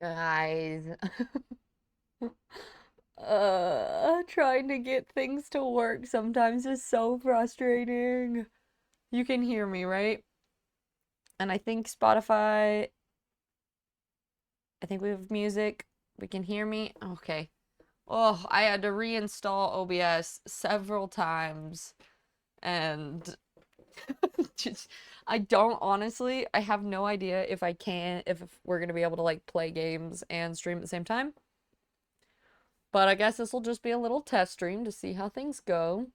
Guys. Trying to get things to work sometimes is so frustrating. You can hear me, right? And I think Spotify, I think we have music. We can hear me. Okay. Oh, I had to reinstall OBS several times and just I don't honestly, I have no idea if we're gonna be able to like play games and stream at the same time. But I guess this will just be a little test stream to see how things go.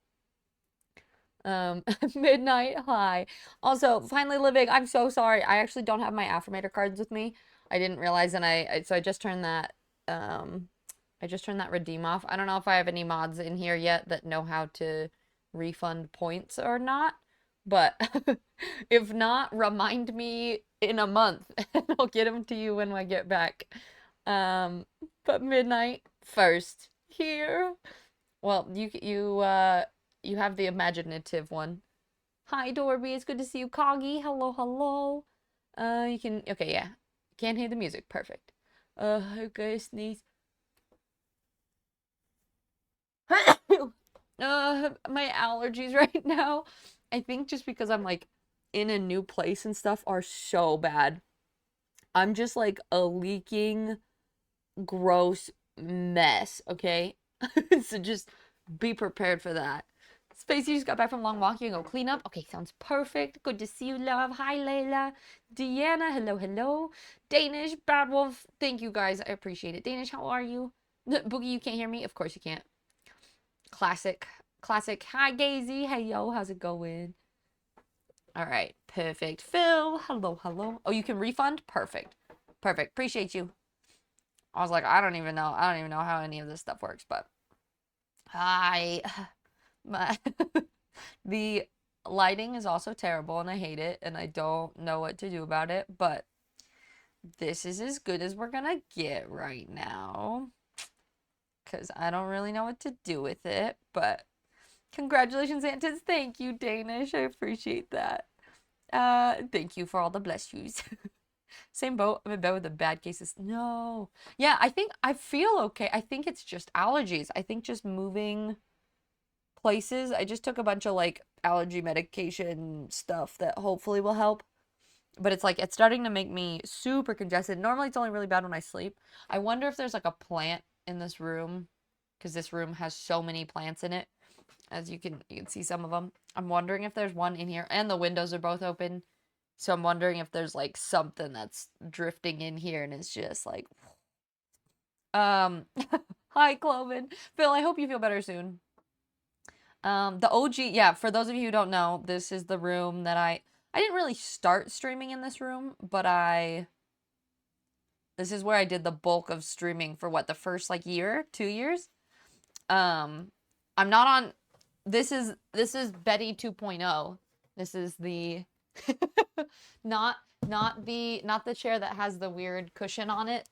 Midnight hi. Also, finally living. I'm so sorry. I actually don't have my affirmator cards with me. I didn't realize, and so I just turned that um I just turned that redeem off. I don't know if I have any mods in here yet that know how to refund points or not, but if not, remind me in a month and I'll get them to you when I get back. But midnight first here. Well, you have the imaginative one. Hi, Dorby. It's good to see you. Coggy. Hello, hello. You can. Okay, yeah. Can't hear the music. Perfect. Okay, sneeze. My allergies right now. I think just because I'm like in a new place and stuff are so bad. I'm just like a leaking, gross mess, okay? So just be prepared for that. Space, you just got back from long walk. You can go clean up. Okay, sounds perfect. Good to see you, love. Hi, Layla. Deanna, hello, hello. Danish, Bad Wolf, thank you guys. I appreciate it. Danish, how are you? Boogie, you can't hear me? Of course you can't. Classic. Classic. Hi, Gazy. Hey, yo, how's it going? All right, perfect. Phil, hello, hello. Oh, you can refund? Perfect. Perfect. Appreciate you. I was like, I don't even know how any of this stuff works, but I my the lighting is also terrible and I hate it and I don't know what to do about it, but this is as good as we're gonna get right now because I don't really know what to do with it, but congratulations, Antis. Thank you, Danish. I appreciate that. Thank you for all the bless yous. Same boat. I'm in bed with the bad cases. No. Yeah, I feel okay. I think it's just allergies. I think just moving places. I just took a bunch of like allergy medication stuff that hopefully will help. But it's like it's starting to make me super congested. Normally it's only really bad when I sleep. I wonder if there's like a plant in this room because this room has so many plants in it. As you can see some of them. I'm wondering if there's one in here and the windows are both open. So I'm wondering if there's like something that's drifting in here and it's just like hi Cloven. Phil, I hope you feel better soon. The OG, yeah, for those of you who don't know, this is the room that I didn't really start streaming in this room, but this is where I did the bulk of streaming for what, the first like year, 2 years. I'm not on this is Betty 2.0. This is the not the chair that has the weird cushion on it.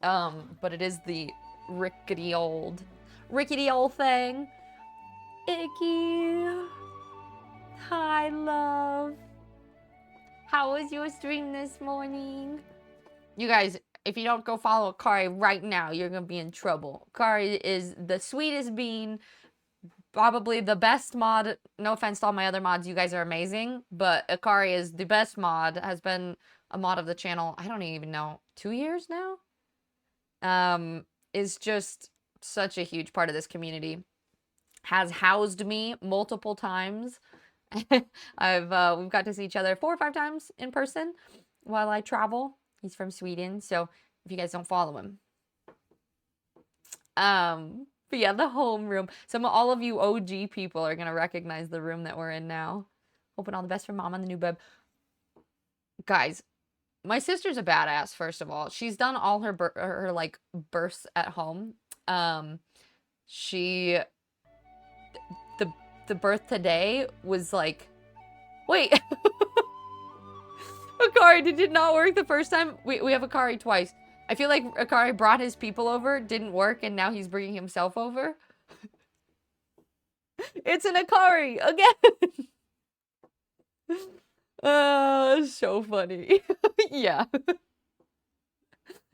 But it is the rickety old thing. Icky. Hi, love. How was your stream this morning? You guys, if you don't go follow Akari right now, you're gonna be in trouble. Akari is the sweetest bean, probably the best mod. No offense to all my other mods, you guys are amazing, but Akari is the best mod, has been a mod of the channel, I don't even know, 2 years now? Is just such a huge part of this community. Has housed me multiple times. we've got to see each other 4 or 5 times in person while I travel. He's from Sweden, so if you guys don't follow him. But yeah, the homeroom. All of you OG people are gonna recognize the room that we're in now. Hoping all the best for mom on the new bed. Guys, my sister's a badass, first of all. She's done all her like births at home. She the birth today was like, wait. Akari, did it not work the first time? We have Akari twice. I feel like Akari brought his people over, didn't work, and now he's bringing himself over. It's an Akari again. So funny. Yeah.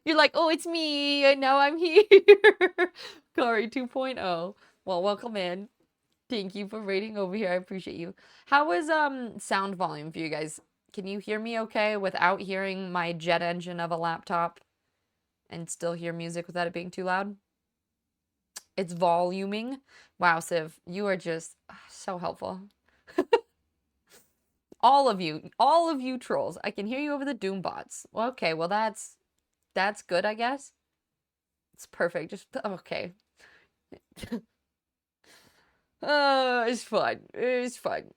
You're like, oh, it's me, and now I'm here. Kari 2.0. Well, welcome in. Thank you for raiding over here. I appreciate you. How is sound volume for you guys? Can you hear me okay without hearing my jet engine of a laptop and still hear music without it being too loud? It's voluming. Wow, Civ, you are just so helpful. All of you trolls. I can hear you over the Doom bots. Well, okay, well that's good, I guess. It's perfect. Just okay. It's fun. It's fun.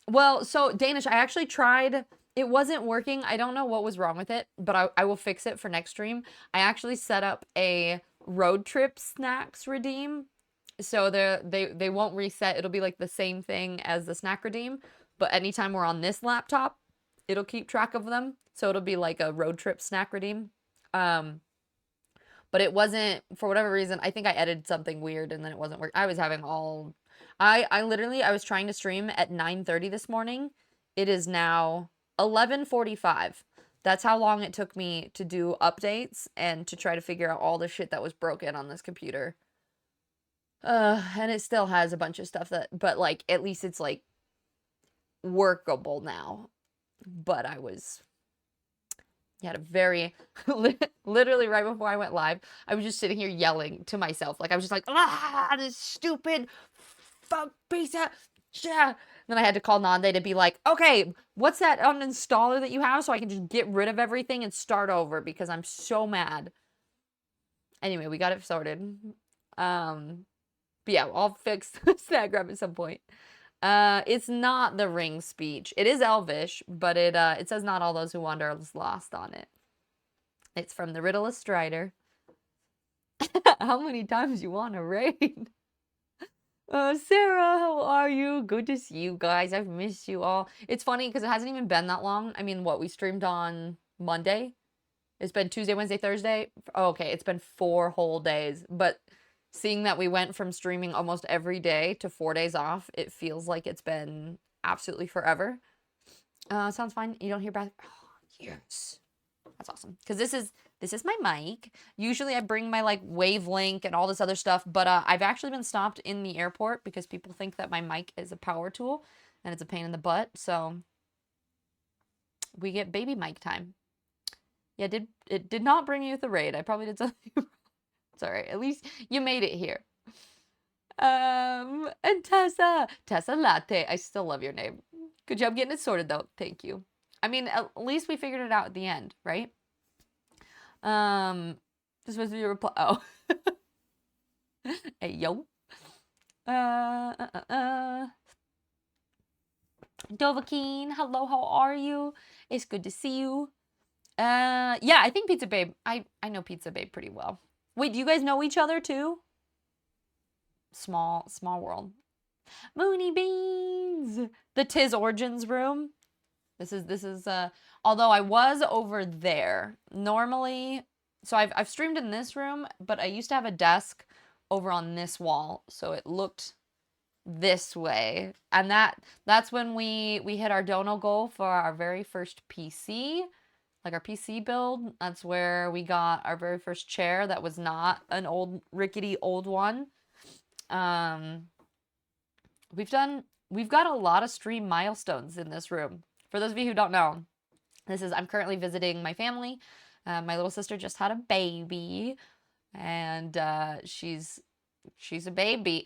Well, so Danish, I actually tried. It wasn't working. I don't know what was wrong with it, but I will fix it for next stream. I actually set up a road trip snacks redeem. So they won't reset. It'll be like the same thing as the snack redeem, but anytime we're on this laptop, it'll keep track of them. So it'll be like a road trip snack redeem. But it wasn't, for whatever reason, I think I edited something weird and then it wasn't working. I was having all I literally I was trying to stream at 9:30 this morning. It is now 11:45. That's how long it took me to do updates and to try to figure out all the shit that was broken on this computer. And it still has a bunch of stuff but like at least it's like workable now. But I had a very literally right before I went live, I was just sitting here yelling to myself. Like I was just like, this stupid fuck piece of shit. Then I had to call Nande to be like, okay, what's that uninstaller that you have so I can just get rid of everything and start over because I'm so mad. Anyway, we got it sorted. But yeah, I'll fix Snag Grab at some point. It's not the ring speech. It is Elvish, but it says not all those who wander are lost on it. It's from the Riddle of Strider. How many times you want to raid? Sarah, how are you? Good to see you guys. I've missed you all. It's funny because it hasn't even been that long. I mean, what, we streamed on Monday? It's been Tuesday, Wednesday, Thursday. Oh, okay, it's been 4 whole days. But seeing that we went from streaming almost every day to 4 days off, it feels like it's been absolutely forever. Sounds fine. You don't hear back. Oh, yes. That's awesome. Because this is my mic. Usually I bring my like wavelength and all this other stuff, but I've actually been stopped in the airport because people think that my mic is a power tool and it's a pain in the butt. So we get baby mic time. Yeah, it did not bring you with the raid. I probably did something wrong. It's alright. At least you made it here. And Tessa Latte. I still love your name. Good job getting it sorted though. Thank you. I mean, at least we figured it out at the end, right? This supposed to be a reply. Oh. Hey, yo. Dovahkeen, hello, how are you? It's good to see you. Yeah, I think Pizza Babe. I know Pizza Babe pretty well. Wait, do you guys know each other too? Small world. Mooney Beans. The Tiz Origins room. This is although I was over there. Normally, so I've streamed in this room, but I used to have a desk over on this wall, so it looked this way. And that's when we hit our dono goal for our very first PC. Like our PC build. That's where we got our very first chair that was not an old rickety old one. We've got a lot of stream milestones in this room. For those of you who don't know, I'm currently visiting my family. My little sister just had a baby, and she's a baby.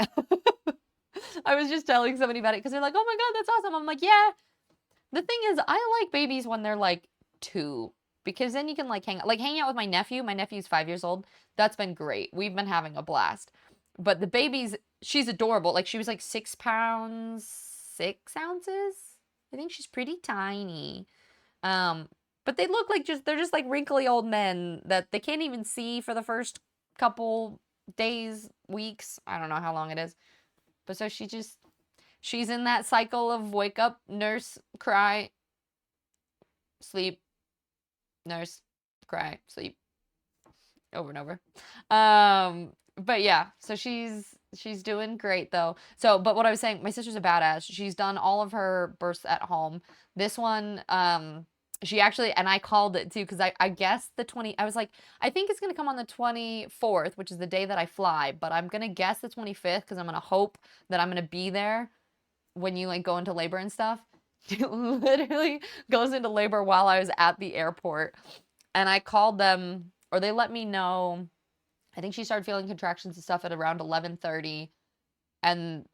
I was just telling somebody about it because they're like, "Oh my god, that's awesome!" I'm like, "Yeah." The thing is, I like babies when they're like 2, because then you can like hang out with my nephew. My nephew's 5 years old. That's been great. We've been having a blast. But the baby's, she's adorable. Like she was like 6 pounds 6 ounces. I think she's pretty tiny. But they look like they're just like wrinkly old men that they can't even see for the first couple days, weeks. I don't know how long it is. But so she's in that cycle of wake up, nurse, cry, sleep, nurse, cry, sleep, over and over. But yeah, so she's doing great though. So, but what I was saying, my sister's a badass. She's done all of her births at home. This one, She actually, and I called it too, because I guessed I was like, I think it's going to come on the 24th, which is the day that I fly, but I'm going to guess the 25th because I'm going to hope that I'm going to be there when you like go into labor and stuff. She literally goes into labor while I was at the airport, and I called them, or they let me know. I think she started feeling contractions and stuff at around 11:30, and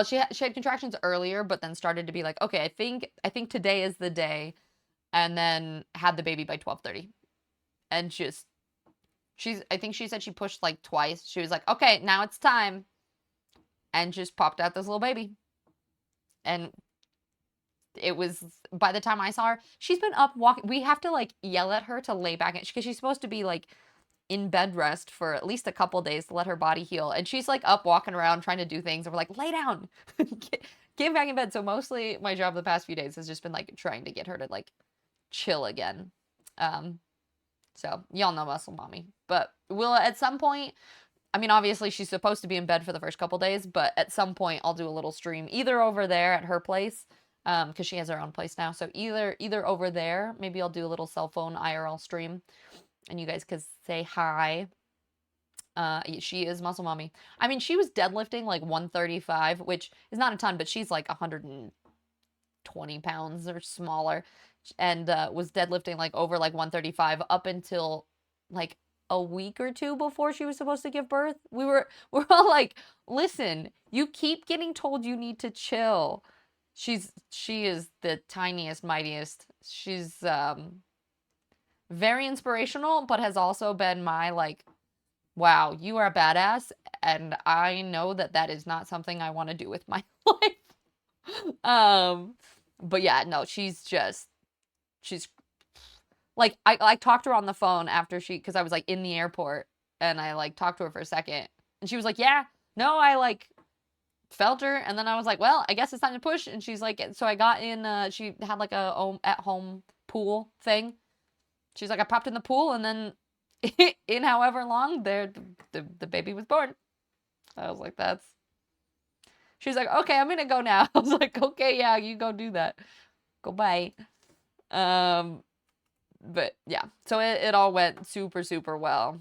she had contractions earlier, but then started to be like, okay, I think today is the day, and then had the baby by 12:30, and I think she said she pushed like twice. She was like, okay, now it's time, and just popped out this little baby, and it was, by the time I saw her, she's been up walking. We have to like yell at her to lay back because she's supposed to be like in bed rest for at least a couple days to let her body heal, and she's like up walking around trying to do things, and we're like, lay down, get back in bed. So mostly my job the past few days has just been like trying to get her to like chill again. So y'all know muscle mommy, but we'll at some point, I mean, obviously she's supposed to be in bed for the first couple days, but at some point I'll do a little stream either over there at her place, because she has her own place now. So either over there, maybe I'll do a little cell phone IRL stream, and you guys could say hi. She is muscle mommy. I mean, she was deadlifting like 135, which is not a ton, but she's like 120 pounds or smaller, and was deadlifting like over like 135 up until like a week or two before she was supposed to give birth. We're all like, listen, you keep getting told you need to chill. She is the tiniest, mightiest. She's very inspirational, but has also been my like, wow, you are a badass, and I know that is not something I want to do with my life. But yeah, no, she's like, I talked to her on the phone after because I was like in the airport, and I like talked to her for a second, and she was like, yeah, no, I like felt her, and then I was like, well, I guess it's time to push, and she's like, so I got in, she had like a at home pool thing. She's like, I popped in the pool, and then in however long the baby was born. I was like, she's like, okay, I'm gonna go now. I was like, okay, yeah, you go do that. Go bye. But yeah, so it all went super, super well.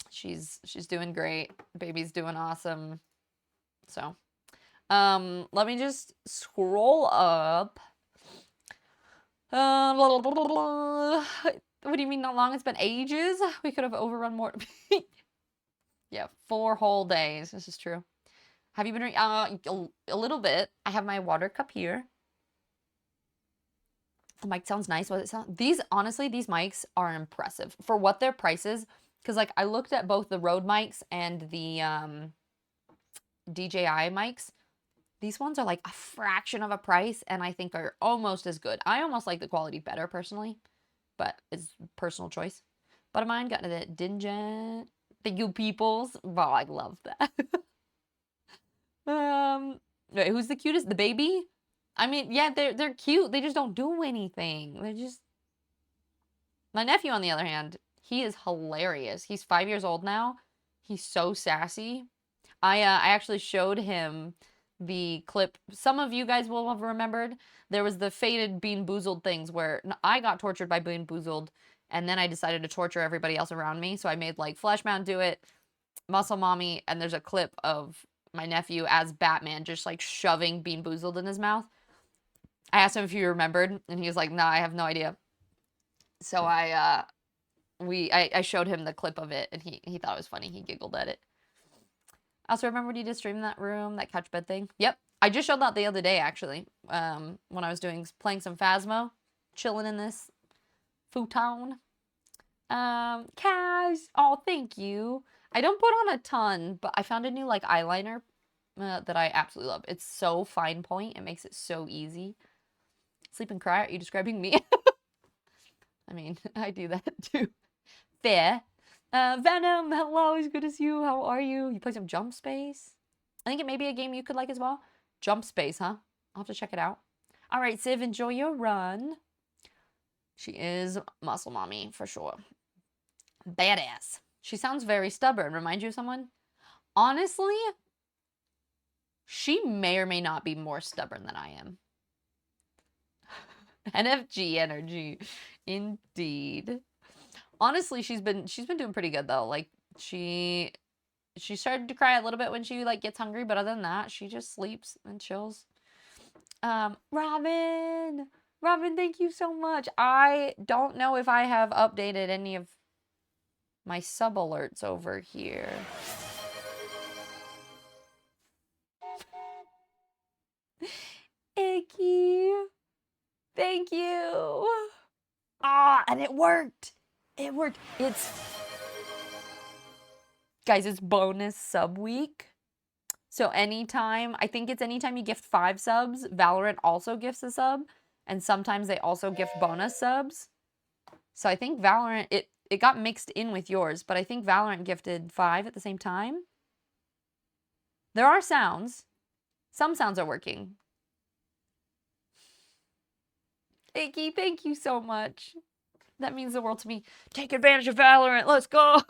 She's doing great. Baby's doing awesome. So, let me just scroll up. What do you mean not long? It's been ages. We could have overrun more. Yeah, 4 whole days. This is true. Have you been drinking? A little bit. I have my water cup here. The mic sounds nice. What does it sound? Honestly, these mics are impressive for what their price is. Because like I looked at both the Rode mics and the DJI mics. These ones are like a fraction of a price, and I think are almost as good. I almost like the quality better personally, but it's personal choice. But mine got the Dinget. Thank you, peoples. Wow, I love that. Wait, who's the cutest? The baby? I mean, yeah, they're cute. They just don't do anything. They're just... My nephew, on the other hand, he is hilarious. He's 5 years old now. He's so sassy. I actually showed him the clip. Some of you guys will have remembered. There was the faded Bean Boozled things where I got tortured by Bean Boozled, and then I decided to torture everybody else around me. So I made like Fleshman do it, Muscle Mommy, and there's a clip of my nephew as Batman just like shoving Bean Boozled in his mouth. I asked him if he remembered, and he was like, nah, I have no idea. So I showed him the clip of it, and he thought it was funny. He giggled at it. I also remember when you did stream in that room, that couch bed thing. Yep. I just showed that the other day, actually, when I was playing some Phasmo, chilling in this futon. Kaz, oh, thank you. I don't put on a ton, but I found a new, like, eyeliner that I absolutely love. It's so fine point. It makes it so easy. Sleep and cry? Are you describing me? I mean, I do that too. Fair. Venom, hello, it's good to see you. How are you? You play some Jump Space? I think it may be a game you could like as well. Jump Space, huh? I'll have to check it out. All right, Civ, enjoy your run. She is Muscle Mommy, for sure. Badass. She sounds very stubborn. Remind you of someone? Honestly, she may or may not be more stubborn than I am. NFG energy. Indeed. Honestly, she's been doing pretty good though. Like she started to cry a little bit when she like gets hungry, but other than that, she just sleeps and chills. Robin, thank you so much. I don't know if I have updated any of my sub alerts over here. Icky, thank you. Ah, and it worked. It worked. Guys, it's bonus sub week. So anytime, I think it's anytime you gift 5 subs, Valorant also gifts a sub. And sometimes they also gift bonus subs. So I think Valorant, it got mixed in with yours, but I think Valorant gifted 5 at the same time. There are sounds. Some sounds are working. Icky, thank you so much. That means the world to me. Take advantage of Valorant. Let's go.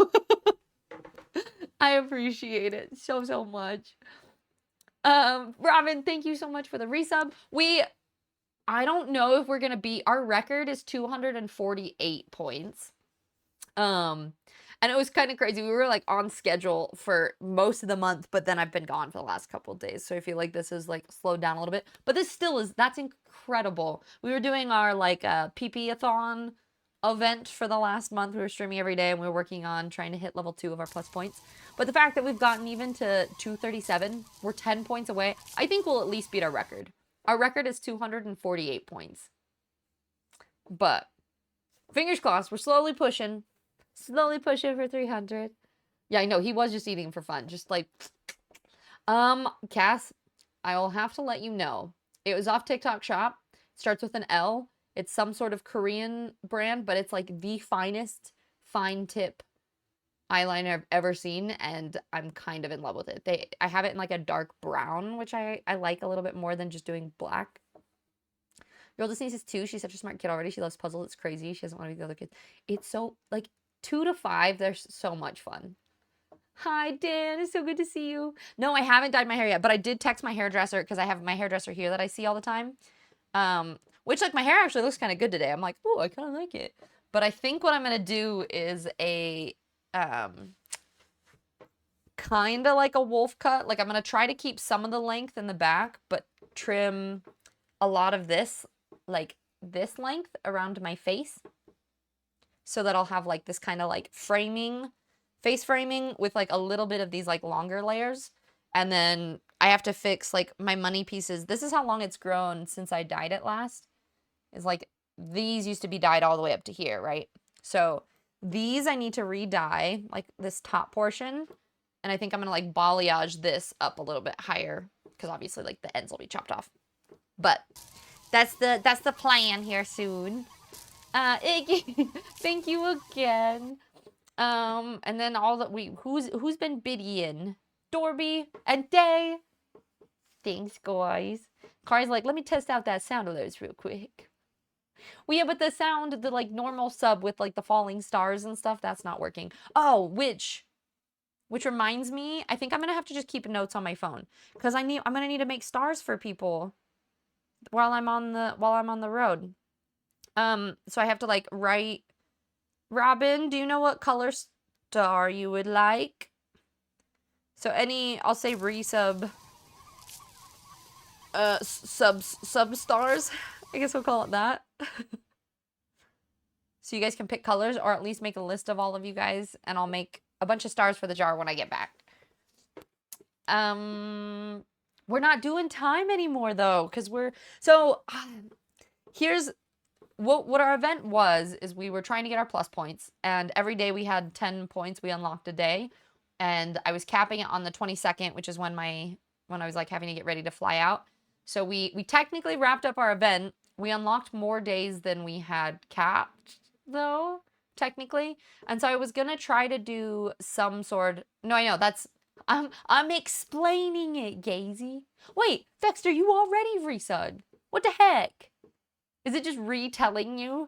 I appreciate it so, so much. Robin, thank you so much for the resub. I don't know if we're going to beat, our record is 248 points. And it was kind of crazy. We were like on schedule for most of the month, but then I've been gone for the last couple of days. So I feel like this is like slowed down a little bit, but this still is, that's incredible. We were doing our like PP-a-thon event for the last month. We were streaming every day and we were working on trying to hit level 2 of our plus points. But the fact that we've gotten even to 237, we're 10 points away. I think we'll at least beat our record. Our record is 248 points. But fingers crossed, we're slowly pushing for 300. Yeah, I know, he was just eating for fun. Just like, Cass, I will have to let you know. It was off TikTok Shop. It starts with an L. It's some sort of Korean brand, but it's like the finest fine tip eyeliner I've ever seen, and I'm kind of in love with it. I have it in like a dark brown, which I like a little bit more than just doing black. Your oldest niece is 2. She's such a smart kid already. She loves puzzles. It's crazy. She doesn't want to be the other kids. It's so, like, 2 to 5, they're so much fun. Hi, Dan. It's so good to see you. No, I haven't dyed my hair yet, but I did text my hairdresser because I have my hairdresser here that I see all the time. Which, like, my hair actually looks kind of good today. I'm like, oh, I kind of like it. But I think what I'm going to do is a, kind of like a wolf cut. Like, I'm going to try to keep some of the length in the back, but trim a lot of this, like, this length around my face. So that I'll have, like, this kind of, like, framing, face framing with, like, a little bit of these, like, longer layers. And then I have to fix, like, my money pieces. This is how long it's grown since I dyed it last. Is like, these used to be dyed all the way up to here, right? So these I need to re-dye, like, this top portion. And I think I'm going to, like, balayage this up a little bit higher. Because obviously, like, the ends will be chopped off. But that's the plan here soon. Iggy, thank you again. And then all that who's been biddying? Dorby and Day. Thanks, guys. Kari's like, let me test out that sound of those real quick. Well, yeah, but the sound, the like normal sub with like the falling stars and stuff, that's not working. Oh, which reminds me, I think I'm gonna have to just keep notes on my phone because I'm gonna need to make stars for people while I'm on the road. So I have to like write. Robin, do you know what color star you would like? So I'll say resub. Sub stars. I guess we'll call it that. So you guys can pick colors or at least make a list of all of you guys and I'll make a bunch of stars for the jar when I get back. We're not doing time anymore though, because here's what our event was, is we were trying to get our plus points and every day we had 10 points we unlocked a day. And I was capping it on the 22nd, which is when I was like having to get ready to fly out. So we technically wrapped up our event. We unlocked more days than we had capped, though, technically. And so I was gonna try to do some sort. No, I know that's. I'm explaining it, Gazy. Wait, Dexter, you already resubbed. What the heck? Is it just retelling you?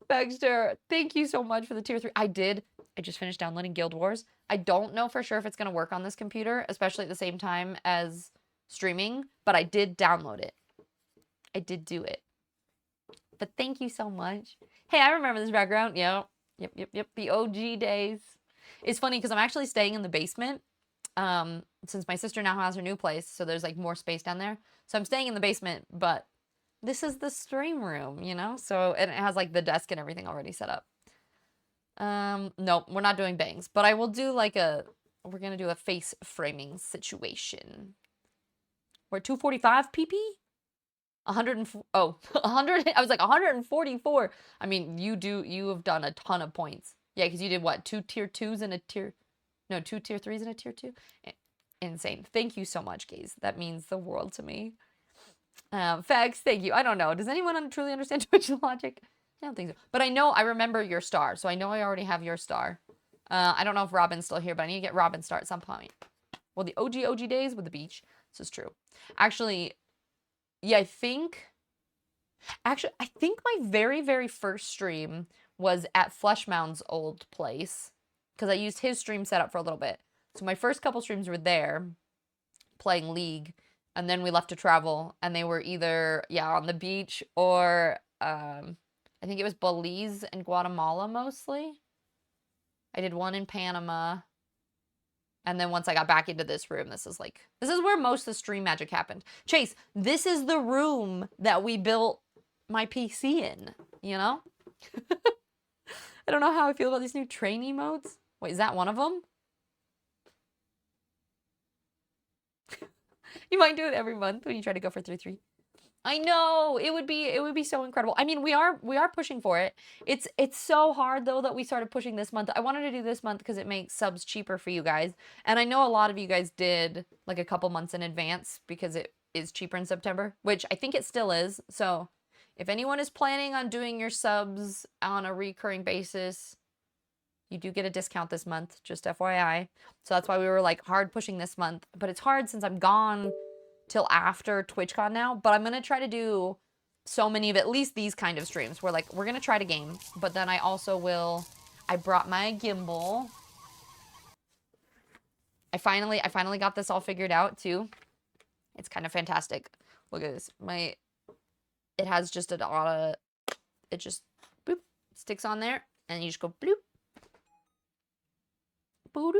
Dexter, thank you so much for the tier 3. I just finished downloading Guild Wars. I don't know for sure if it's going to work on this computer, especially at the same time as streaming, but I did download it. I did do it. But thank you so much. Hey, I remember this background. Yep. The OG days. It's funny because I'm actually staying in the basement. Since my sister now has her new place, so there's like more space down there. So I'm staying in the basement, but this is the stream room, you know? So, and it has like the desk and everything already set up. No, we're not doing bangs, but I will do like we're gonna do a face framing situation. We're 245 pp? 100, 100, I was like 144. I mean, you have done a ton of points. Yeah, because you did what? 2 tier 2s and a tier, no, 2 tier 3s and a tier 2? Insane. Thank you so much, Gaze. That means the world to me. Fags, thank you. I don't know. Does anyone truly understand Twitch logic? I don't think so. But I remember your star, so I know I already have your star. I don't know if Robin's still here, but I need to get Robin's star at some point. Well, the OG days with the beach. This is true. Actually, yeah, I think my very, very first stream was at Fleshmound's old place because I used his stream setup for a little bit. So my first couple streams were there playing League, and then we left to travel, and they were either, yeah, on the beach or I think it was Belize and Guatemala mostly. I did one in Panama. And then once I got back into this room, this is where most of the stream magic happened. Chase, this is the room that we built my PC in, you know? I don't know how I feel about these new trainee modes. Wait, is that one of them? You might do it every month when you try to go for 3-3. I know, it would be so incredible. I mean, we are pushing for it. It's so hard though that we started pushing this month. I wanted to do this month because it makes subs cheaper for you guys. And I know a lot of you guys did like a couple months in advance because it is cheaper in September, which I think it still is. So if anyone is planning on doing your subs on a recurring basis, you do get a discount this month, just FYI. So that's why we were like hard pushing this month, but it's hard since I'm gone till after TwitchCon now, but I'm gonna try to do so many of at least these kind of streams where like we're gonna try to game, but then I also will. I brought my gimbal. I finally got this all figured out too. It's kind of fantastic. Look at this. It has just it just boop sticks on there, and you just go bloop, boop.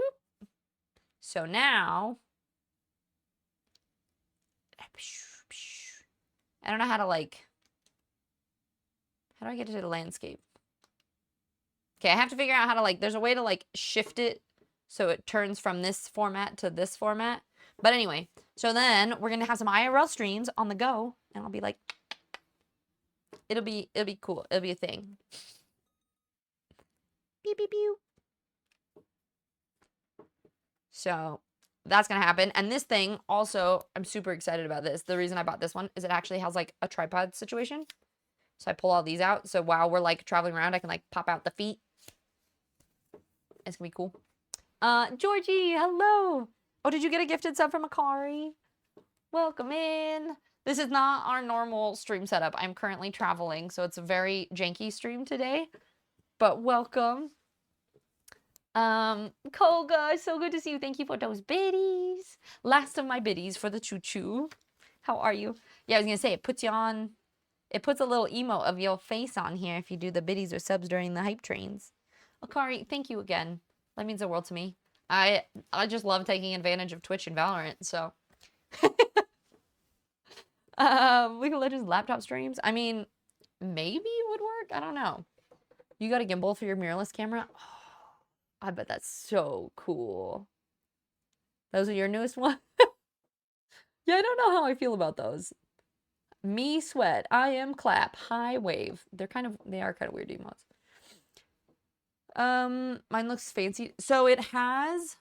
So now. I don't know how to like, how do I get to the landscape? Okay, I have to figure out how to like, there's a way to like shift it so it turns from this format to this format. But anyway, so then we're gonna have some IRL streams on the go, and I'll be like, it'll be cool. It'll be a thing. Pew pew pew. So that's gonna happen. And this thing also, I'm super excited about this. The reason I bought this one is it actually has like a tripod situation. So I pull all these out. So while we're like traveling around, I can like pop out the feet. It's gonna be cool. Georgie, hello. Oh, did you get a gifted sub from Akari? Welcome in. This is not our normal stream setup. I'm currently traveling, so it's a very janky stream today. But welcome. Koga, so good to see you. Thank you for those biddies. Last of my biddies for the choo-choo. How are you? Yeah, I was gonna say, it puts you on, it puts a little emote of your face on here if you do the biddies or subs during the hype trains. Akari, thank you again. That means the world to me. I just love taking advantage of Twitch and Valorant, so. League of Legends laptop streams? I mean, maybe it would work. I don't know. You got a gimbal for your mirrorless camera? Oh, I bet that's so cool. Those are your newest ones? Yeah, I don't know how I feel about those. Me sweat. I am clap. High wave. They are kind of weird emotes. Mine looks fancy. So it has,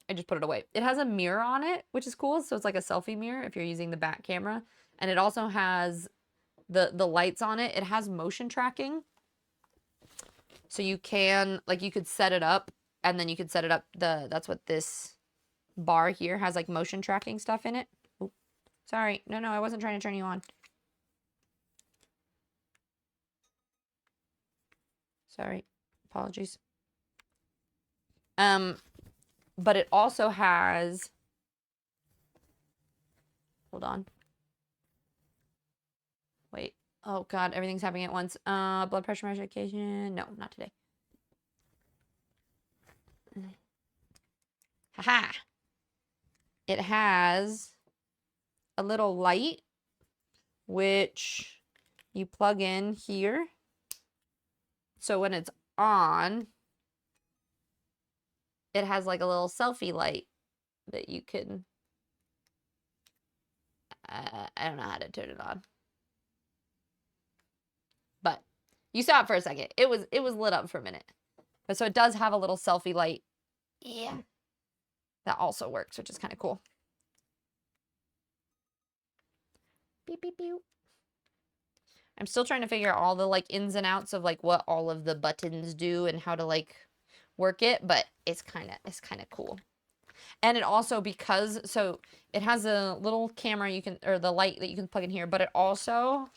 I just put it away. It has a mirror on it, which is cool. So it's like a selfie mirror if you're using the back camera. And it also has the lights on it. It has motion tracking. So you can, like, you could set it up, and then you could set it up, that's what this bar here has, like, motion tracking stuff in it. Ooh, sorry. No, I wasn't trying to turn you on. Sorry. Apologies. But it also has, hold on. Oh God, everything's happening at once. Blood pressure medication. No, not today. Haha. It has a little light which you plug in here. So when it's on, it has like a little selfie light that you can, I don't know how to turn it on. But you saw it for a second. It was lit up for a minute. But so it does have a little selfie light. Yeah. That also works, which is kind of cool. Beep, beep, beep. I'm still trying to figure out all the like ins and outs of like what all of the buttons do and how to like work it, but it's kind of cool. And it also, because, so it has a little camera you can, or the light that you can plug in here, but it also,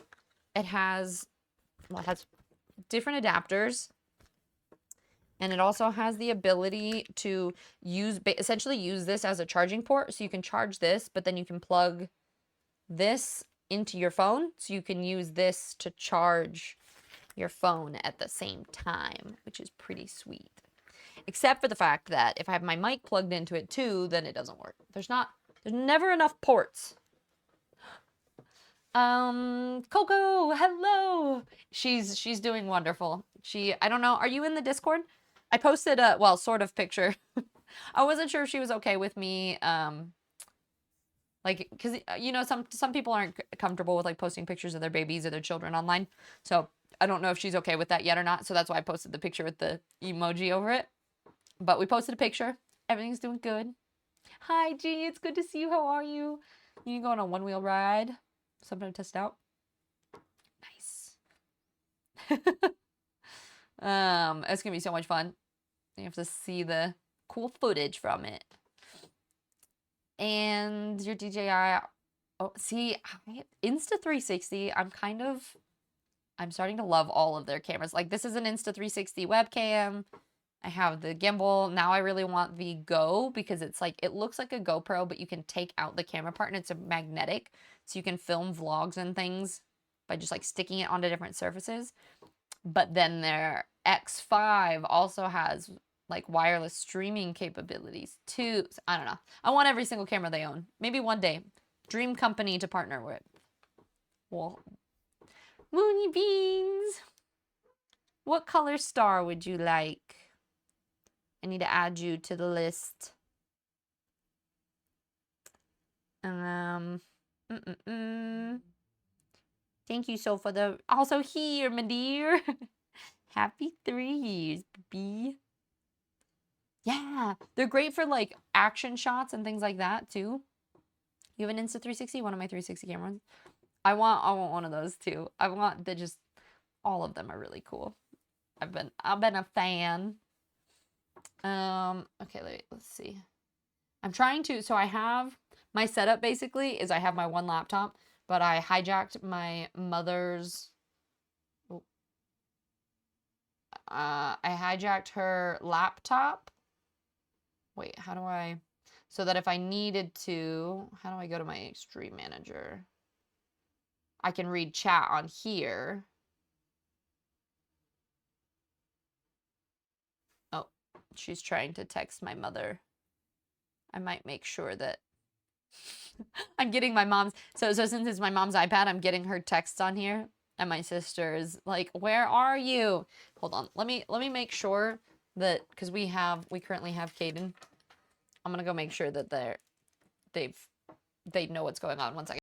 it has, well, it has different adapters. And it also has the ability to use, essentially use this as a charging port. So you can charge this, but then you can plug this into your phone. So you can use this to charge your phone at the same time, which is pretty sweet. Except for the fact that if I have my mic plugged into it too, then it doesn't work. There's never enough ports. Coco, hello. She's doing wonderful. I don't know, are you in the Discord? I posted a, well, sort of picture. I wasn't sure if she was okay with me, like, because, you know, some people aren't comfortable with, like, posting pictures of their babies or their children online. So I don't know if she's okay with that yet or not. So that's why I posted the picture with the emoji over it. But we posted a picture. Everything's doing good. Hi, G. It's good to see you. How are you? You go on a one-wheel ride. Something to test out. Nice. It's gonna be so much fun. You have to see the cool footage from it. And your DJI. Oh, see, Insta360. I'm starting to love all of their cameras. Like, this is an Insta360 webcam. I have the gimbal. Now I really want the Go because it's like, it looks like a GoPro, but you can take out the camera part and it's a magnetic. So you can film vlogs and things by just like sticking it onto different surfaces. But then their X5 also has like wireless streaming capabilities too. So, I don't know. I want every single camera they own. Maybe one day. Dream company to partner with. Well, Moony Beans. What color star would you like? I need to add you to the list. Thank you so for the, also here, my dear. Happy 3 years, baby. Yeah, they're great for like action shots and things like that too. You have an Insta360, one of my 360 cameras. I want one of those too. I want the just, all of them are really cool. I've been a fan. Okay, let's see. I'm trying to, so I have, my setup basically is I have my one laptop, but I hijacked my mother's, I hijacked her laptop. Wait, how do I, so that if I needed to, how do I go to my Extreme Manager? I can read chat on here. Oh, she's trying to text my mother. I might make sure that I'm getting my mom's, so since it's my mom's iPad, I'm getting her texts on here. And my sister is like, where are you? Hold on, let me make sure that, because we currently have Caden. I'm gonna go make sure that they know what's going on. 1 second.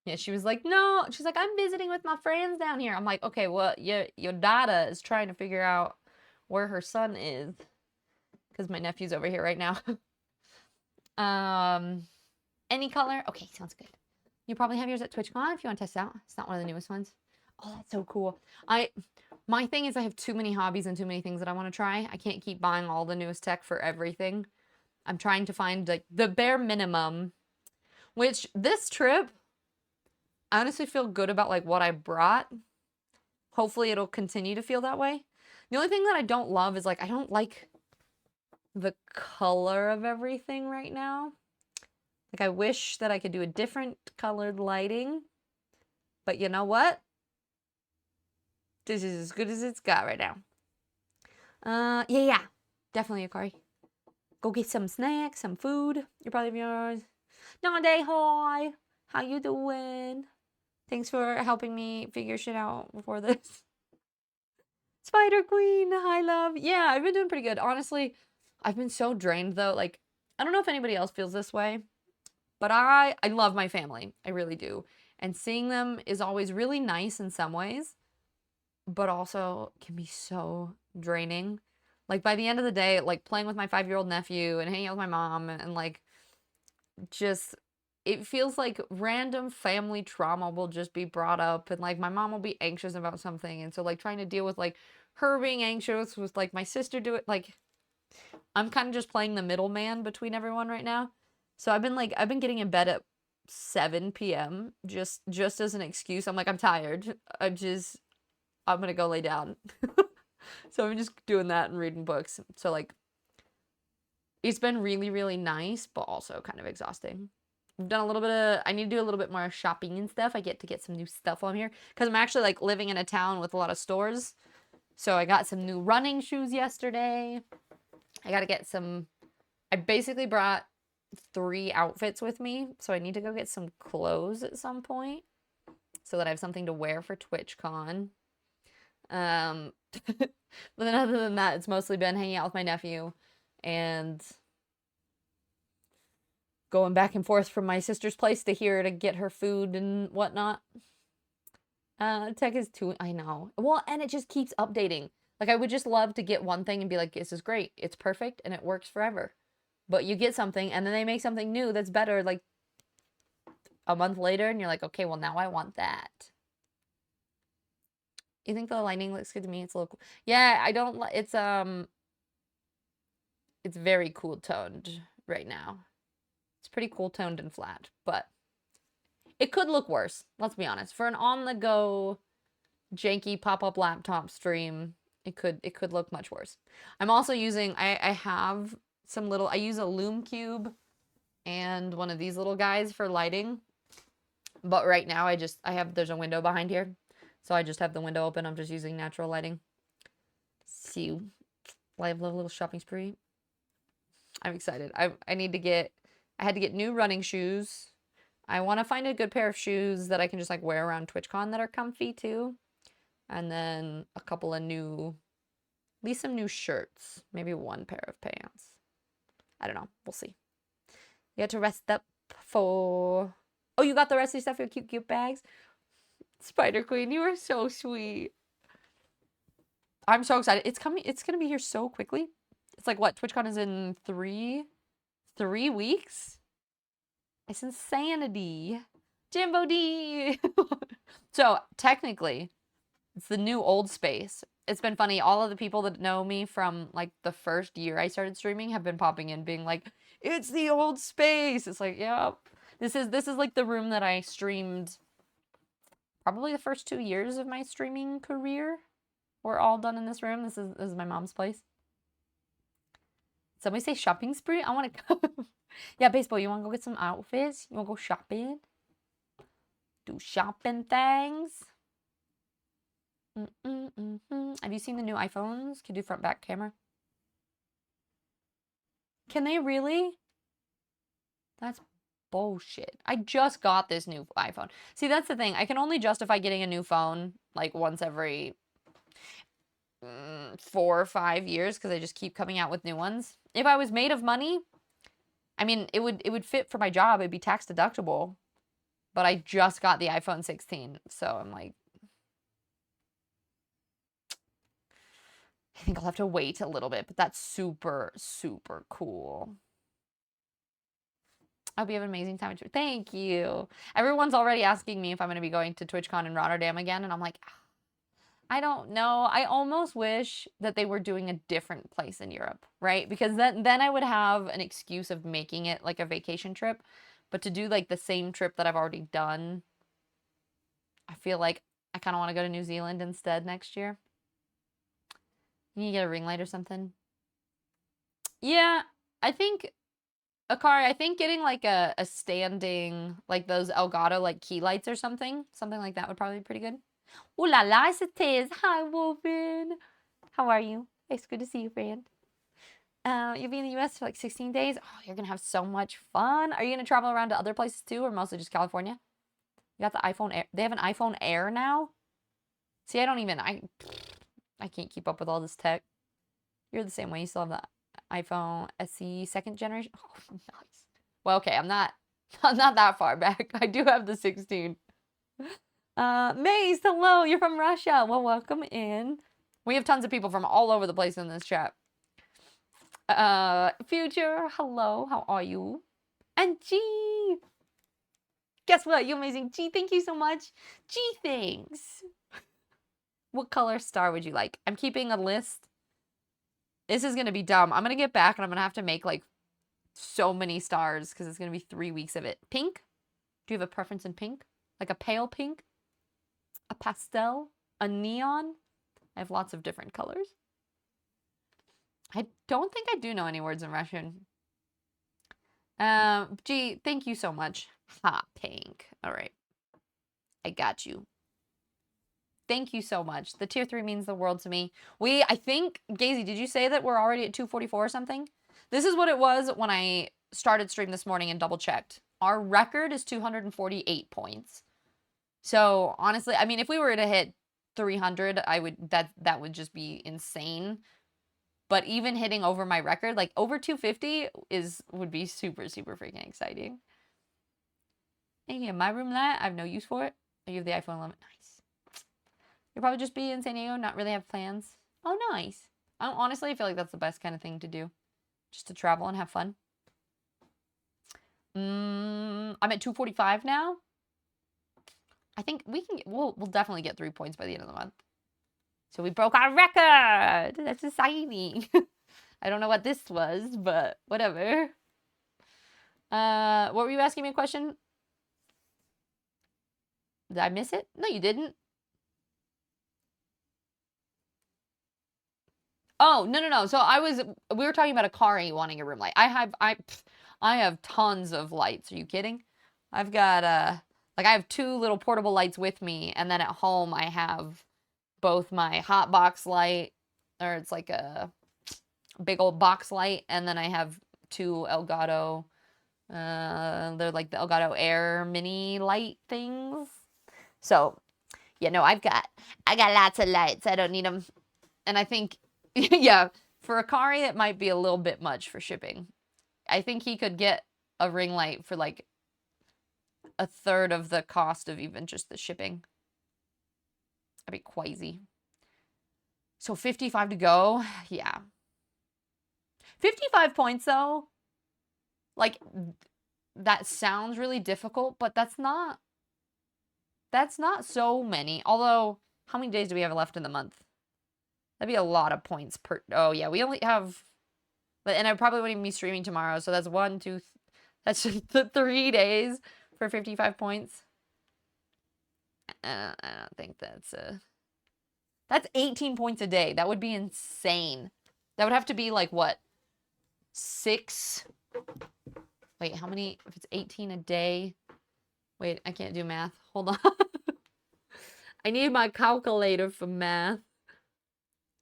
Yeah, she was like, no. She's like, I'm visiting with my friends down here. I'm like, okay, well, your daughter is trying to figure out where her son is. Because my nephew's over here right now. Any color? Okay, sounds good. You probably have yours at TwitchCon if you want to test it out. It's not one of the newest ones. Oh, that's so cool. My thing is I have too many hobbies and too many things that I want to try. I can't keep buying all the newest tech for everything. I'm trying to find like the bare minimum, which this trip, I honestly feel good about like what I brought. Hopefully it'll continue to feel that way. The only thing that I don't love is like, I don't like the color of everything right now. Like I wish that I could do a different colored lighting, but you know what? This is as good as it's got right now. Yeah, definitely, Akari. Go get some snacks, some food. You're probably yours. Nade, hi. How you doing? Thanks for helping me figure shit out before this. Spider Queen, hi love. Yeah, I've been doing pretty good. Honestly, I've been so drained though. Like, I don't know if anybody else feels this way, but I love my family. I really do. And seeing them is always really nice in some ways, but also can be so draining. Like by the end of the day, like playing with my 5-year-old nephew and hanging out with my mom and like just it feels like random family trauma will just be brought up and like my mom will be anxious about something and so like trying to deal with like her being anxious with like my sister do it like I'm kind of just playing the middleman between everyone right now. So I've been getting in bed at 7 p.m. just as an excuse. I'm like I'm tired. I'm gonna go lay down. So I'm just doing that and reading books. So like it's been really, really nice, but also kind of exhausting. I've done a little bit of, I need to do a little bit more shopping and stuff. I get to get some new stuff on here because I'm actually like living in a town with a lot of stores. So I got some new running shoes yesterday. I got to get some, I basically brought 3 outfits with me. So I need to go get some clothes at some point so that I have something to wear for TwitchCon. But then other than that, it's mostly been hanging out with my nephew and going back and forth from my sister's place to here to get her food and whatnot. Tech is too, I know. Well, and it just keeps updating. Like, I would just love to get one thing and be like, this is great. It's perfect and it works forever. But you get something and then they make something new that's better like a month later and you're like, okay, well, now I want that. You think the lighting looks good to me? It's a little cool. Yeah, I don't like, it's very cool toned right now. It's pretty cool toned and flat, but it could look worse. Let's be honest. For an on-the-go, janky pop-up laptop stream, it could look much worse. I'm also using, I have some little, I use a Loom Cube and one of these little guys for lighting. But right now there's a window behind here. So I just have the window open. I'm just using natural lighting. So, I have a little shopping spree. I'm excited. I had to get new running shoes. I want to find a good pair of shoes that I can just like wear around TwitchCon that are comfy too. And then a couple of at least some new shirts. Maybe 1 pair of pants. I don't know. We'll see. You got to rest up for... Oh, you got the rest of your stuff, your cute, cute bags? Spider Queen, you are so sweet. I'm so excited. It's coming. It's going to be here so quickly. It's like, what? TwitchCon is in 3 weeks? It's insanity. Jimbo D. So, technically, it's the new old space. It's been funny. All of the people that know me from, like, the first year I started streaming have been popping in being like, it's the old space. It's like, yep. This is like, the room that I streamed probably the first 2 years of my streaming career. We're all done in this room. This is my mom's place. Somebody say shopping spree? I want to go. Yeah, baseball, you want to go get some outfits? You want to go shopping? Do shopping things? Have you seen the new iPhones? Can do front back camera. Can they really? That's bullshit. I just got this new iPhone. See, that's the thing. I can only justify getting a new phone like once every 4 or 5 years because they just keep coming out with new ones. If I was made of money, I mean, it would fit for my job. It'd be tax deductible. but I just got the iPhone 16, so I'm like, I think I'll have to wait a little bit, but that's super, super cool. I hope you have an amazing time. Thank you. Everyone's already asking me if I'm going to be going to TwitchCon in Rotterdam again, and I'm like, I don't know. I almost wish that they were doing a different place in Europe, right? Because then I would have an excuse of making it like a vacation trip. But to do like the same trip that I've already done, I feel like I kind of want to go to New Zealand instead next year. You get a ring light or something? Yeah, I think, Akari, I think getting like a standing, like those Elgato like key lights or something like that would probably be pretty good. Ooh la la, it's a Tiz. Hi, Wolfin. How are you? It's good to see you, friend. You'll be in the US for like 16 days. Oh, you're gonna have so much fun. Are you gonna travel around to other places too, or mostly just California? You got the iPhone Air. They have an iPhone Air now? See, I can't keep up with all this tech. You're the same way. You still have the iPhone SE second generation. Oh, nice. Well, okay, I'm not that far back. I do have the 16. Maze, hello. You're from Russia. Well, welcome in. We have tons of people from all over the place in this chat. Future, hello. How are you? And G. Guess what? You amazing. G, thank you so much. G, thanks. What color star would you like? I'm keeping a list. This is going to be dumb. I'm going to get back and I'm going to have to make like so many stars because it's going to be 3 weeks of it. Pink? Do you have a preference in pink? Like a pale pink? A pastel? A neon? I have lots of different colors. I don't think I do know any words in Russian. Gee, thank you so much. Hot pink. All right. I got you. Thank you so much. The tier 3 means the world to me. I think, Gazy, did you say that we're already at 244 or something? This is what it was when I started stream this morning and double checked. Our record is 248 points. So honestly, I mean, if we were to hit 300, that would just be insane. But even hitting over my record, like over 250 would be super, super freaking exciting. Thank you. My room light, I have no use for it. I have the iPhone 11. Nice. You'll probably just be in San Diego, not really have plans. Oh, nice. Honestly, I feel like that's the best kind of thing to do. Just to travel and have fun. I'm at 245 now. I think we'll definitely get 3 points by the end of the month. So we broke our record. That's exciting. I don't know what this was, but whatever. What were you asking me a question? Did I miss it? No, you didn't. Oh, no. So we were talking about Akari wanting a room light. I have tons of lights. Are you kidding? I've got I have 2 little portable lights with me, and then at home I have both my hot box light, or it's like a big old box light, and then I have 2 Elgato, they're like the Elgato Air mini light things. So, yeah, no, I got lots of lights. I don't need them. And I think, yeah, for Akari, it might be a little bit much for shipping. I think he could get a ring light for like a third of the cost of even just the shipping. That'd be crazy. So 55 to go. Yeah. 55 points though. Like, that sounds really difficult, but that's not so many. Although, how many days do we have left in the month? That'd be a lot of points per. Oh yeah, we only have. And I probably wouldn't even be streaming tomorrow, so that's 1, 2. That's just 3 days for 55 points. I don't think that's 18 points a day. That would be insane. That would have to be like what? 6. Wait, how many? If it's 18 a day. Wait, I can't do math. Hold on. I need my calculator for math.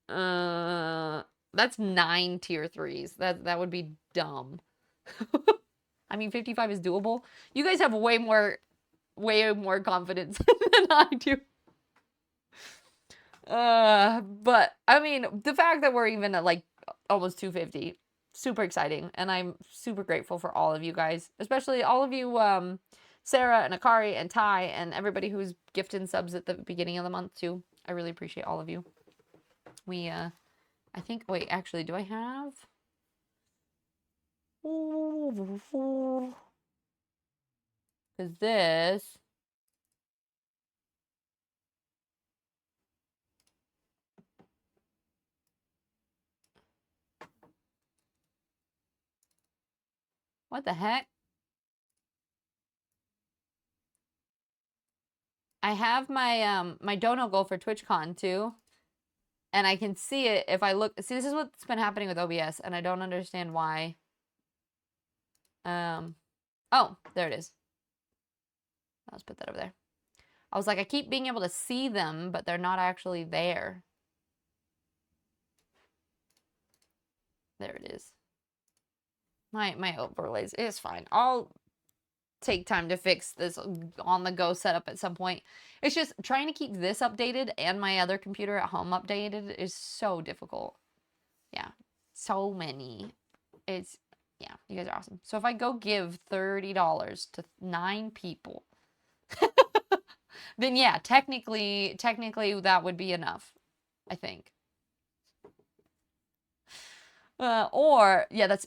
That's 9 tier 3s. That would be dumb. I mean, 55 is doable. You guys have way more confidence than I do. But I mean, the fact that we're even at like almost 250, super exciting, and I'm super grateful for all of you guys, especially all of you Sarah and Akari and Ty and everybody who's gifting subs at the beginning of the month too. I really appreciate all of you. We, I think, wait, actually, do I have? Because this... What the heck? I have my my dono goal for TwitchCon too. And I can see it if I look. See, this is what's been happening with OBS, and I don't understand why. Oh, there it is. Let's put that over there. I was like, I keep being able to see them, but they're not actually there. There it is. My overlays is fine. I'll take time to fix this on the go setup at some point. It's just trying to keep this updated and my other computer at home updated is so difficult. Yeah, so many. It's, yeah, you guys are awesome. So if I go give $30 to 9 people, then yeah, technically that would be enough, I think. Or yeah, that's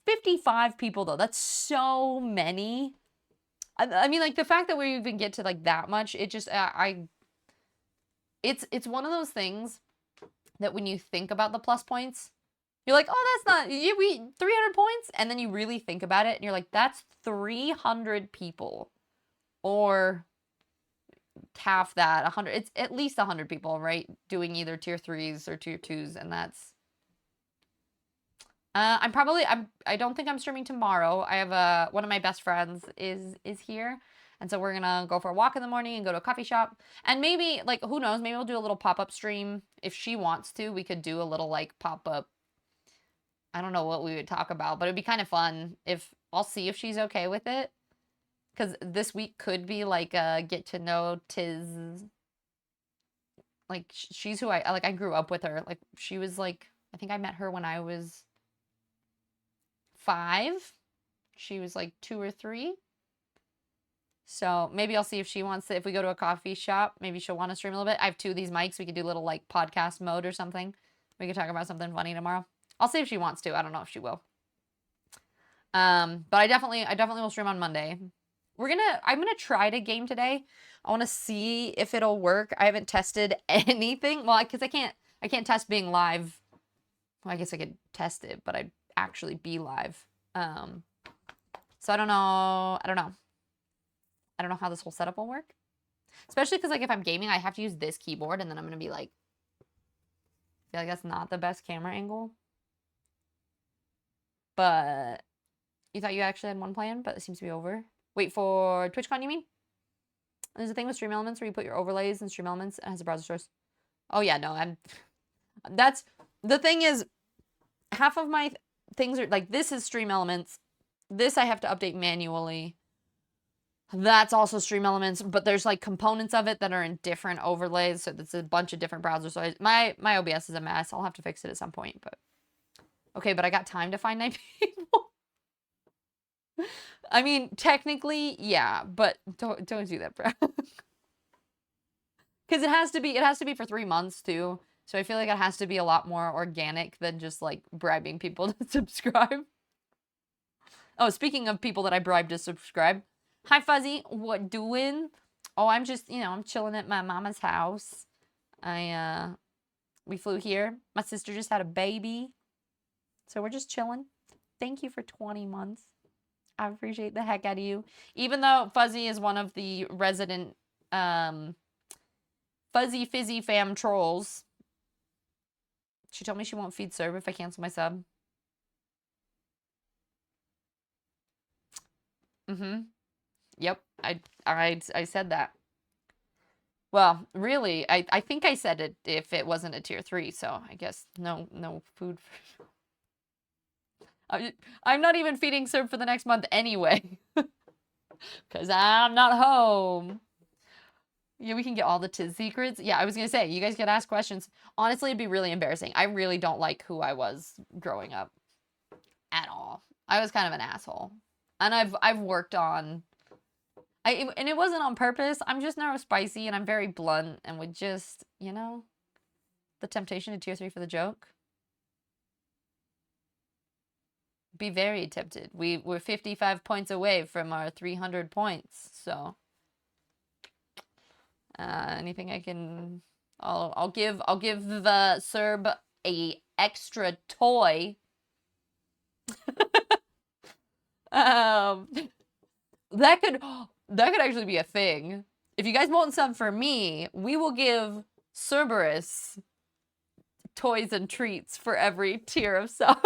55 people though. That's so many. I mean, like the fact that we even get to like that much, it just it's one of those things that when you think about the plus points, you're like, oh, that's not we 300 points, and then you really think about it, and you're like, that's 300 people, or half that, 100. It's at least 100 people, right? Doing either tier 3s or tier 2s, and that's. I don't think I'm streaming tomorrow. I have one of my best friends is here. And so we're gonna go for a walk in the morning and go to a coffee shop. And maybe, like, who knows, maybe we'll do a little pop-up stream. If she wants to, we could do a little, like, pop-up. I don't know what we would talk about, but it'd be kind of fun. I'll see if she's okay with it. Because this week could be, like, a get to know Tiz. Like, she's who I grew up with her. Like, she was, like, I think I met her when I was 5. She was like 2 or 3. So maybe I'll see if she wants to, if we go to a coffee shop, maybe she'll want to stream a little bit. I have 2 of these mics. We could do a little like podcast mode or something. We could talk about something funny tomorrow. I'll see if she wants to. I don't know if she will. But I definitely will stream on Monday. I'm gonna try to game today. I want to see if it'll work. I haven't tested anything. Well, because I can't test being live. Well, I guess I could test it, but I'd actually be live. So I don't know. I don't know how this whole setup will work. Especially because, like, if I'm gaming, I have to use this keyboard, and then I'm going to be, like, I feel like that's not the best camera angle. But you thought you actually had one plan, but it seems to be over. Wait, for TwitchCon, you mean? There's a thing with Stream Elements where you put your overlays in Stream Elements and it has a browser source. Oh, yeah, no, that's... The thing is, half of my things are, like, this is Stream Elements. This I have to update manually. That's also Stream Elements, but there's, like, components of it that are in different overlays, so it's a bunch of different browsers. So my OBS is a mess. I'll have to fix it at some point, but... Okay, but I got time to find 9 people. I mean, technically, yeah, but don't do that, bro. Because it has to be for 3 months, too. So I feel like it has to be a lot more organic than just, like, bribing people to subscribe. Oh, speaking of people that I bribed to subscribe. Hi, Fuzzy. What doing? Oh, I'm just, I'm chilling at my mama's house. We flew here. My sister just had a baby. So we're just chilling. Thank you for 20 months. I appreciate the heck out of you. Even though Fuzzy is one of the resident, Fuzzy Fizzy fam trolls. She told me she won't feed serve if I cancel my sub. Yep, I said that. Well, really, I think I said it if it wasn't a tier 3, so I guess no food. I'm not even feeding serve for the next month anyway. Because I'm not home. Yeah, we can get all the Tiz secrets. Yeah, I was going to say, you guys could ask questions. Honestly, it'd be really embarrassing. I really don't like who I was growing up. At all. I was kind of an asshole. And I've worked on... And it wasn't on purpose. I'm just neuro spicy and I'm very blunt and would just, you know, the temptation to tier 3 for the joke. Be very tempted. We're 55 points away from our 300 points, so anything I can, I'll give the Serb a extra toy. That could actually be a thing. If you guys want some for me, we will give Cerberus toys and treats for every tier of sub.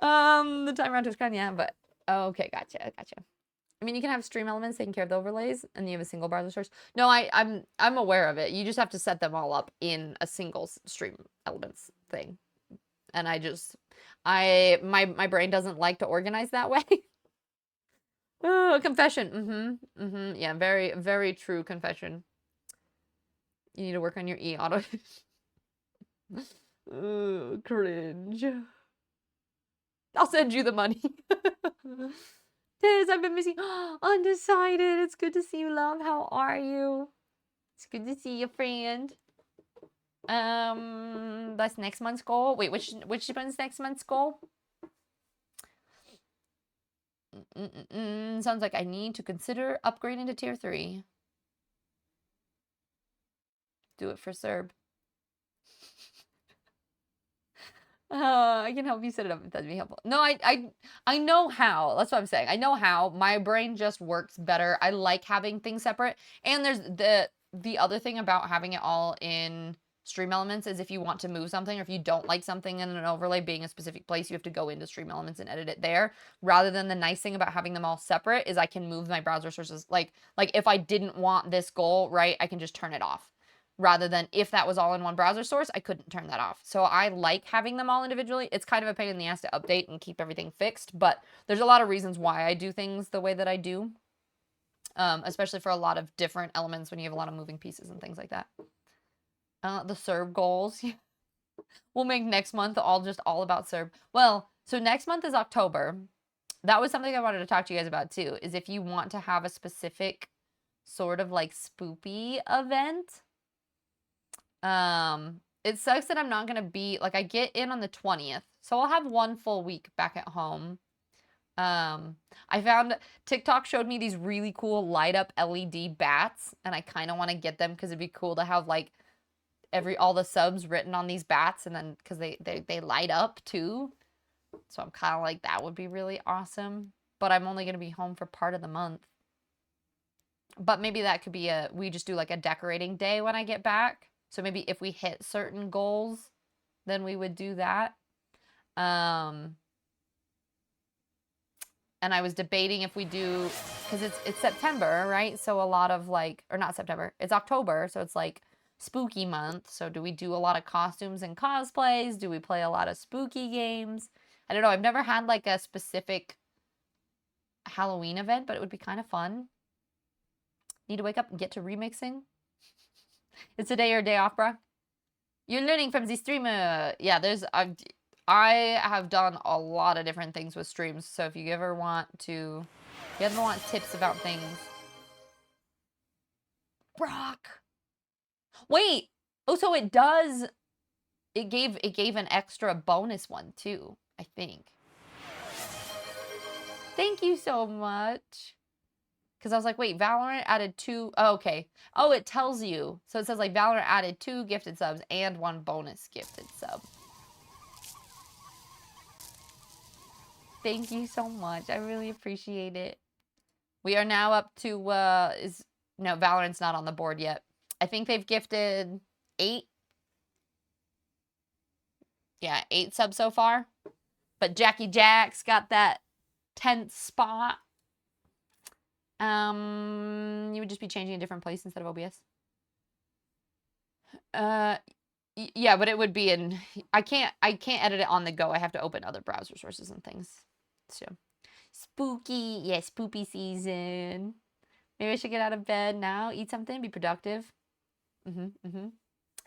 The time around TwitchCon, yeah, but okay, gotcha. I mean, you can have stream elements taking care of the overlays, and you have a single browser source. No, I'm aware of it. You just have to set them all up in a single stream elements thing, and my brain doesn't like to organize that way. Oh, confession. Yeah, very, very true confession. You need to work on your e-auto. Cringe. I'll send you the money. Tiz, I've been missing. Undecided. It's good to see you, love. How are you? It's good to see you, friend. That's next month's goal. Wait, which one's next month's goal? Sounds like I need to consider upgrading to tier 3. Do it for Serb. I can help you set it up if that'd be helpful. No, I know how. That's what I'm saying. I know how. My brain just works better. I like having things separate. And there's the other thing about having it all in stream elements is if you want to move something or if you don't like something in an overlay being a specific place, you have to go into stream elements and edit it there. Rather than the nice thing about having them all separate is I can move my browser sources. Like if I didn't want this goal, right, I can just turn it off. Rather than if that was all in one browser source, I couldn't turn that off. So I like having them all individually. It's kind of a pain in the ass to update and keep everything fixed, but there's a lot of reasons why I do things the way that I do, especially for a lot of different elements when you have a lot of moving pieces and things like that. The Serb goals. We'll make next month all about Serb. Well, so next month is October. That was something I wanted to talk to you guys about too, is if you want to have a specific sort of like spoopy event. It sucks that I'm not gonna be, like, I get in on the 20th, so I'll have 1 full week back at home. I found TikTok showed me these really cool light up LED bats, and I kind of want to get them because it'd be cool to have like all the subs written on these bats, and then because they light up too. So I'm kind of like, that would be really awesome. But I'm only gonna be home for part of the month. But maybe that could be we just do like a decorating day when I get back. So maybe if we hit certain goals, then we would do that. And I was debating if we do, because it's September, right? So a lot of like, or not September, it's October. So it's like spooky month. So do we do a lot of costumes and cosplays? Do we play a lot of spooky games? I don't know. I've never had like a specific Halloween event, but it would be kind of fun. Need to wake up and get to remixing. It's a day or day off, bro. You're learning from the streamer. Yeah, I have done a lot of different things with streams. So if you ever want tips about things. Brock. Wait. Oh, so it does. It gave an extra bonus one too, I think. Thank you so much. Because I was like, wait, Valorant added 2. Oh, okay. Oh, it tells you. So it says like Valorant added 2 gifted subs and 1 bonus gifted sub. Thank you so much. I really appreciate it. We are now up to, no, Valorant's not on the board yet. I think they've gifted 8. Yeah, 8 subs so far. But Jackie Jack's got that 10th spot. You would just be changing a different place instead of OBS. Yeah, but it would be in. I can't edit it on the go. I have to open other browser sources and things. So spooky, yeah, spoopy season. Maybe I should get out of bed now, eat something, be productive.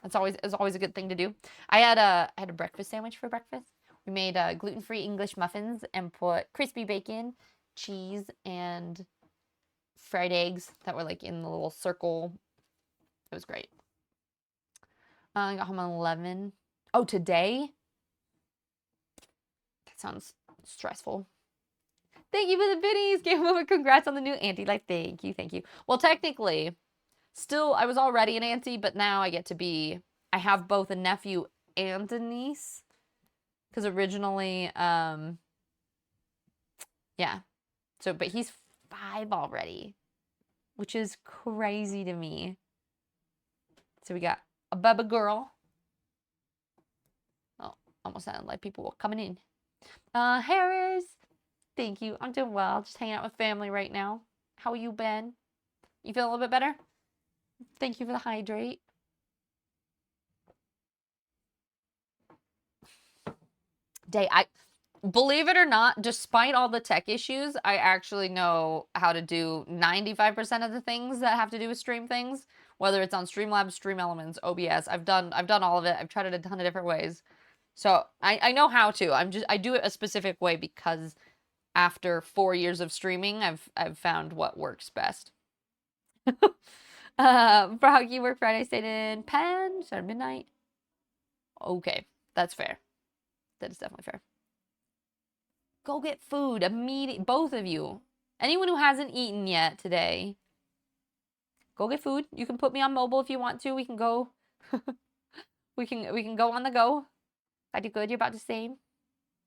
It's always a good thing to do. I had a breakfast sandwich for breakfast. We made gluten-free English muffins and put crispy bacon cheese and fried eggs that were like in the little circle. It was great. I got home at 11. Oh, today? That sounds stressful. Thank you for the biddies. Game over. Congrats on the new auntie life. Thank you. Thank you. Well, technically, still, I was already an auntie, but now I get to be, I have both a nephew and a niece. Because originally, yeah. So, but he's 5 already, which is crazy to me. So we got a baby girl. Oh, almost sounded like people were coming in. Harris, thank you. I'm doing well. Just hanging out with family right now. How you been? You feel a little bit better? Thank you for the hydrate. Believe it or not, despite all the tech issues, I actually know how to do 95% of the things that have to do with stream things, whether it's on Streamlabs, Stream Elements, OBS. I've done all of it. I've tried it a ton of different ways. So I know how to. I do it a specific way because after 4 years of streaming, I've found what works best. Froggy work Friday, stayed in Penn, started midnight. Okay, that's fair. That is definitely fair. Go get food immediately. Both of you. Anyone who hasn't eaten yet today, go get food. You can put me on mobile if you want to. We can go. we can go on the go. I do good. You're about to say.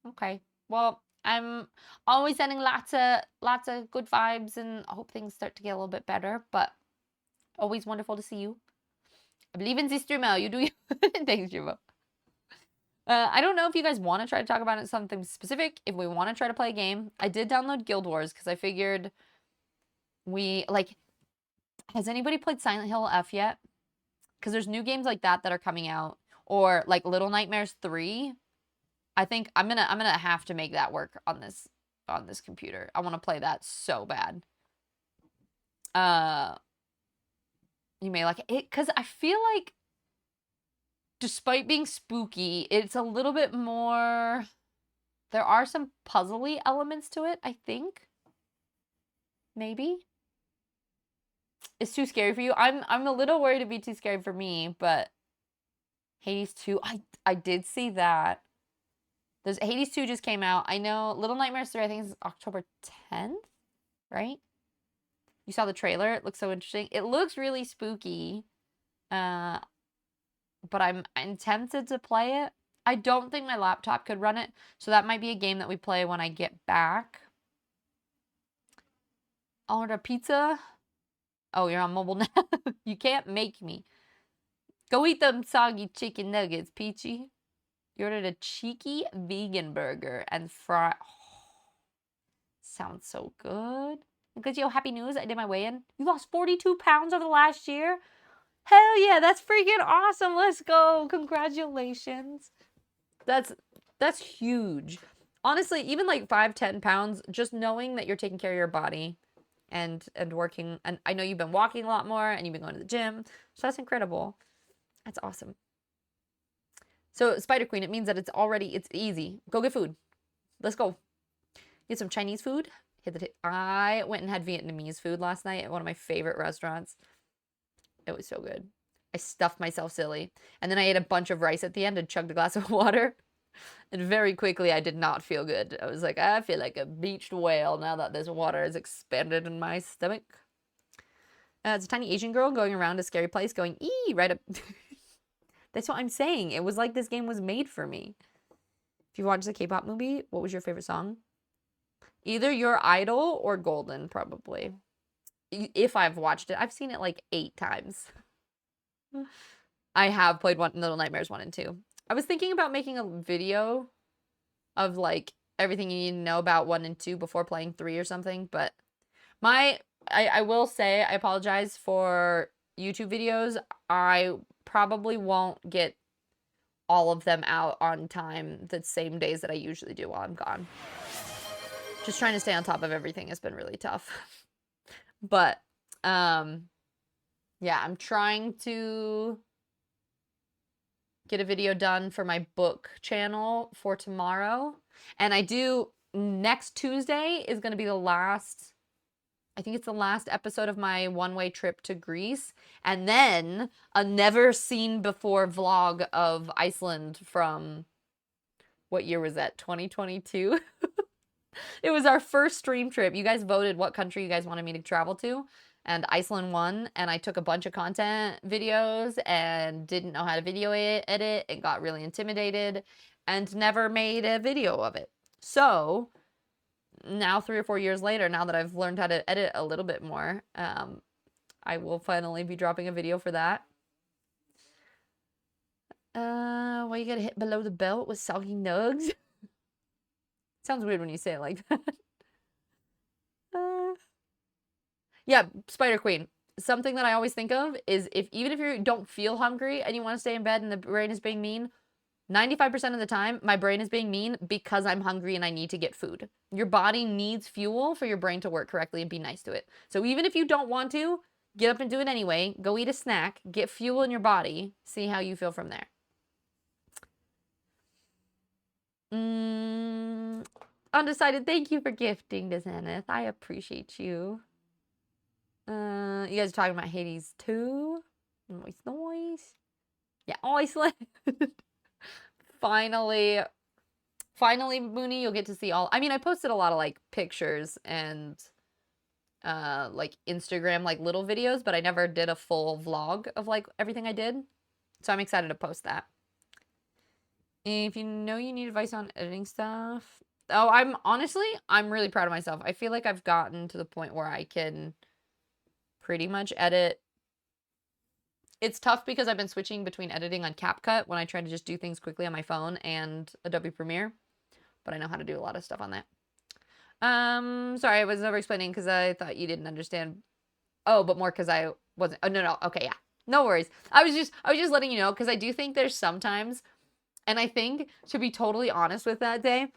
Okay. Well, I'm always sending lots of good vibes, and I hope things start to get a little bit better. But always wonderful to see you. I believe in the streamer. You do you. Thanks, Jimbo. I don't know if you guys want to try to talk about it, something specific. If we want to try to play a game, I did download Guild Wars because I figured has anybody played Silent Hill F yet? Because there's new games like that are coming out, or like Little Nightmares 3. I think I'm gonna have to make that work on this computer. I want to play that so bad. You may like it because I feel like, despite being spooky, it's a little bit more. There are some puzzly elements to it, I think. Maybe. It's too scary for you. I'm a little worried it'd be too scary for me, but Hades 2, I did see that. There's Hades 2 just came out. I know Little Nightmares 3, I think is October 10th, right? You saw the trailer. It looks so interesting. It looks really spooky. But I'm tempted to play it. I don't think my laptop could run it, so that might be a game that we play when I get back. I'll order pizza. Oh, you're on mobile now? You can't make me. Go eat them soggy chicken nuggets, Peachy. You ordered a cheeky vegan burger and fry. Oh, sounds so good. Because yo, happy news, I did my weigh-in. You lost 42 pounds over the last year? Hell yeah, that's freaking awesome. Let's go. Congratulations. That's huge. Honestly, even like 5-10 pounds, just knowing that you're taking care of your body and working, and I know you've been walking a lot more and you've been going to the gym, so that's incredible. That's awesome. So Spider Queen, it means that it's easy. Go get food. Let's go. Get some Chinese food. I went and had Vietnamese food last night at one of my favorite restaurants. It was so good. I stuffed myself silly. And then I ate a bunch of rice at the end and chugged a glass of water. And very quickly, I did not feel good. I was like, I feel like a beached whale now that this water is expanded in my stomach. It's a tiny Asian girl going around a scary place going, ee, right up. That's what I'm saying. It was like this game was made for me. If you watched the K-pop movie, what was your favorite song? Either Your Idol or Golden, probably. If I've watched it. I've seen it like 8 times. I have played Little Nightmares 1 and 2. I was thinking about making a video of like everything you need to know about 1 and 2 before playing 3 or something, but I will say I apologize for YouTube videos. I probably won't get all of them out on time the same days that I usually do while I'm gone. Just trying to stay on top of everything has been really tough. But yeah, I'm trying to get a video done for my book channel for tomorrow. And I do next Tuesday is going to be the last, I think it's the last episode of my one-way trip to Greece. And then a never seen before vlog of Iceland from, what year was that? 2022? It was our first stream trip. You guys voted what country you guys wanted me to travel to, and Iceland won, and I took a bunch of content videos and didn't know how to video edit and got really intimidated and never made a video of it. So now 3 or 4 years later, now that I've learned how to edit a little bit more, I will finally be dropping a video for that. Why you gotta hit below the belt with soggy nugs? Sounds weird when you say it like that. Yeah, Spider Queen. Something that I always think of is even if you don't feel hungry and you want to stay in bed and the brain is being mean, 95% of the time, my brain is being mean because I'm hungry and I need to get food. Your body needs fuel for your brain to work correctly and be nice to it. So even if you don't want to, get up and do it anyway. Go eat a snack, get fuel in your body, see how you feel from there. Undecided, thank you for gifting to Zenith. I appreciate you. You guys are talking about Hades too? Noise. Yeah, Iceland. Finally, Mooney, you'll get to see all. I mean, I posted a lot of like pictures and like Instagram like little videos, but I never did a full vlog of like everything I did. So I'm excited to post that. If you know you need advice on editing stuff. Oh, I'm really proud of myself. I feel like I've gotten to the point where I can pretty much edit. It's tough because I've been switching between editing on CapCut when I try to just do things quickly on my phone and Adobe Premiere, but I know how to do a lot of stuff on that. Sorry, I was over explaining because I thought you didn't understand. Oh, but more because I wasn't. Oh, no. Okay, yeah. No worries. I was just letting you know because I do think there's sometimes, and I think, to be totally honest with that day,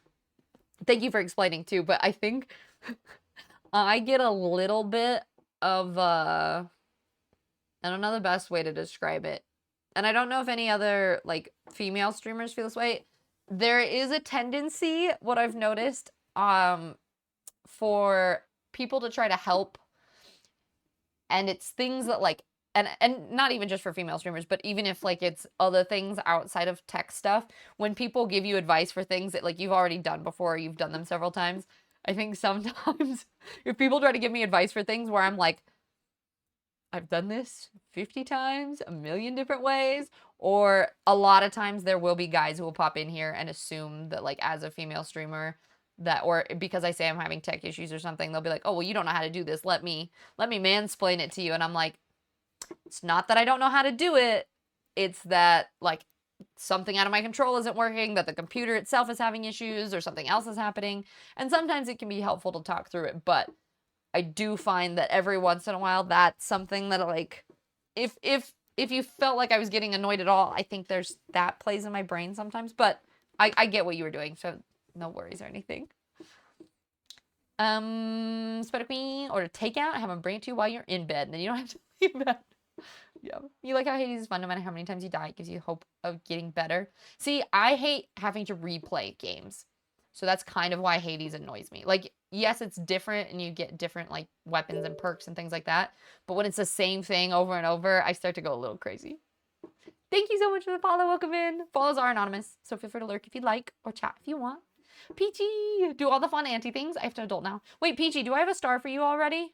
thank you for explaining too, but I think I get a little bit of, I don't know the best way to describe it. And I don't know if any other, like, female streamers feel this way. There is a tendency, what I've noticed, for people to try to help. And it's things that, like, and not even just for female streamers, but even if, like, it's other things outside of tech stuff, when people give you advice for things that, like, you've already done before, or you've done them several times, I think sometimes if people try to give me advice for things where I'm like, I've done this 50 times, a million different ways, or a lot of times there will be guys who will pop in here and assume that, like, as a female streamer, that, or because I say I'm having tech issues or something, they'll be like, oh, well, you don't know how to do this. Let me mansplain it to you. And I'm like, it's not that I don't know how to do it. It's that, like, something out of my control isn't working, that the computer itself is having issues, or something else is happening. And sometimes it can be helpful to talk through it, but I do find that every once in a while, that's something that, like, if you felt like I was getting annoyed at all, I think that plays in my brain sometimes, but I get what you were doing, so no worries or anything. Spider Queen, or takeout, have them bring it to you while you're in bed, and then you don't have to leave bed. Yeah. You like how Hades is fun no matter how many times you die, it gives you hope of getting better. See, I hate having to replay games. So that's kind of why Hades annoys me. Like, yes, it's different and you get different, like, weapons and perks and things like that. But when it's the same thing over and over, I start to go a little crazy. Thank you so much for the follow. Welcome in. Follows are anonymous, so feel free to lurk if you'd like or chat if you want. Peachy, do all the fun auntie things. I have to adult now. Wait, Peachy, do I have a star for you already?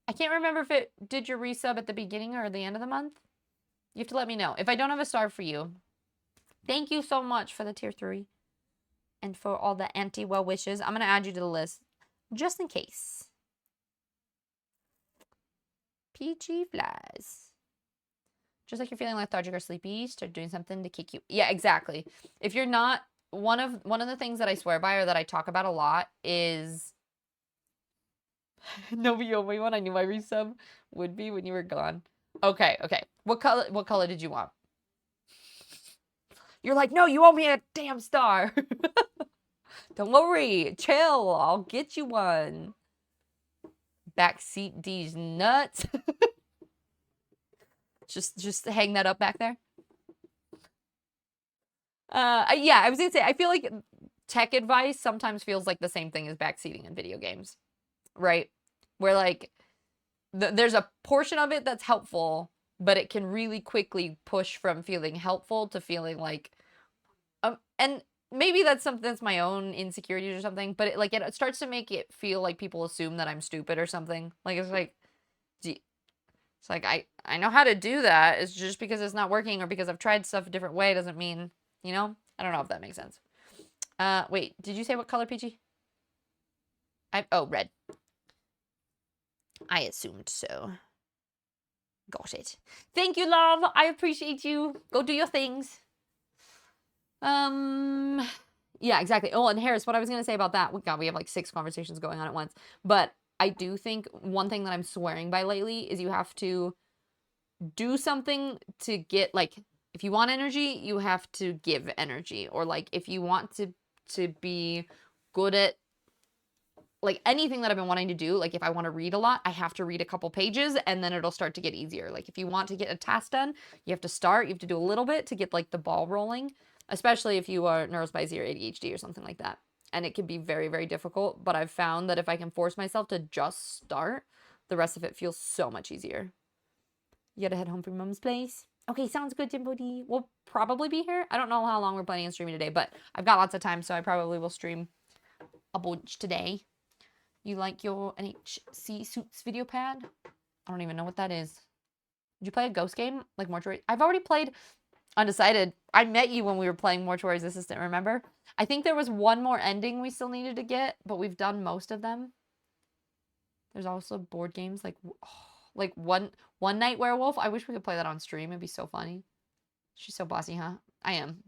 I can't remember if it did your resub at the beginning or the end of the month. You have to let me know. If I don't have a star for you, thank you so much for the tier 3. And for all the anti-well wishes. I'm going to add you to the list. Just in case. Peachy flies. Just like you're feeling lethargic or sleepy, start doing something to kick you. Yeah, exactly. If you're not, one of the things that I swear by or that I talk about a lot is no, but you owe me one. I knew my resub would be when you were gone. Okay. What color did you want? You're like, no, you owe me a damn star. Don't worry. Chill. I'll get you one. Backseat these nuts. just hang that up back there. Yeah, I was gonna say, I feel like tech advice sometimes feels like the same thing as backseating in video games, right? Where like there's a portion of it that's helpful, but it can really quickly push from feeling helpful to feeling like, and maybe that's something that's my own insecurities or something, but it starts to make it feel like people assume that I'm stupid or something. Like, it's like, it's like, I know how to do that. It's just because it's not working or because I've tried stuff a different way doesn't mean, you know? I don't know if that makes sense. Wait, did you say what color, Peachy? Oh, red. I assumed so. Got it. Thank you, love. I appreciate you. Go do your things. Yeah, exactly. Oh, and Harris, what I was going to say about that, God, we have like 6 conversations going on at once. But I do think one thing that I'm swearing by lately is you have to do something to get, like, if you want energy, you have to give energy. Or like, if you want to be good at, like, anything that I've been wanting to do, like if I want to read a lot, I have to read a couple pages and then it'll start to get easier. Like, if you want to get a task done, you have to do a little bit to get like the ball rolling, especially if you are neurospicy or ADHD or something like that. And it can be very, very difficult, but I've found that if I can force myself to just start, the rest of it feels so much easier. You gotta head home from mom's place. Okay, sounds good, Jimbo D. We'll probably be here. I don't know how long we're planning on streaming today, but I've got lots of time, so I probably will stream a bunch today. You like your NHC Suits video pad? I don't even know what that is. Did you play a ghost game? Like Mortuary? I've already played Undecided. I met you when we were playing Mortuary's Assistant, remember? I think there was one more ending we still needed to get, but we've done most of them. There's also board games like One Night Werewolf. I wish we could play that on stream. It'd be so funny. She's so bossy, huh? I am.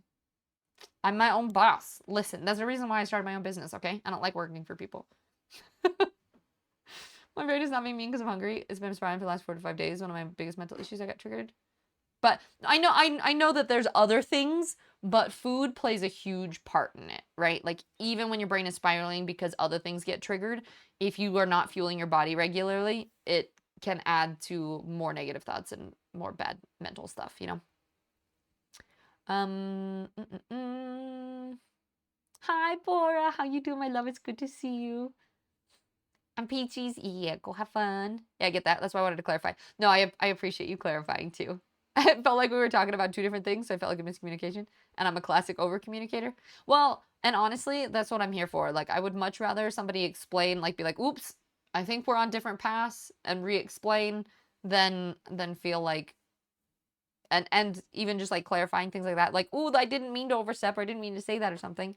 I'm my own boss. Listen, that's the reason why I started my own business, okay? I don't like working for people. My brain is not being mean because I'm hungry. It's been spiraling for the last 4 to 5 days. One of my biggest mental issues, I got triggered. But I know that there's other things, but food plays a huge part in it, right? Like, even when your brain is spiraling because other things get triggered, if you are not fueling your body regularly, it can add to more negative thoughts and more bad mental stuff, you know? Hi, Bora. How you doing, my love? It's good to see you. I'm Peaches. Yeah, go have fun. Yeah, I get that. That's why I wanted to clarify. No, I appreciate you clarifying too. It felt like we were talking about 2 different things, so I felt like a miscommunication. And I'm a classic over-communicator. Well, and honestly, that's what I'm here for. Like, I would much rather somebody explain, like, be like, oops, I think we're on different paths, and re-explain than feel like, and even just like clarifying things like that. Like, ooh, I didn't mean to overstep, or I didn't mean to say that or something.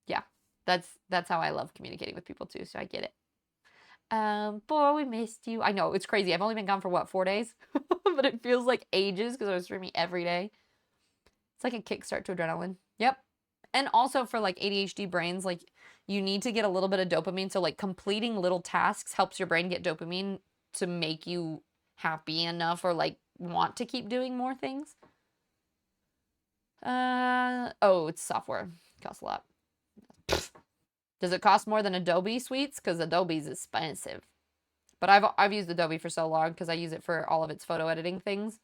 Yeah, that's how I love communicating with people too, so I get it. Boy, we missed you. I know, it's crazy. I've only been gone for what, 4 days? But it feels like ages because I was streaming every day. It's like a kickstart to adrenaline. Yep. And also for like ADHD brains, like, you need to get a little bit of dopamine. So like completing little tasks helps your brain get dopamine to make you happy enough or like want to keep doing more things. Oh, it's software. It costs a lot. Does it cost more than Adobe Suites? Because Adobe's expensive. But I've used Adobe for so long because I use it for all of its photo editing things.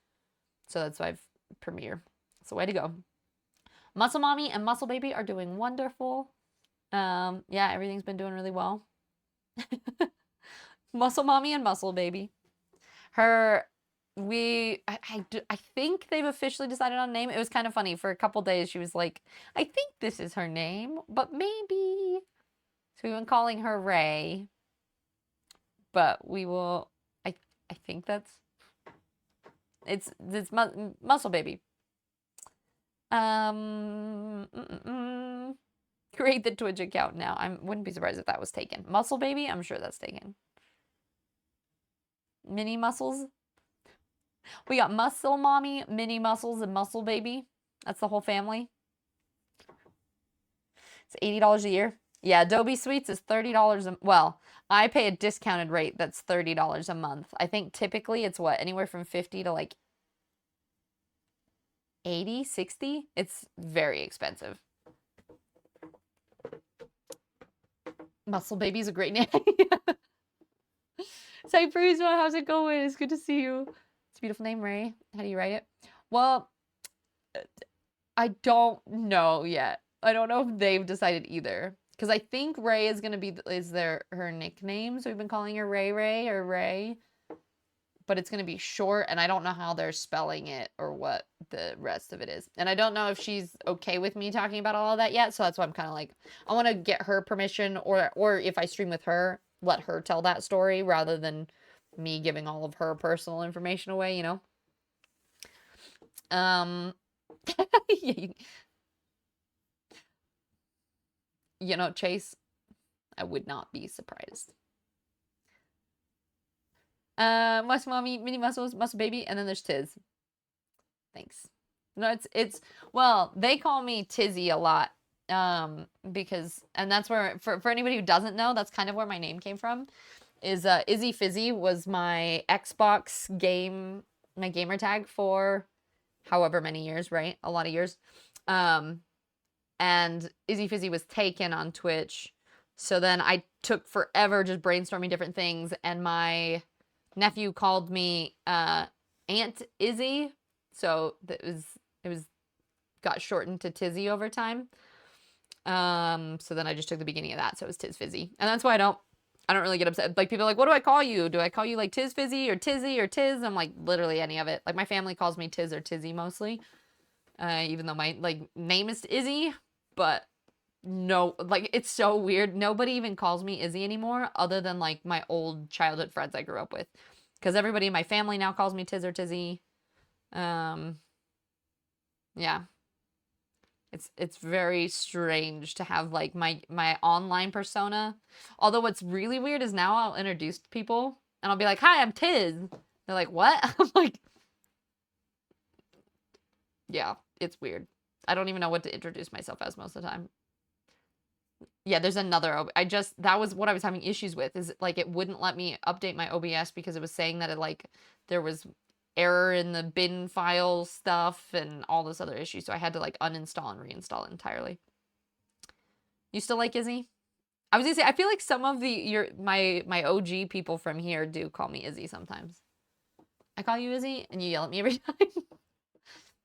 So that's why I've Premiere. It's the way to go. Muscle Mommy and Muscle Baby are doing wonderful. Yeah, everything's been doing really well. Muscle Mommy and Muscle Baby. I think they've officially decided on a name. It was kind of funny. For a couple days, she was like, I think this is her name, but maybe. So we've been calling her Ray. But we will, I think it's Muscle Baby. Create the Twitch account now. I wouldn't be surprised if that was taken. Muscle Baby, I'm sure that's taken. Mini Muscles. We got Muscle Mommy, Mini Muscles, and Muscle Baby. That's the whole family. It's $80 a year. Yeah, Adobe Suites is $30 well, I pay a discounted rate that's $30 a month. I think typically it's what, anywhere from 50 to like 80, 60? It's very expensive. Muscle Baby's a great name. Cypress, how's it going? It's good to see you. It's a beautiful name, Ray. How do you write it? Well, I don't know yet. I don't know if they've decided either. Because I think Ray is gonna be her nickname, so we've been calling her Ray Ray or Ray. But it's gonna be short, and I don't know how they're spelling it or what the rest of it is. And I don't know if she's okay with me talking about all of that yet, so that's why I'm kind of like, I want to get her permission, or if I stream with her, let her tell that story rather than me giving all of her personal information away, you know? You know, Chase, I would not be surprised. Muscle Mommy, Mini Muscles, Muscle Baby, and then there's Tiz. Thanks. No, it's well, they call me Tizzy a lot. Because, and that's where, for anybody who doesn't know, that's kind of where my name came from. Is Izzy Fizzy was my Xbox game, my gamer tag for however many years, right? A lot of years. And Izzy Fizzy was taken on Twitch. So then I took forever just brainstorming different things, and my nephew called me Aunt Izzy. So it was got shortened to Tizzy over time. So then I just took the beginning of that, so it was Tiz Fizzy. And that's why I don't really get upset. Like, people are like, what do I call you? Do I call you like Tiz Fizzy or Tizzy or Tiz? I'm like, literally any of it. Like, my family calls me Tiz or Tizzy mostly. Even though my like name is Izzy, but no, like, it's so weird. Nobody even calls me Izzy anymore, other than like my old childhood friends I grew up with. Because everybody in my family now calls me Tiz or Tizzy. Yeah. It's very strange to have like my online persona. Although what's really weird is now I'll introduce people and I'll be like, "Hi, I'm Tiz." They're like, "What?" I'm like, yeah, it's weird. I don't even know what to introduce myself as most of the time. Yeah, there's another. That was what I was having issues with, is like it wouldn't let me update my OBS because it was saying that it like there was error in the bin file stuff and all this other issue. So I had to like uninstall and reinstall it entirely. You still like Izzy? I was gonna say, I feel like some of my OG people from here do call me Izzy sometimes. I call you Izzy and you yell at me every time.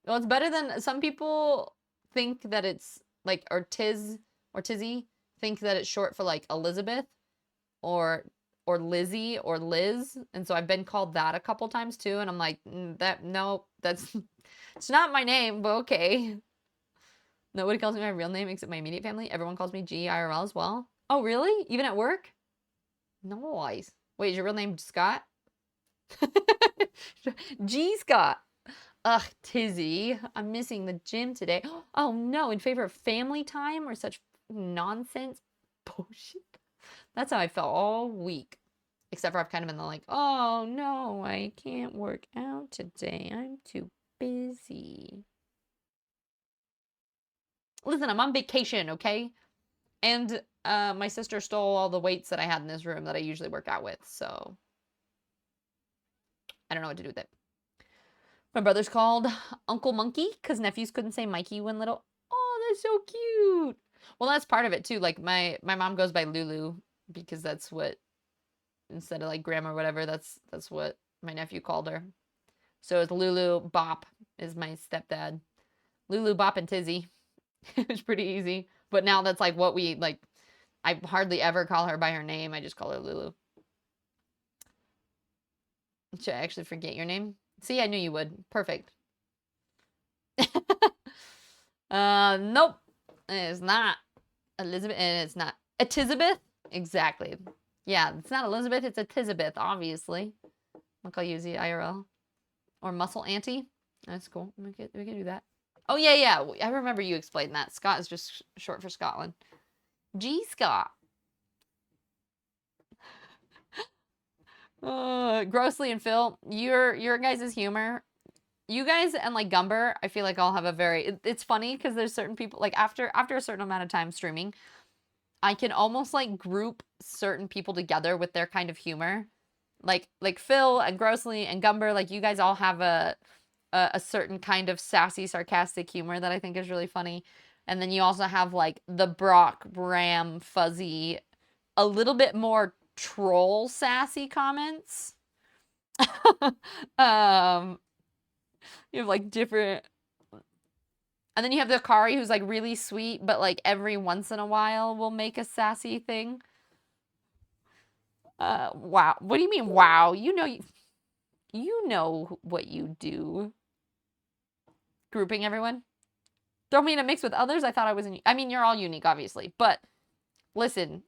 Well, it's better than some people think that it's like, or Tiz or Tizzy think that it's short for like Elizabeth or Lizzie or Liz. And so I've been called that a couple times too. And I'm like, no, it's not my name, but okay. Nobody calls me my real name except my immediate family. Everyone calls me G IRL as well. Oh, really? Even at work? Nice. Wait, is your real name Scott? G Scott. Ugh, Tizzy. I'm missing the gym today. Oh no, in favor of family time or such nonsense bullshit. That's how I felt all week. Except for I've kind of been like, oh no, I can't work out today. I'm too busy. Listen, I'm on vacation, okay? And my sister stole all the weights that I had in this room that I usually work out with, so I don't know what to do with it. My brother's called Uncle Monkey because nephews couldn't say Mikey when little. Oh, that's so cute. Well, that's part of it too. Like my mom goes by Lulu because that's what, instead of like Grandma or whatever, that's what my nephew called her. So it's Lulu. Bop is my stepdad. Lulu, Bop, and Tizzy. It was pretty easy. But now that's like what we like. I hardly ever call her by her name. I just call her Lulu. Should I actually forget your name? See, I knew you would. Perfect. Nope. It's not Elizabeth, and it's not Elizabeth. Exactly. Yeah, it's not Elizabeth, it's Elizabeth, obviously. I'll call you Z IRL. Or Muscle Auntie. That's cool. We can do that. Oh, yeah. I remember you explained that. Scott is just short for Scotland. G Scott. Grossly and Phil, your guys' humor, you guys and like Gumber, I feel like I'll have a very, it's funny because there's certain people, like after a certain amount of time streaming, I can almost like group certain people together with their kind of humor. Like Phil and Grossly and Gumber, like you guys all have a certain kind of sassy, sarcastic humor that I think is really funny. And then you also have like the Brock, Bram, Fuzzy, a little bit more troll sassy comments. You have like different, And then you have the Akari who's like really sweet, but like every once in a while will make a sassy thing. Wow. What do you mean, wow? You know what you do. Grouping everyone. Throw me in a mix with others. I thought I was I mean, you're all unique, obviously. But listen,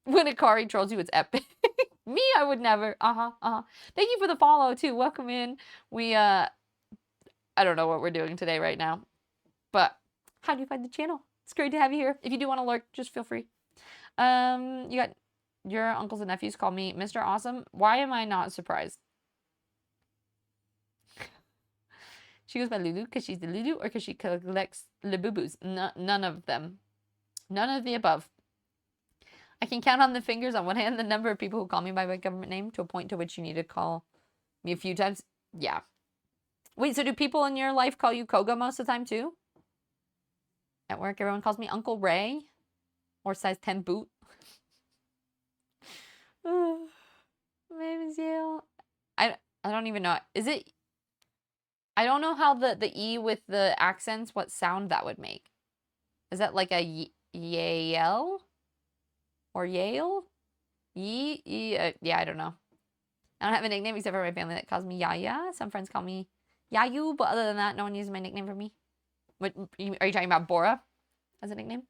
when Akari trolls you, it's epic. Me, I would never. Thank you for the follow, too. Welcome in. We, I don't know what we're doing today right now. But how do you find the channel? It's great to have you here. If you do want to lurk, just feel free. You got your uncles and nephews call me Mr. Awesome. Why am I not surprised? She goes by Lulu because she's the Lulu or because she collects Labubus. None of them. None of the above. I can count on the fingers on one hand the number of people who call me by my government name to a point to which you need to call me a few times. Yeah. Wait, so do people in your life call you Koga most of the time too? At work, everyone calls me Uncle Ray or size 10 boot. Maybe you. I don't even know. Is it? I don't know how the E with the accents, what sound that would make. Is that like a Yale? Or Yale? Yeah, I don't know. I don't have a nickname except for my family that calls me Yaya. Some friends call me Yayu, but other than that, no one uses my nickname for me. What are you talking about, Bora as a nickname?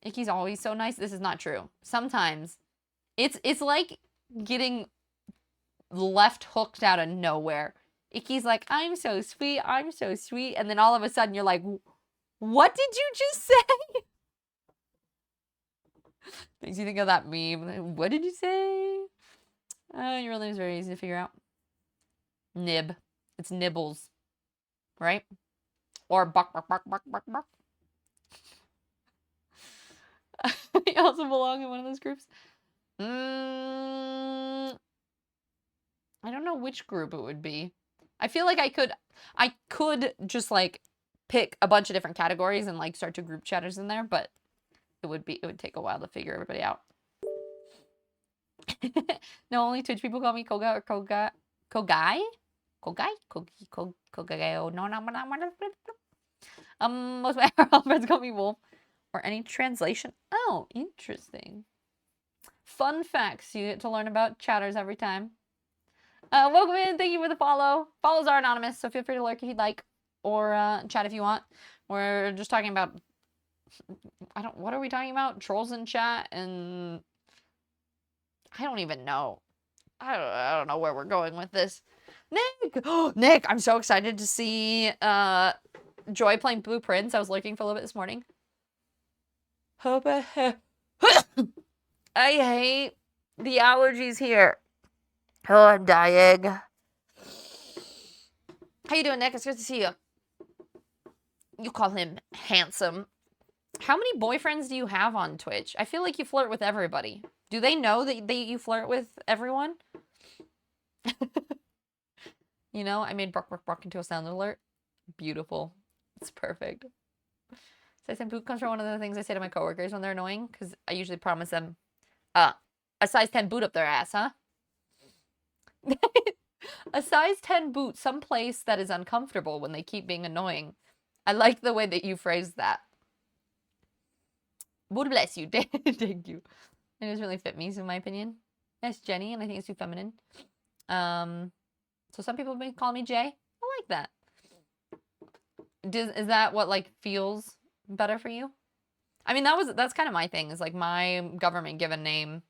Icky's always so nice. This is not true. Sometimes it's like getting left hooked out of nowhere. Icky's like, I'm so sweet, and then all of a sudden you're like, what did you just say? Makes you think of that meme. What did you say? Your real name is very easy to figure out. Nib. It's Nibbles. Right? Or Buck. I also belong in one of those groups. I don't know which group it would be. I feel like I could just like pick a bunch of different categories and like start to group chatters in there, but it would take a while to figure everybody out. No, only Twitch people call me Koga or Kogai? No. Most of my IRL friends call me Wolf. Or any translation. Oh, interesting. Fun facts you get to learn about chatters every time. Welcome in. Thank you for the follow. Follows are anonymous, so feel free to lurk if you'd like. Or chat if you want. We're just talking about... what are we talking about? Trolls in chat and... I don't even know. I don't know where we're going with this. Nick! Oh, Nick, I'm so excited to see Joy playing Blue Prince. I was lurking for a little bit this morning. I hate the allergies here. Oh, I'm dying. How you doing, Nick? It's good to see you. You call him handsome. How many boyfriends do you have on Twitch? I feel like you flirt with everybody. Do they know that you flirt with everyone? You know, I made Brock into a sound alert. Beautiful. It's perfect. Size 10 boot comes from one of the things I say to my coworkers when they're annoying, because I usually promise them a size 10 boot up their ass, huh? A size 10 boot someplace that is uncomfortable when they keep being annoying. I like the way that you phrased that. God bless you. Thank you. It doesn't really fit me, in my opinion. Yes, Jenny, and I think it's too feminine. So some people have been calling me Jay. I like that. Is that what, like, feels better for you? I mean, that's kind of my thing, is like my government given name,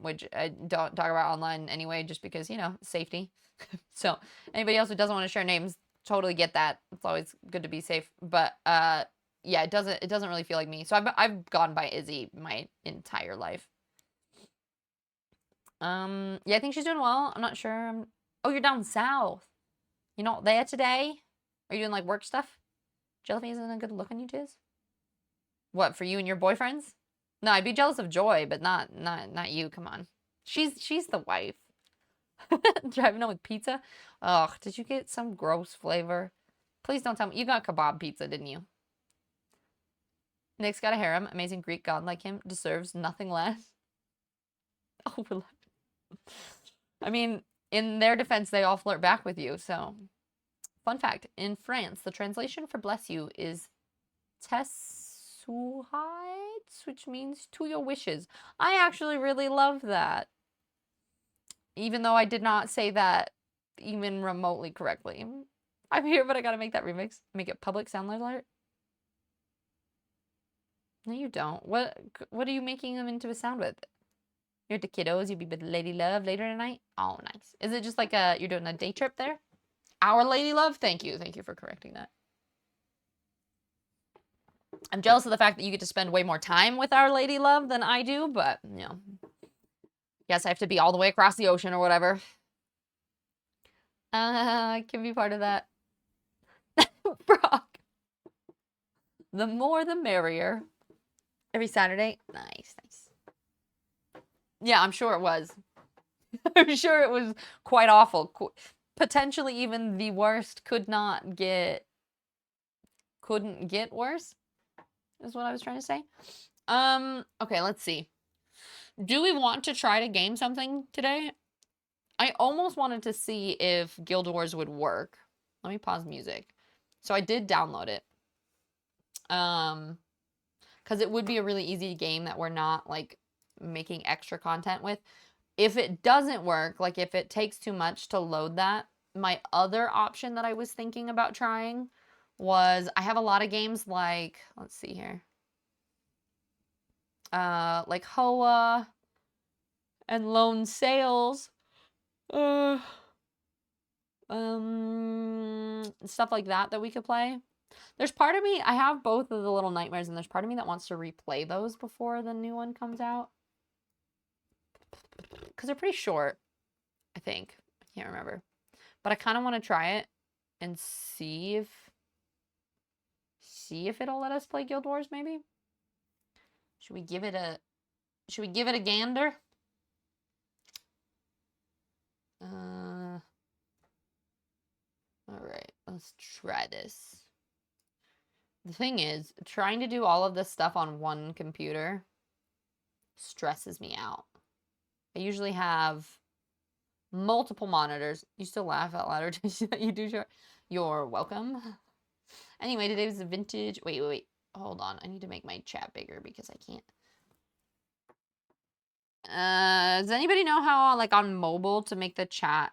which I don't talk about online anyway, just because, you know, safety. So anybody else who doesn't want to share names, totally get that. It's always good to be safe. But yeah, it doesn't really feel like me. So I've gone by Izzy my entire life. Yeah, I think she's doing well. I'm not sure. Oh, you're down south. You're not there today? Are you doing like work stuff? Jellybean isn't a good look on you, Tiz? What, for you and your boyfriends? No, I'd be jealous of Joy, but not you. Come on. She's the wife. Driving home with pizza? Ugh, did you get some gross flavor? Please don't tell me. You got kebab pizza, didn't you? Nick's got a harem. Amazing Greek god like him. Deserves nothing less. Oh, relax. I mean, in their defense, they all flirt back with you, so... Fun fact, in France, the translation for bless you is Tessuhait, which means to your wishes. I actually really love that. Even though I did not say that even remotely correctly. I'm here, but I gotta make that remix. Make it public sound alert. No, you don't. What are you making them into a sound with? You're at the kiddos. You'll be with Lady Love later tonight. Oh, nice. Is it just like you're doing a day trip there? Our Lady Love? Thank you. Thank you for correcting that. I'm jealous of the fact that you get to spend way more time with Our Lady Love than I do, but, you know. Guess I have to be all the way across the ocean or whatever. I can be part of that. Brock. The more the merrier. Every Saturday? Nice, nice. Yeah, I'm sure it was. I'm sure it was quite awful. Potentially even the worst couldn't get worse, is what I was trying to say. Okay, let's see. Do we want to try to game something today? I almost wanted to see if Guild Wars would work. Let me pause music. So I did download it. Because it would be a really easy game that we're not, like, making extra content with. If it doesn't work, like, if it takes too much to load that, my other option that I was thinking about trying was, I have a lot of games like, let's see here. Like Hoa and Lone Sails. Stuff like that we could play. There's part of me, I have both of the Little Nightmares, and there's part of me that wants to replay those before the new one comes out. Because they're pretty short, I think. I can't remember. But I kind of want to try it and see if it'll let us play Guild Wars, maybe? Should we give it a gander? Alright, let's try this. The thing is, trying to do all of this stuff on one computer stresses me out. I usually have multiple monitors. You still laugh out louder that you do, sure. You're welcome. Anyway, today's vintage. Wait. Hold on. I need to make my chat bigger because I can't. Does anybody know how, like, on mobile to make the chat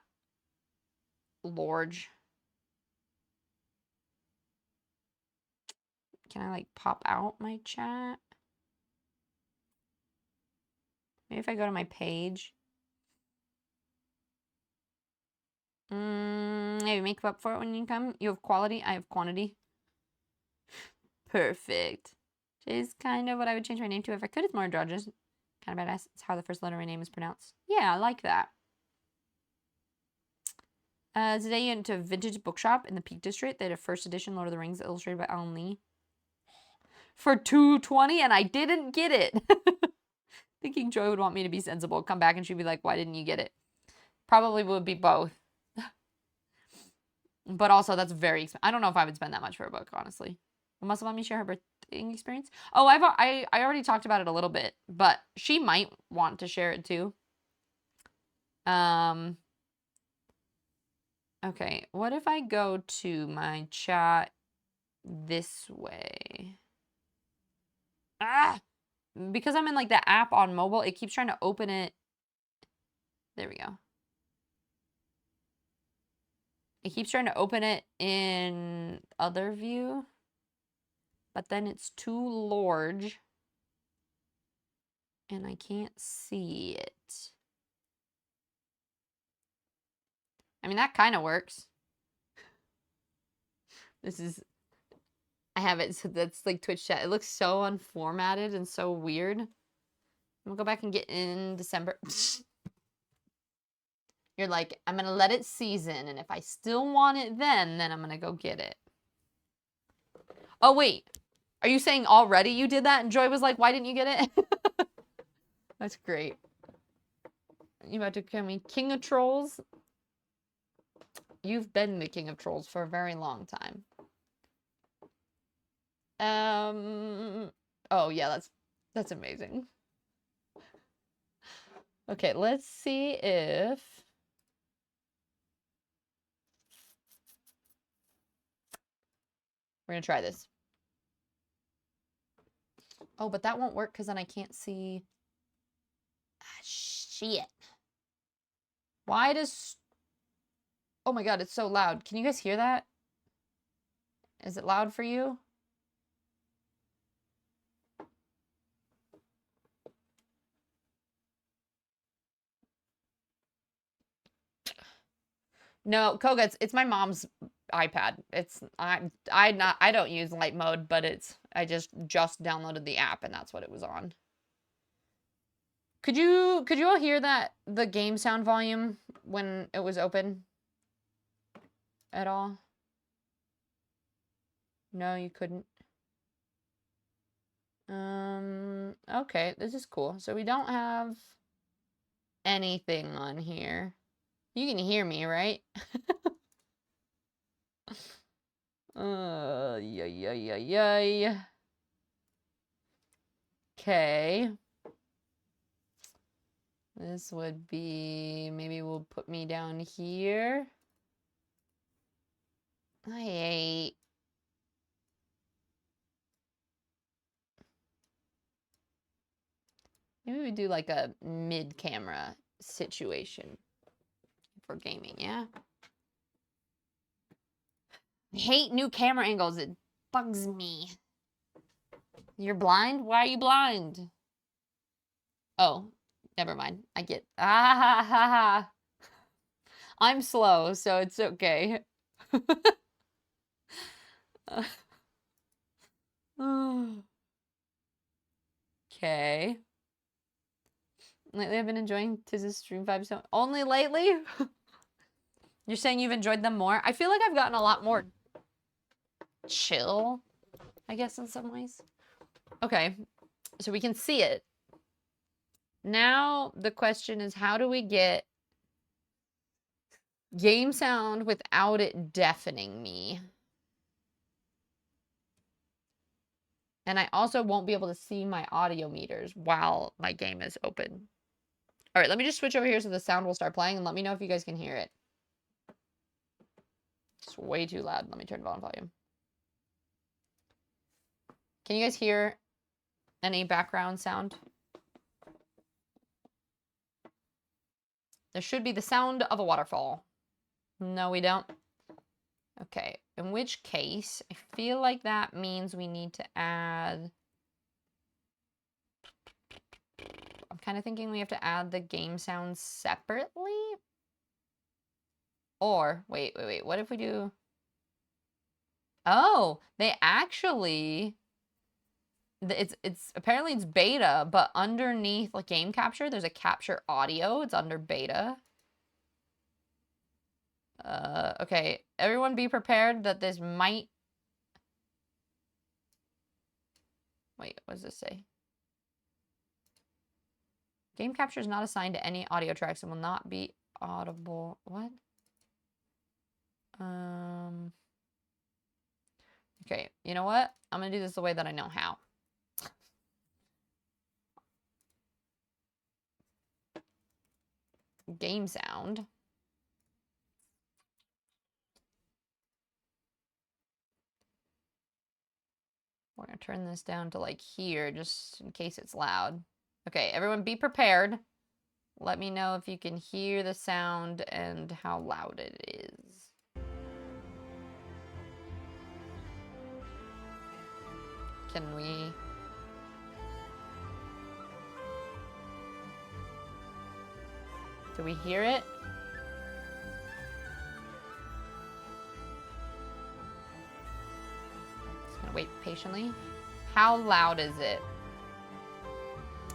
large? Can I, like, pop out my chat? Maybe if I go to my page. Maybe make up for it when you come. You have quality, I have quantity. Perfect. Is kind of what I would change my name to if I could. It's more androgynous. Kind of badass. It's how the first letter of my name is pronounced. Yeah, I like that. Today you went to a vintage bookshop in the Peak District. They had a first edition Lord of the Rings illustrated by Alan Lee for $2.20, and I didn't get it. Thinking Joy would want me to be sensible. Come back and she'd be like, why didn't you get it? Probably would be both. But also, that's very expensive. I don't know if I would spend that much for a book, honestly. Must let me share her birthday experience. Oh, I already talked about it a little bit, but she might want to share it too. Okay, what if I go to my chat this way? Because I'm in, like, the app on mobile, it keeps trying to open it. There we go. It keeps trying to open it in other view, but then it's too large, and I can't see it. I mean, that kind of works. I have it, so that's like Twitch chat. It looks so unformatted and so weird. I'm gonna go back and get in December. You're like, I'm gonna let it season, and if I still want it then I'm gonna go get it. Oh, wait. Are you saying already you did that? And Joy was like, why didn't you get it? That's great. You about to call me King of Trolls? You've been the King of Trolls for a very long time. Oh yeah, that's amazing. Okay, let's see if We're gonna try this. Oh, but that won't work because then I can't see. Ah, shit. Why does... Oh my god, it's so loud. Can you guys hear that? Is it loud for you? No, Koga, it's my mom's iPad. It's I don't use light mode, but I just downloaded the app and that's what it was on. Could you all hear that the game sound volume when it was open at all? No, you couldn't. Okay, this is cool. So we don't have anything on here. You can hear me, right? Yay. Okay. This would be, maybe we'll put me down here. Maybe we do like a mid-camera situation for gaming, yeah? I hate new camera angles. It bugs me. You're blind? Why are you blind? Oh, never mind. I get... Ah, ha, ha, ha. I'm slow, so it's okay. Okay. Lately, I've been enjoying Tiz's stream vibes. So only lately? You're saying you've enjoyed them more? I feel like I've gotten a lot more chill, I guess, in some ways. Okay, so we can see it. Now, the question is, how do we get game sound without it deafening me? And I also won't be able to see my audio meters while my game is open. All right, let me just switch over here so the sound will start playing and let me know if you guys can hear it. It's way too loud. Let me turn it on volume. Can you guys hear any background sound? There should be the sound of a waterfall. No, we don't. Okay, in which case, I feel like that means we need to add... I'm kind of thinking we have to add the game sounds separately? Or, wait, what if we do... Oh, they actually... It's apparently it's beta, but underneath like game capture, there's a capture audio. It's under beta. Okay, everyone be prepared that this might... Wait, what does this say? Game capture is not assigned to any audio tracks and will not be audible. What? Okay, you know what? I'm gonna do this the way that I know how. Game sound. We're gonna turn this down to like here, just in case it's loud. Okay, everyone be prepared. Let me know if you can hear the sound and how loud it is. Can we... Do we hear it? Just gonna wait patiently. How loud is it?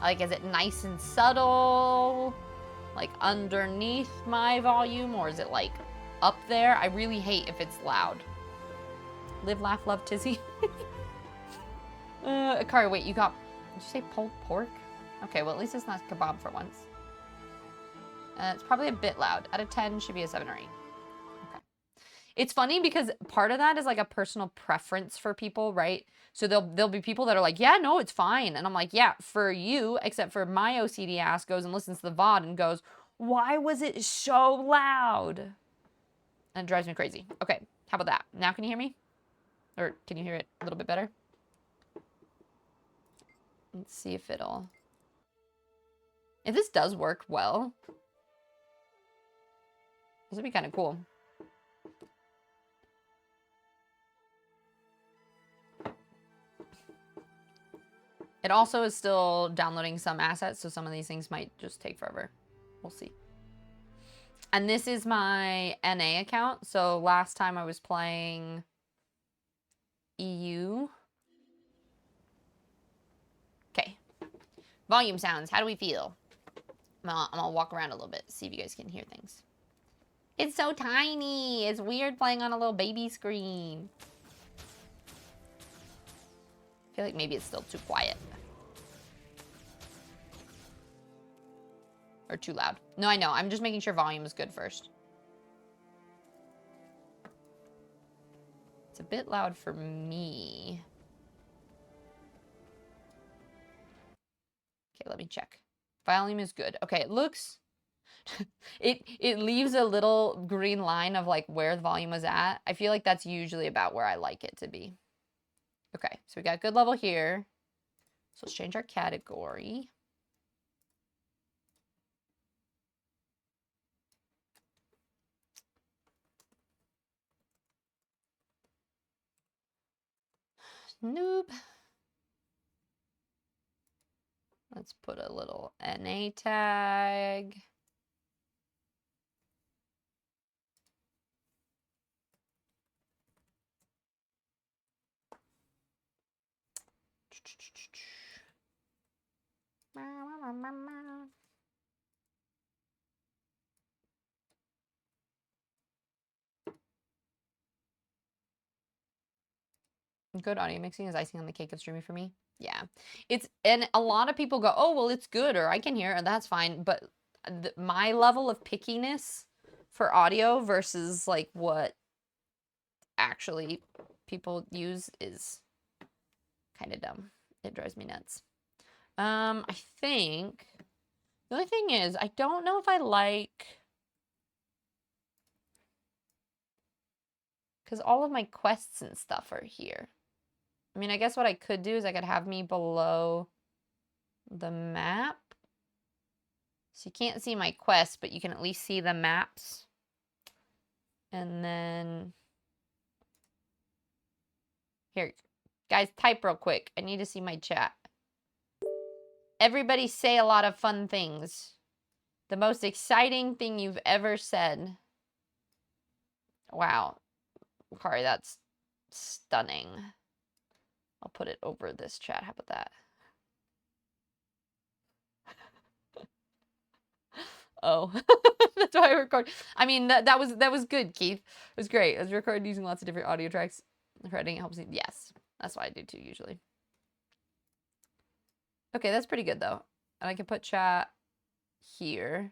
Like, is it nice and subtle? Like, underneath my volume? Or is it, like, up there? I really hate if it's loud. Live, laugh, love, Tizzy. Akari, wait, you got... Did you say pulled pork? Okay, well, at least it's not kebab for once. It's probably a bit loud. Out of 10, should be a 7 or 8. Okay. It's funny because part of that is like a personal preference for people, right? So there'll be people that are like, yeah, no, it's fine. And I'm like, yeah, for you, except for my OCD ass goes and listens to the VOD and goes, why was it so loud? And it drives me crazy. Okay, how about that? Now can you hear me? Or can you hear it a little bit better? Let's see if it'll... If this does work well, this would be kind of cool. It also is still downloading some assets, so some of these things might just take forever. We'll see. And this is my NA account. So last time I was playing EU. Okay. Volume sounds. How do we feel? I'm gonna walk around a little bit, see if you guys can hear things. It's so tiny. It's weird playing on a little baby screen. I feel like maybe it's still too quiet. Or too loud. No, I know. I'm just making sure volume is good first. It's a bit loud for me. Okay, let me check. Volume is good. Okay, it looks... it leaves a little green line of like where the volume was at. I feel like that's usually about where I like it to be. Okay, so we got good level here. So let's change our category. Noob. Let's put a little NA tag. Good audio mixing is icing on the cake of streaming for me. Yeah, it's, and a lot of people go, oh, well, it's good, or I can hear, and that's fine. But my level of pickiness for audio versus like what actually people use is kind of dumb. It drives me nuts. I think the only thing is, I don't know if I like, because all of my quests and stuff are here. I mean, I guess what I could do is I could have me below the map. So you can't see my quests, but you can at least see the maps. And then... Here, guys, type real quick. I need to see my chat. Everybody say a lot of fun things. The most exciting thing you've ever said. Wow. Kari, that's stunning. I'll put it over this chat. How about that? Oh, that's why I record. I mean, that was good, Keith. It was great. I was recording using lots of different audio tracks. Recording helps me. Yes, that's what I do too usually. Okay, that's pretty good though. And I can put chat here.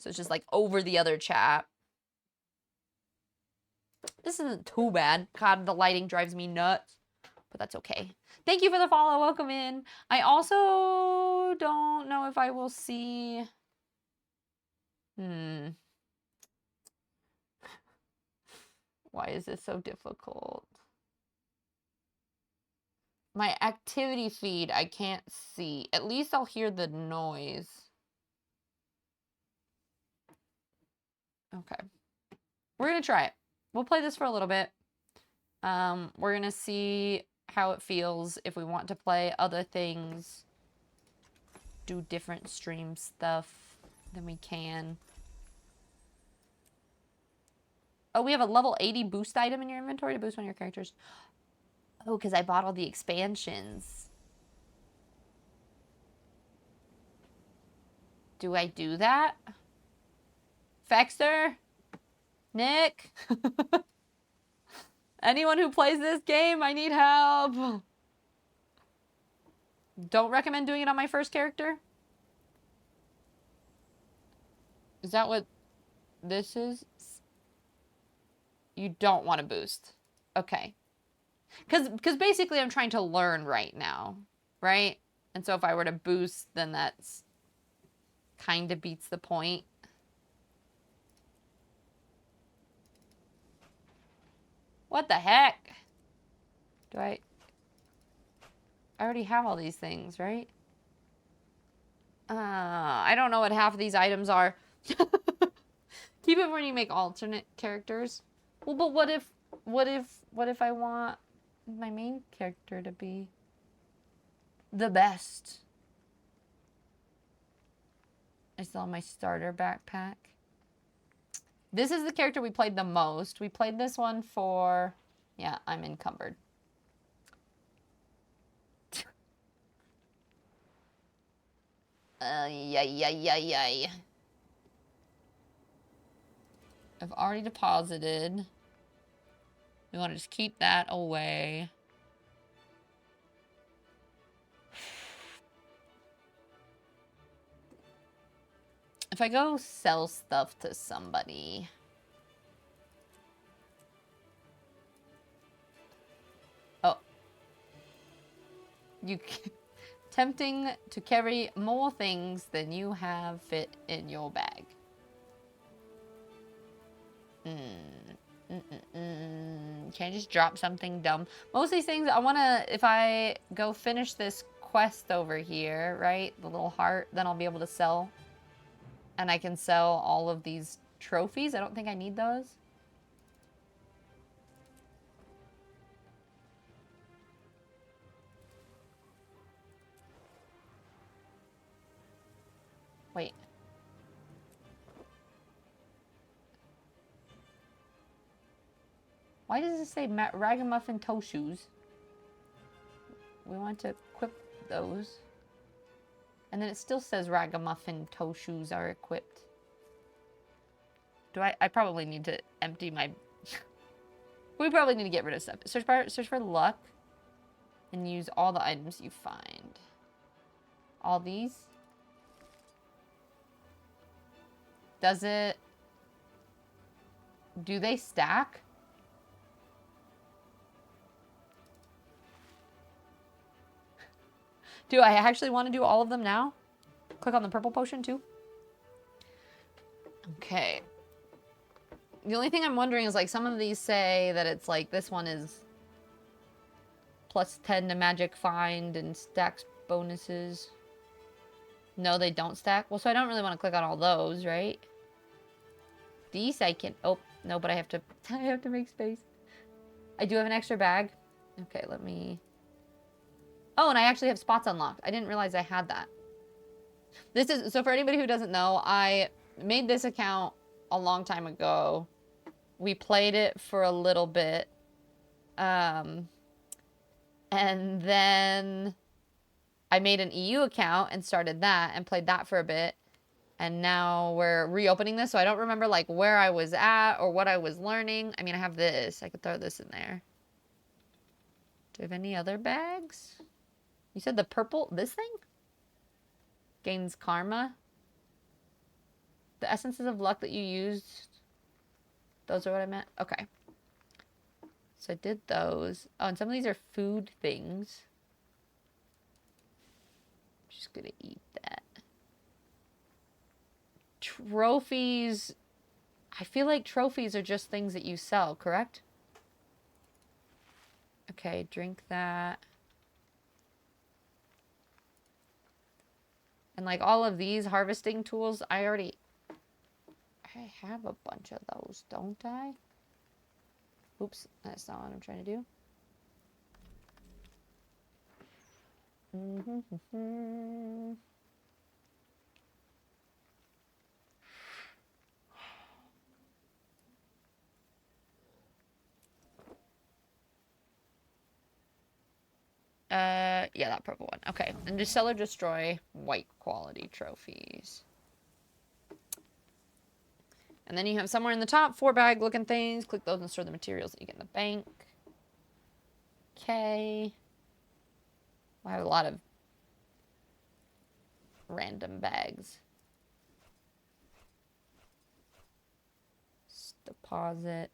So it's just like over the other chat. This isn't too bad. God, the lighting drives me nuts. But that's okay. Thank you for the follow. Welcome in. I also don't know if I will see... Why is this so difficult? My activity feed, I can't see. At least I'll hear the noise. Okay. We're going to try it. We'll play this for a little bit. We're going to see how it feels. If we want to play other things, do different stream stuff, then we can. Oh, we have a level 80 boost item in your inventory to boost one of your characters. Oh, because I bought all the expansions. Do I do that? Fexter? Nick? Anyone who plays this game, I need help. Don't recommend doing it on my first character. Is that what this is? You don't want to boost. Okay. Because basically I'm trying to learn right now, right? And so if I were to boost, then that's kind of beats the point. What the heck? I already have all these things, right? I don't know what half of these items are. Keep it when you make alternate characters. Well, but what if I want my main character to be the best? I still have my starter backpack. This is the character we played the most. We played this one for... Yeah, I'm encumbered. Yay. I've already deposited. We want to just keep that away. If I go sell stuff to somebody... Oh. Tempting to carry more things than you have fit in your bag. Can I just drop something dumb? Most of these things, I want to... If I go finish this quest over here, right? The little heart, then I'll be able to sell... And I can sell all of these trophies. I don't think I need those. Wait. Why does it say ragamuffin toe shoes? We want to equip those. And then it still says ragamuffin toe shoes are equipped. Do I probably need to empty my... We probably need to get rid of stuff. Search for luck. And use all the items you find. All these. Does it... Do they stack? Do I actually want to do all of them now? Click on the purple potion too. Okay. The only thing I'm wondering is, like, some of these say that it's like this one is plus 10 to magic find and stacks bonuses. No, they don't stack. Well, so I don't really want to click on all those, right? These I can... Oh, no, but I have to... I have to make space. I do have an extra bag. Okay, let me... Oh, and I actually have spots unlocked. I didn't realize I had that. This is... So for anybody who doesn't know, I made this account a long time ago. We played it for a little bit. And then I made an EU account and started that and played that for a bit. And now we're reopening this, so I don't remember, like, where I was at or what I was learning. I mean, I have this. I could throw this in there. Do I have any other bags? You said the purple... This thing? Gains karma. The essences of luck that you used... Those are what I meant? Okay. So I did those. Oh, and some of these are food things. I'm just gonna eat that. Trophies. I feel like trophies are just things that you sell, correct? Okay, drink that. And like all of these harvesting tools, I have a bunch of those, don't I? Oops, that's not what I'm trying to do. Yeah, that purple one. Okay, and just sell or destroy white quality trophies. And then you have somewhere in the top 4 bag looking things. Click those and store the materials that you get in the bank. Okay. I have a lot of random bags. Just deposit.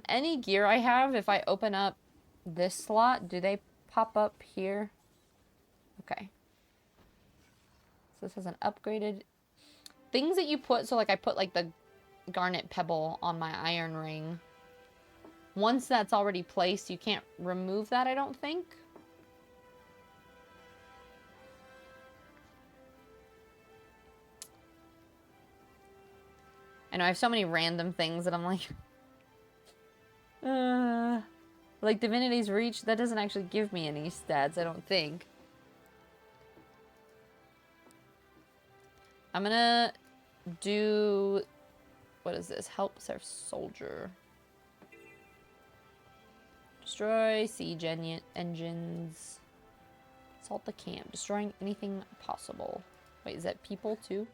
Any gear I have, if I open up this slot, do they pop up here? Okay. So this has an upgraded... things that you put, so like I put like the garnet pebble on my iron ring. Once that's already placed, you can't remove that, I don't think. I know I have so many random things that I'm like... like Divinity's Reach, that doesn't actually give me any stats, I don't think. I'm gonna do... What is this? Help serve soldier. Destroy siege engines. Assault the camp. Destroying anything possible. Wait, is that people too?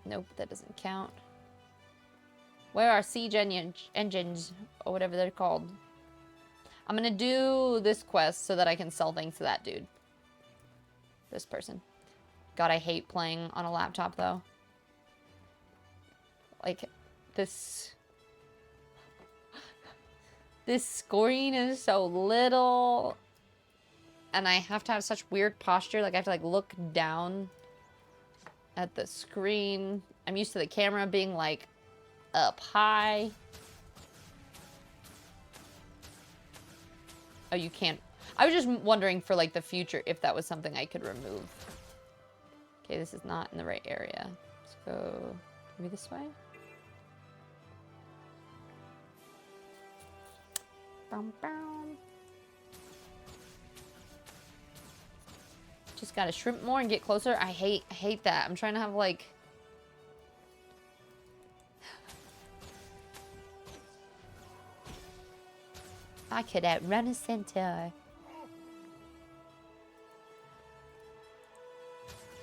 Nope, that doesn't count. Where are siege engines, or whatever they're called? I'm gonna do this quest so that I can sell things to that dude. This person. God, I hate playing on a laptop, though. Like, this screen is so little. And I have to have such weird posture. Like, I have to, like, look down at the screen. I'm used to the camera being, like, up high. Oh, you can't. I was just wondering for, like, the future if that was something I could remove. Okay, this is not in the right area. Let's go maybe this way. Boom, boom. Just gotta shrimp more and get closer. I hate that. I'm trying to have, like... I could outrun a centaur.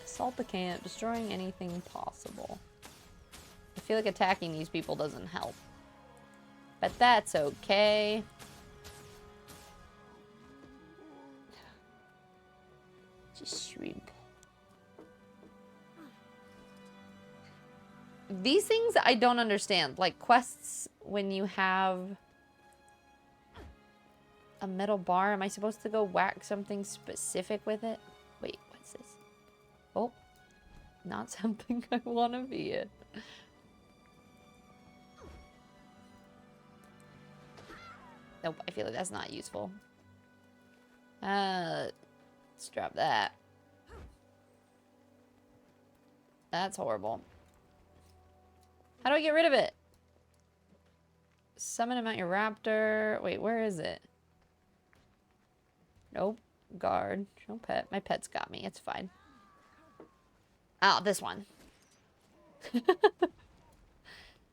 Assault the camp, destroying anything possible. I feel like attacking these people doesn't help. But that's okay. Just shrimp. These things I don't understand. Like quests when you have a metal bar. Am I supposed to go whack something specific with it? Wait, what's this? Oh, not something I want to be in. Nope, I feel like that's not useful. Let's drop that. That's horrible. How do I get rid of it? Summon him at your raptor. Wait, where is it? Nope. Guard. No pet. My pet's got me. It's fine. Oh, this one.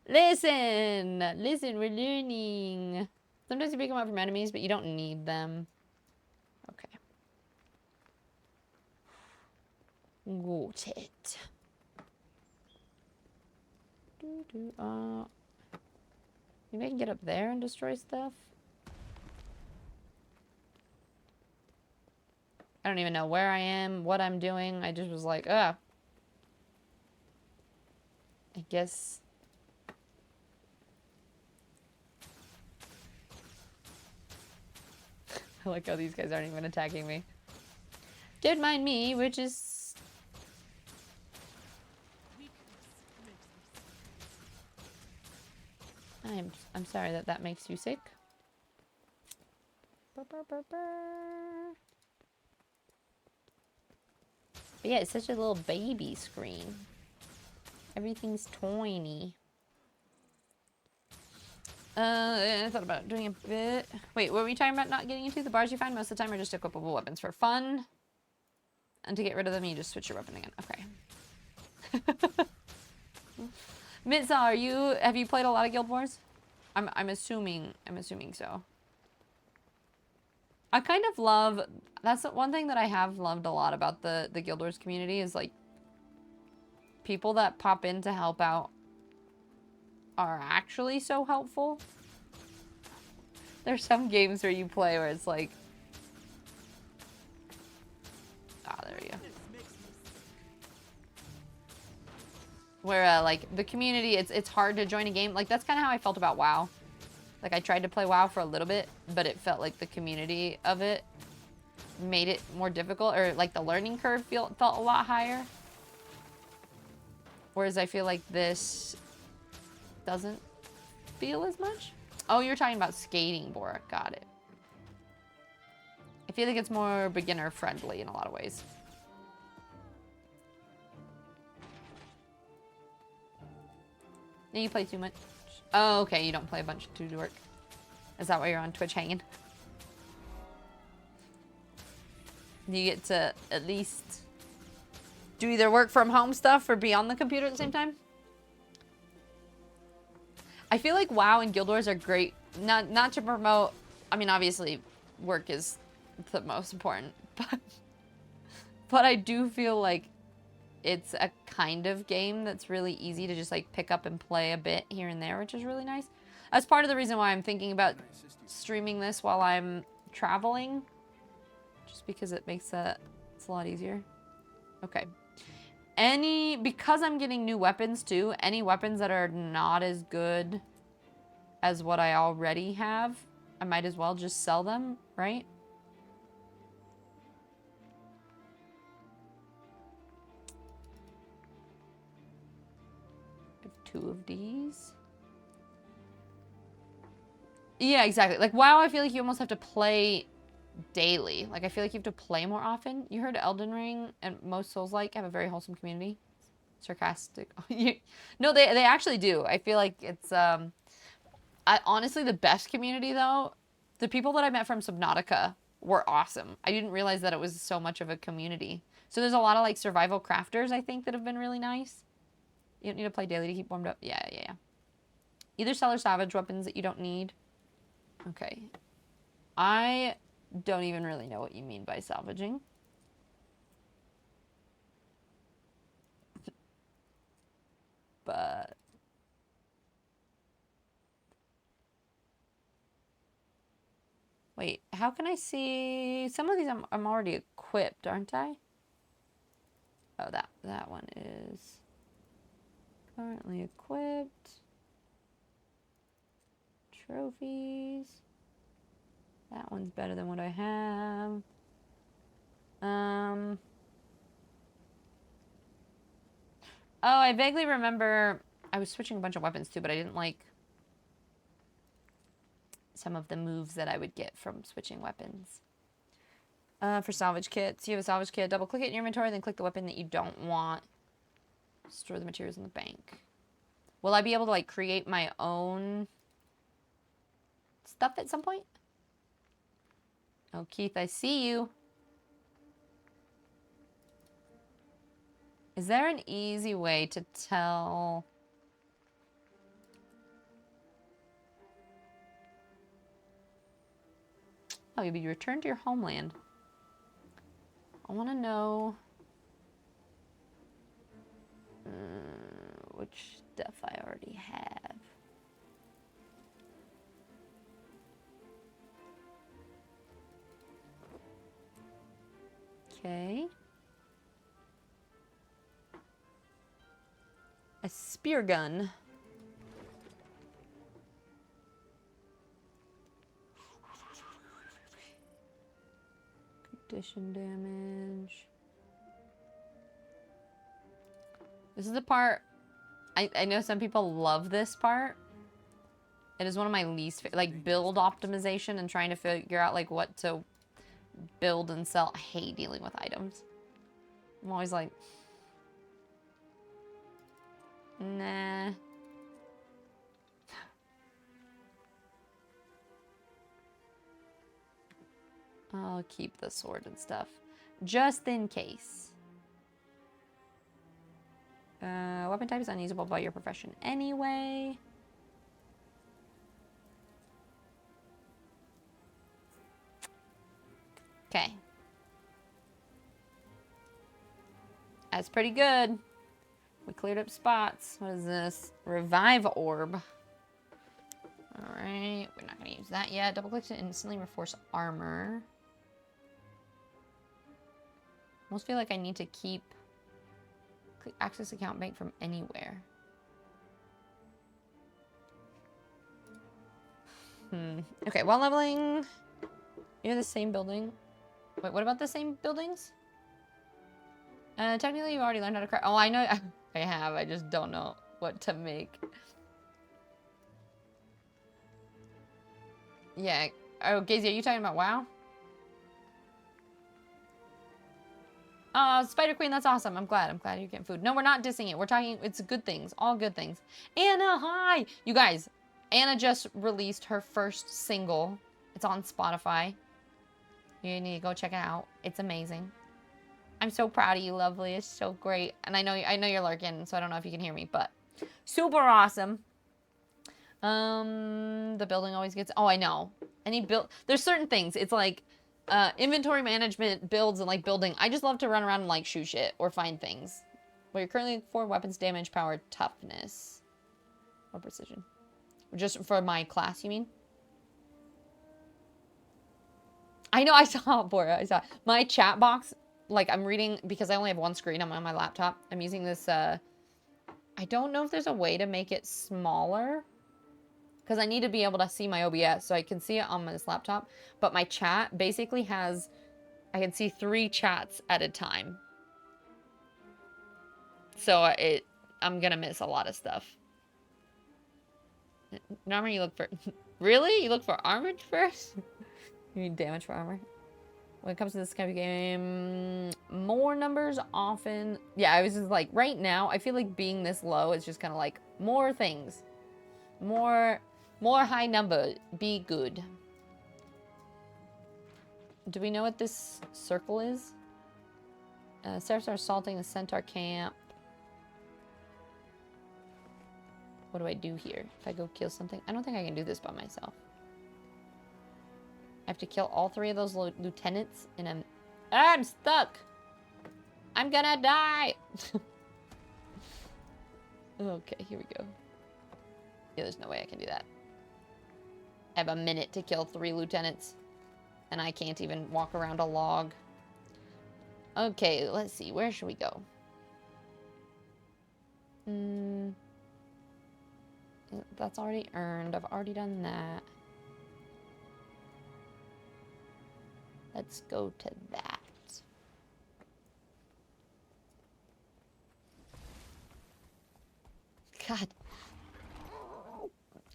Listen! Listen, we're learning. Sometimes you pick them up from enemies, but you don't need them. Okay. Got it. Maybe I can get up there and destroy stuff? I don't even know where I am, what I'm doing. I just was like, I guess... I like how these guys aren't even attacking me. Don't mind me, we're just... I'm sorry that that makes you sick. But yeah, it's such a little baby screen. Everything's tiny. I thought about doing a bit. Wait, what were we talking about not getting into? The bars you find most of the time are just equipable weapons for fun. And to get rid of them, you just switch your weapon again. Okay. Mitza, have you played a lot of Guild Wars? I'm assuming so. I kind of love, that's one thing that I have loved a lot about the Guild Wars community is like people that pop in to help out are actually so helpful. There's some games where you play where it's like, there we go. Where like the community, it's hard to join a game. Like that's kind of how I felt about WoW. Like I tried to play WoW for a little bit, but it felt like the community of it made it more difficult, or like the learning curve felt a lot higher. Whereas I feel like this doesn't feel as much. Oh, you're talking about skating, Bora. Got it. I feel like it's more beginner friendly in a lot of ways. And you play too much. Oh, okay. You don't play a bunch to do work. Is that why you're on Twitch hanging? You get to at least do either work from home stuff or be on the computer at the same time? I feel like WoW and Guild Wars are great. Not to promote. I mean, obviously, work is the most important, but I do feel like it's a kind of game that's really easy to just like pick up and play a bit here and there, which is really nice. That's part of the reason why I'm thinking about streaming this while I'm traveling, just because it makes it's a lot easier. Okay. Because I'm getting new weapons too, any weapons that are not as good as what I already have, I might as well just sell them, right? I have 2 of these. Yeah, exactly. Like, WoW, I feel like you almost have to play daily. Like, I feel like you have to play more often. You heard Elden Ring and most Souls-like have a very wholesome community. Sarcastic. No, they actually do. I feel like it's, honestly, the best community, though, the people that I met from Subnautica were awesome. I didn't realize that it was so much of a community. So there's a lot of, like, survival crafters, I think, that have been really nice. You don't need to play daily to keep warmed up. Yeah. Either sell or salvage weapons that you don't need. Okay. I don't even really know what you mean by salvaging. But wait, how can I see some of these? I'm already equipped, aren't I? Oh, that one is currently equipped. Trophies. That one's better than what I have. Oh, I vaguely remember I was switching a bunch of weapons too, but I didn't like some of the moves that I would get from switching weapons. For salvage kits, you have a salvage kit. Double click it in your inventory, then click the weapon that you don't want. Store the materials in the bank. Will I be able to like create my own stuff at some point? Oh, Keith, I see you. Is there an easy way to tell? Oh, you returned to your homeland. I want to know which stuff I already have. Okay. A spear gun. Condition damage. This is the part, I know some people love this part. It is one of my least, like build optimization and trying to figure out like what to build and sell. I hate dealing with items. I'm always like, nah. I'll keep the sword and stuff, just in case. Weapon type is unusable by your profession anyway. Okay. That's pretty good. We cleared up spots. What is this? Revive orb. Alright, we're not going to use that yet. Double click to instantly reinforce armor. Almost feel like I need to keep access account bank from anywhere. Okay, while leveling, you're the same building. Wait, what about the same buildings? Technically, you've already learned how to craft. Oh, I know. I have. I just don't know what to make. Yeah. Oh, Gazy, are you talking about WoW? Spider Queen, that's awesome. I'm glad you're getting food. No, we're not dissing it. We're talking, it's good things. All good things. Anna, hi! You guys, Anna just released her first single. It's on Spotify. You need to go check it out. It's amazing. I'm so proud of you, lovely. It's so great. And I know you're lurking, so I don't know if you can hear me, but super awesome. The building always gets, oh, I know. There's certain things. It's like, inventory management, builds, and like building. I just love to run around and like shoot shit or find things. What you're currently for weapons, damage, power, toughness, or precision. Just for my class, you mean? I know, I saw it, Bora. I saw it. My chat box, like I'm reading, because I only have one screen. I'm on my laptop. I'm using this, I don't know if there's a way to make it smaller. Because I need to be able to see my OBS, so I can see it on this laptop. But my chat basically has, I can see 3 chats at a time. So I'm gonna miss a lot of stuff. Armor, you look for, really? You look for armor first? You need damage for armor? When it comes to this kind of game, more numbers often. Yeah, I was just like, right now, I feel like being this low is just kind of like, more things. More high number. Be good. Do we know what this circle is? Seraphs are assaulting the centaur camp. What do I do here? If I go kill something? I don't think I can do this by myself. I have to kill all 3 of those lieutenants in a... I'm stuck! I'm gonna die! Okay, here we go. Yeah, there's no way I can do that. I have a minute to kill 3 lieutenants. And I can't even walk around a log. Okay, let's see. Where should we go? That's already earned. I've already done that. Let's go to that. God.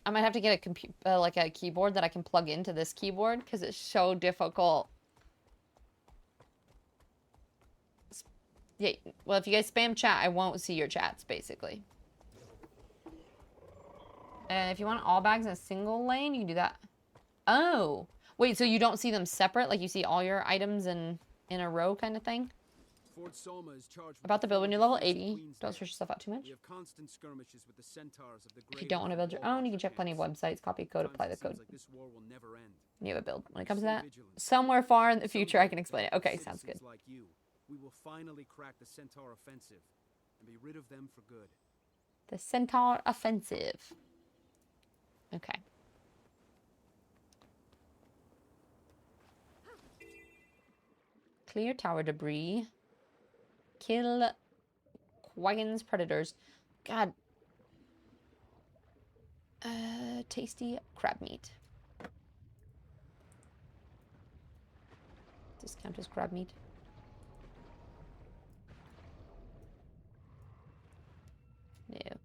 I might have to get a like a keyboard that I can plug into this keyboard because it's so difficult. Yeah, well, if you guys spam chat, I won't see your chats, basically. And if you want all bags in a single lane, you can do that. Oh. Wait, so you don't see them separate? Like you see all your items in a row kind of thing? About the build, when you're level 80, don't stress yourself out too much. If you don't want to build your own, you can check plenty of websites, copy code, apply the code. You have a build. When it comes to that, somewhere far in the future, I can explain it. Okay, sounds good. We will finally crack the Centaur offensive and be rid of them for good. The Centaur offensive. Okay. Clear tower debris. Kill Quaggan's predators. God. Tasty crab meat. Does this count as crab meat? No.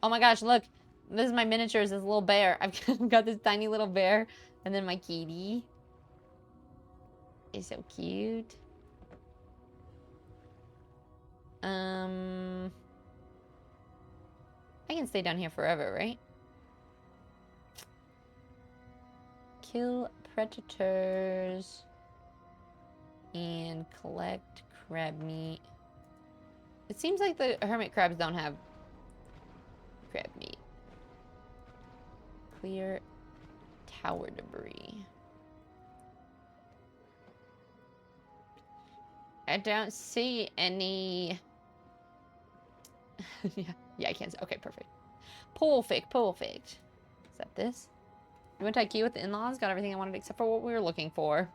Oh my gosh, look. This is my miniatures, this little bear. I've got this tiny little bear. And then my kitty. It's so cute. I can stay down here forever, right? Kill predators. And collect crab meat. It seems like the hermit crabs don't have crab meat. Clear tower debris. I don't see any. yeah, I can't see. Okay, perfect. Perfect. Is that this? You went to IKEA with the in-laws, got everything I wanted except for what we were looking for.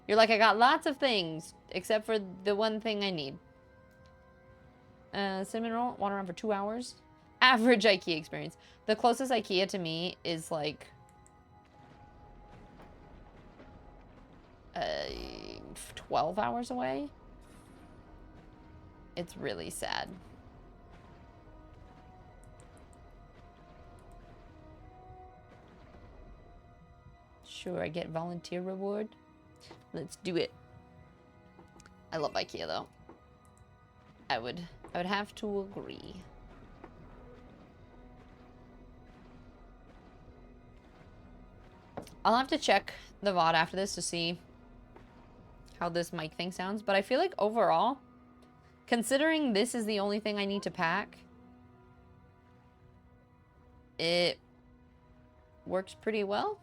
You're like, I got lots of things except for the one thing I need. Cinnamon roll, water on for 2 hours. Average IKEA experience. The closest IKEA to me is like 12 hours away. It's really sad. Sure, I get volunteer reward. Let's do it. I love IKEA though. I would have to agree. I'll have to check the VOD after this to see how this mic thing sounds, but I feel like overall, considering this is the only thing I need to pack, it works pretty well.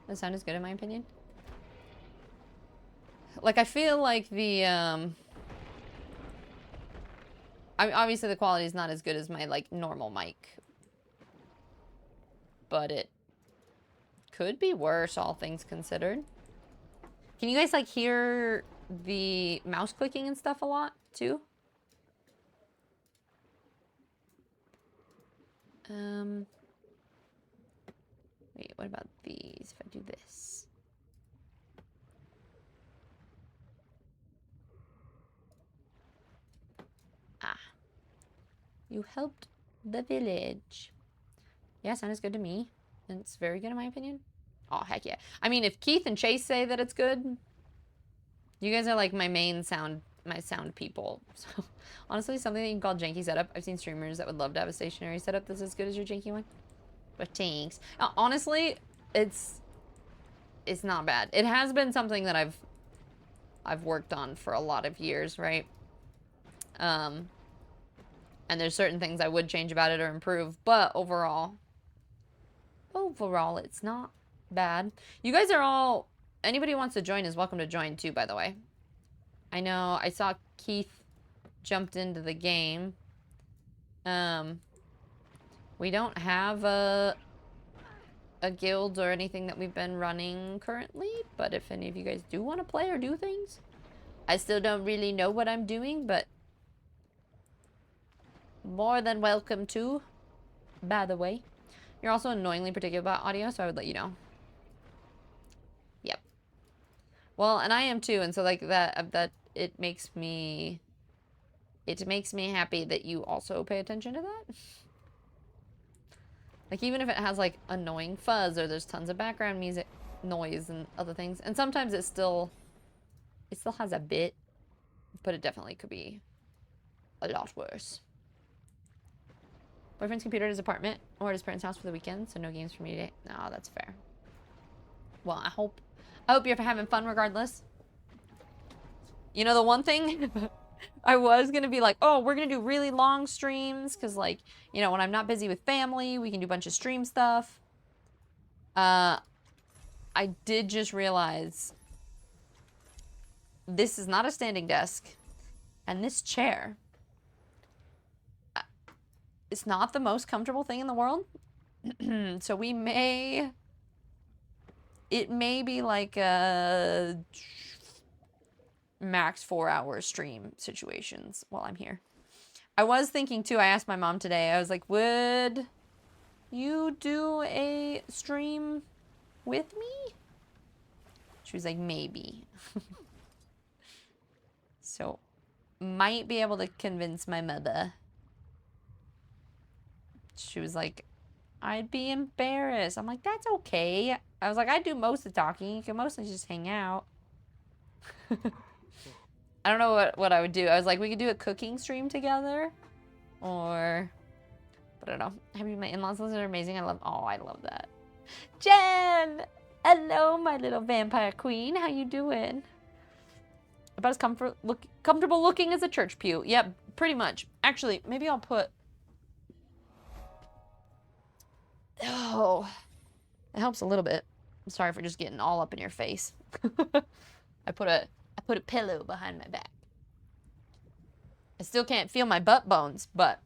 The sound is good in my opinion. Like, I feel like the, I mean, obviously the quality is not as good as my, like, normal mic. But it could be worse, all things considered. Can you guys, like, hear the mouse clicking and stuff a lot, too? Wait, what about these? If I do this. Ah. You helped the village. Yeah, sound is good to me. And it's very good in my opinion. Oh, heck yeah. I mean, if Keith and Chase say that it's good, you guys are like my main sound, people. So, honestly, something that you can call janky setup. I've seen streamers that would love to have a stationary setup that's as good as your janky one. But thanks. Honestly, it's not bad. It has been something that I've worked on for a lot of years, right? And there's certain things I would change about it or improve, but overall, it's not bad. You guys are all, anybody who wants to join is welcome to join too, by the way. I know I saw Keith jumped into the game. We don't have a guild or anything that we've been running currently, but if any of you guys do want to play or do things, I still don't really know what I'm doing, but more than welcome to, by the way. You're also annoyingly particular about audio, so I would let you know. Yep. Well, and I am too, and so like that it makes me happy that you also pay attention to that. Like, even if it has, like, annoying fuzz or there's tons of background music noise and other things. And sometimes it still has a bit, but it definitely could be a lot worse. Boyfriend's computer at his apartment or at his parents' house for the weekend, so no games for me today. No, that's fair. Well, I hope you're having fun regardless. You know, the one thing... I was going to be like, oh, we're going to do really long streams because, like, you know, when I'm not busy with family, we can do a bunch of stream stuff. I did just realize this is not a standing desk, and this chair, it's not the most comfortable thing in the world. So it may be like a max 4-hour stream situations while I'm here. I was thinking too, I asked my mom today, I was like, would you do a stream with me? She was like, maybe. So, might be able to convince my mother. She was like, I'd be embarrassed. I'm like, that's okay. I was like, I do most of the talking. You can mostly just hang out. I don't know what I would do. I was like, we could do a cooking stream together. Or, but I don't know. Have you, my in-laws are amazing. I love that. Jen! Hello, my little vampire queen. How you doing? About as comfortable looking as a church pew. Yep, pretty much. Actually, maybe I'll put... Oh, it helps a little bit. I'm sorry for just getting all up in your face. I put a pillow behind my back. I still can't feel my butt bones, but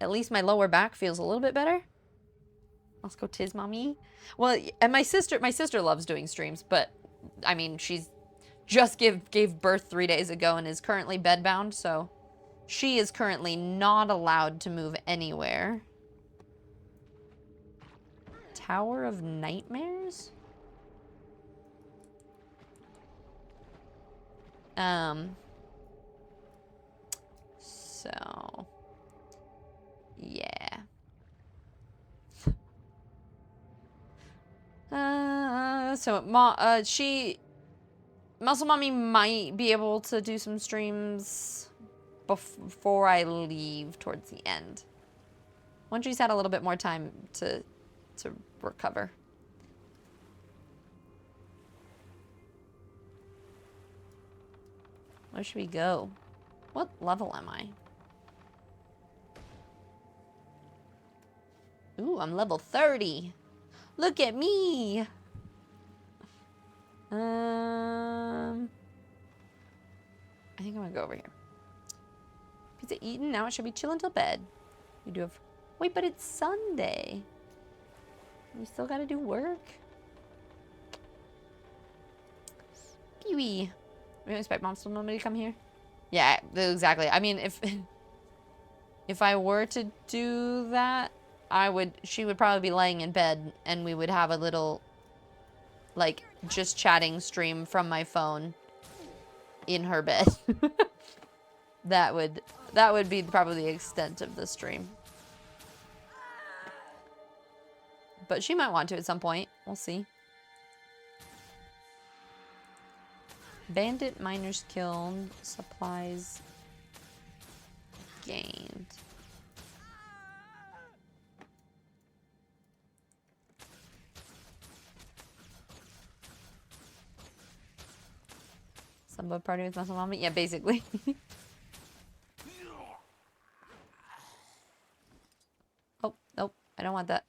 at least my lower back feels a little bit better. Let's go tiz mommy. Well, and my sister loves doing streams, but I mean, she's just gave birth 3 days ago and is currently bedbound, so she is currently not allowed to move anywhere. Tower of Nightmares? So yeah. Muscle Mommy might be able to do some streams before I leave towards the end. Once she's had a little bit more time to recover. Where should we go? What level am I? Ooh, I'm level 30. Look at me. I think I'm gonna go over here. Pizza eaten. Now it should be chill until bed. You do have... Wait, but it's Sunday. We still gotta do work? Peewee. We don't expect Mom still nobody to come here? Yeah, exactly. I mean, if I were to do that, she would probably be laying in bed and we would have a little, like, just chatting stream from my phone in her bed. That would be probably the extent of the stream. But she might want to at some point. We'll see. Bandit miners killed. Supplies gained. Somebody party with Muscle Mommy? Yeah, basically. Oh, nope. I don't want that.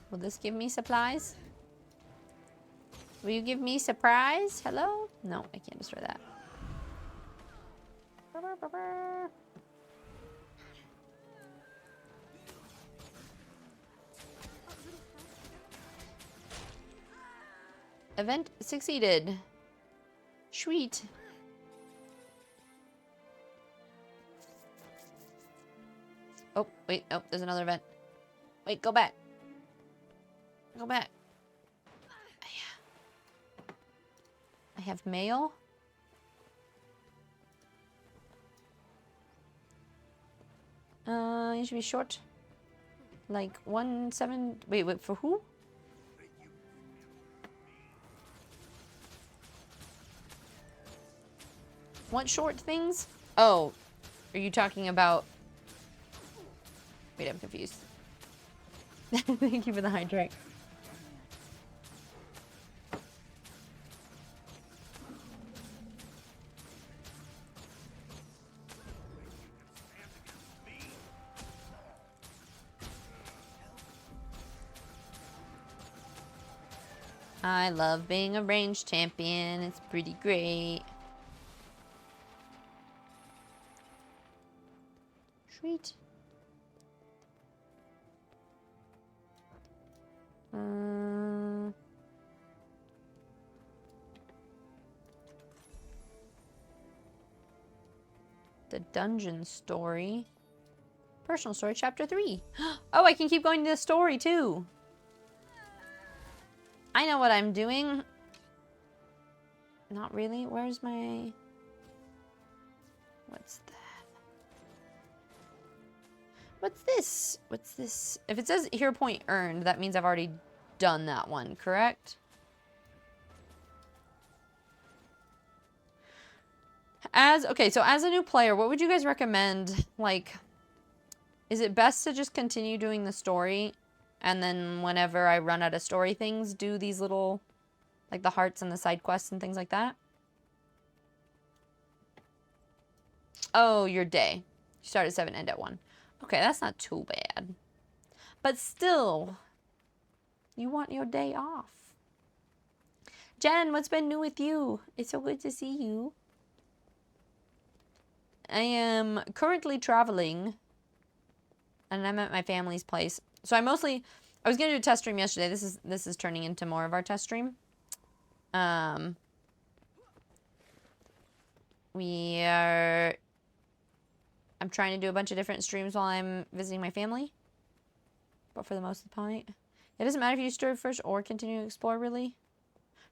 Will this give me supplies? Will you give me surprise? Hello? No, I can't destroy that. Event succeeded. Sweet. Oh, wait. Oh, there's another event. Wait, go back. Go back. I have mail. It should be short. Like 1-7. Wait, for who? What short things? Oh, are you talking about... Wait, I'm confused. Thank you for the hydrate. I love being a range champion. It's pretty great. Sweet. The dungeon story. Personal story, chapter 3. Oh, I can keep going to the story too. I know what I'm doing. Not really. Where's my... What's that? What's this? What's this? If it says hero point earned, that means I've already done that one, correct? Okay, so as a new player, what would you guys recommend? Like, is it best to just continue doing the story and then whenever I run out of story things, do these little, like the hearts and the side quests and things like that? Oh, your day. You start at 7, end at 1. Okay, that's not too bad. But still, you want your day off. Jen, what's been new with you? It's so good to see you. I am currently traveling, and I'm at my family's place. So I was going to do a test stream yesterday. This is turning into more of our test stream. I'm trying to do a bunch of different streams while I'm visiting my family. But for the most of the point, it doesn't matter if you story first or continue to explore, really.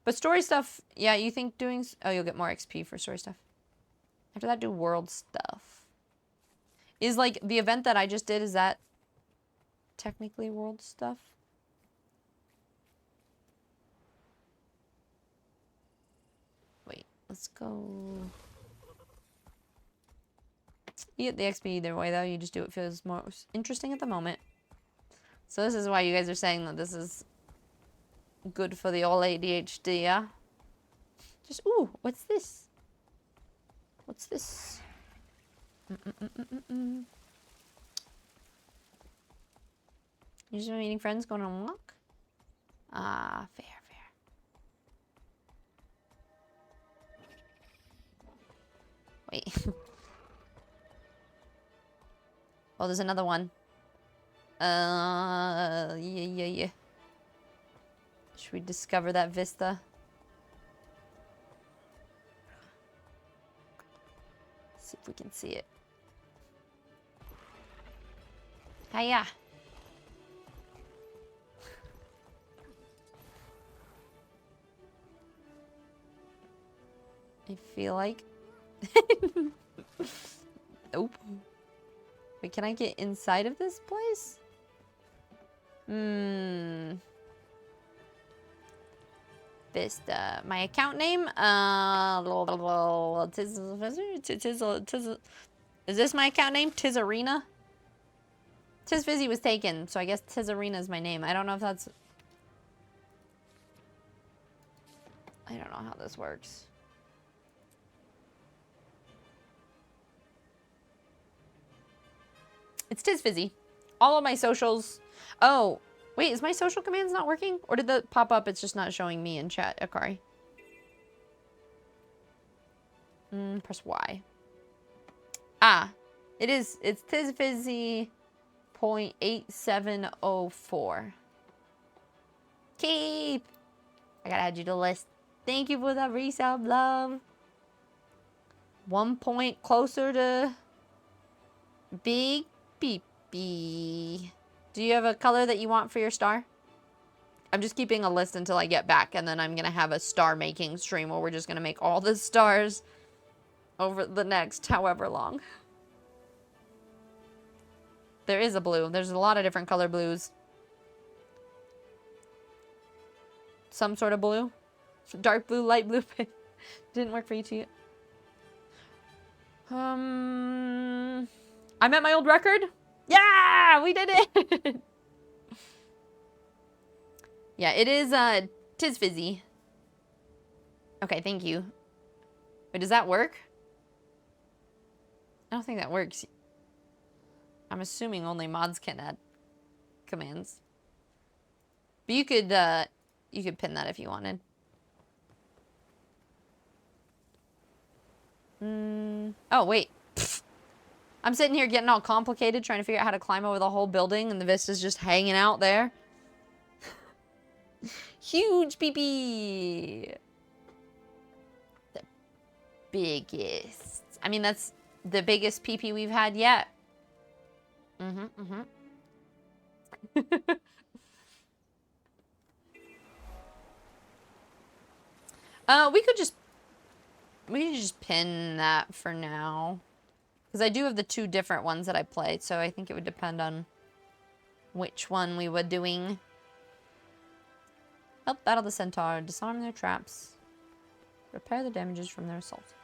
But story stuff, yeah, you think doing... Oh, you'll get more XP for story stuff. After that, do world stuff. Is, like, the event that I just did, is that technically world stuff? Wait, let's go... You get the XP either way, though. You just do what feels more interesting at the moment. So this is why you guys are saying that this is good for the all ADHD, yeah? Just, ooh, what's this? What's this? You just been meeting friends, going on a walk? Ah, fair, fair. Wait. Oh, there's another one. Yeah. Should we discover that vista? See if we can see it. Hiya. I feel like... Nope. Wait, can I get inside of this place? Vista. My account name? Is this my account name? Tizarena? Tizfizzy was taken, so I guess Tizarena is my name. I don't know if that's... I don't know how this works. It's Tizfizzy. All of my socials... Oh, wait, is my social commands not working? Or did that pop up? It's just not showing me in chat, Akari. Press Y. Ah, it is. It's Tizfizzy.8704. Keep. I gotta add you to the list. Thank you for that resub, love. 1 point closer to Big Beepy. Do you have a color that you want for your star? I'm just keeping a list until I get back, and then I'm gonna have a star making stream where we're just gonna make all the stars over the next however long. There is a blue. There's a lot of different color blues. Some sort of blue. Dark blue, light blue. Didn't work for you too. I'm at my old record. Yeah, we did it. Yeah, it is Tizfizzy. Okay, thank you. Wait, does that work? I don't think that works. I'm assuming only mods can add commands. But you could pin that if you wanted. Oh, wait. Pfft. I'm sitting here getting all complicated trying to figure out how to climb over the whole building, and the Vista's just hanging out there. Huge pee-pee. The biggest. I mean, that's the biggest pee-pee we've had yet. We could just pin that for now. Because I do have the 2 different ones that I played, so I think it would depend on which one we were doing. Help battle the centaur, disarm their traps, repair the damages from their assault.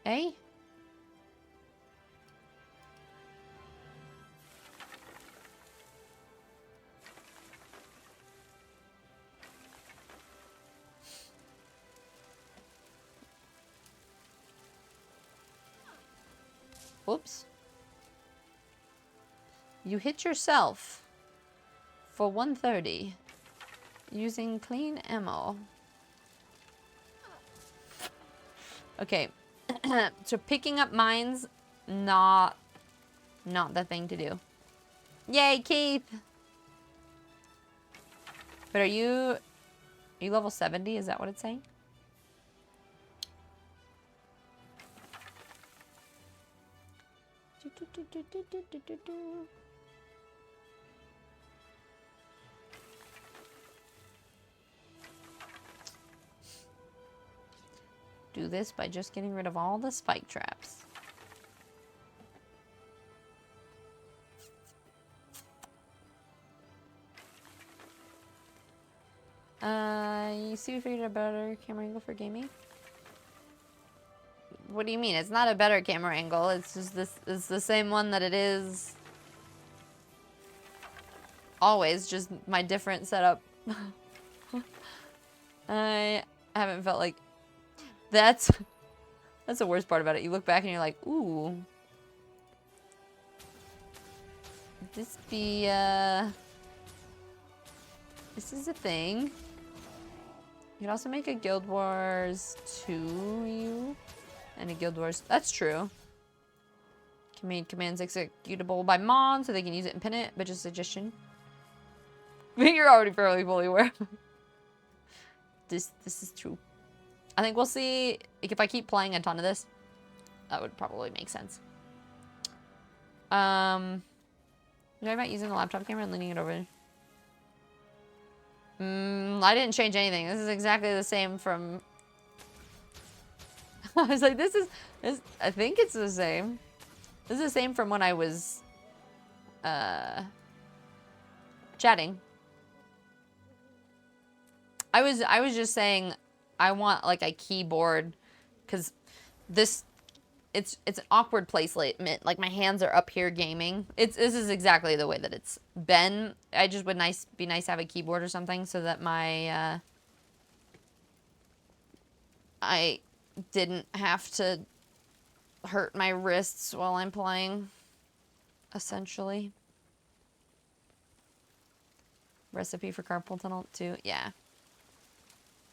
Eh? Whoops. You hit yourself for 130 using clean ammo. Okay. So picking up mines, not the thing to do. Yay, Keith! But are you level 70? Is that what it's saying? Do this by just getting rid of all the spike traps. You see we figured out a better camera angle for gaming? What do you mean? It's not a better camera angle. It's just it's the same one that it is always, just my different setup. I haven't felt like that's the worst part about it. You look back and you're like, ooh. This is a thing. You can also make a Guild Wars 2 and a Guild Wars. That's true. Can make commands executable by Mon so they can use it and pin it, but just a suggestion. You're already fairly fully aware. This is true. I think we'll see if I keep playing a ton of this. That would probably make sense. You're talking about using the laptop camera and leaning it over. I didn't change anything. This is exactly the same from... I was like, this. I think it's the same. This is the same from when I was chatting. I was just saying I want like a keyboard because this it's an awkward placement. Like my hands are up here gaming. This is exactly the way that it's been. I just would be nice to have a keyboard or something so that my I didn't have to hurt my wrists while I'm playing, essentially. Recipe for carpal tunnel too. Yeah.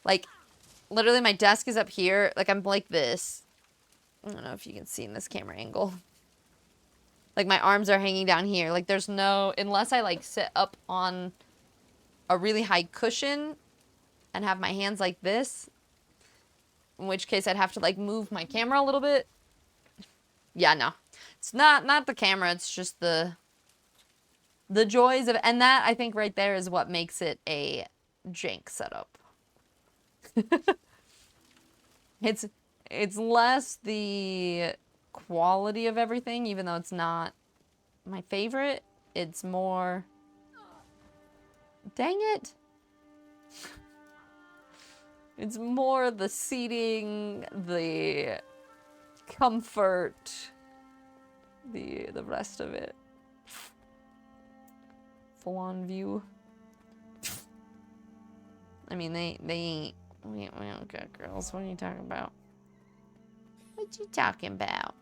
Like, literally my desk is up here. Like, I'm like this. I don't know if you can see in this camera angle. Like, my arms are hanging down here. Like, there's no... Unless I, like, sit up on a really high cushion and have my hands like this. In which case, I'd have to, like, move my camera a little bit. Yeah, no. It's not the camera. It's just the joys of... And that, I think, right there is what makes it a jank setup. It's less the quality of everything, even though it's not my favorite. It's more... Dang it! It's more the seating, the comfort, the rest of it. Full-on view. I mean, they ain't... We don't got girls. What are you talking about? What you talking about?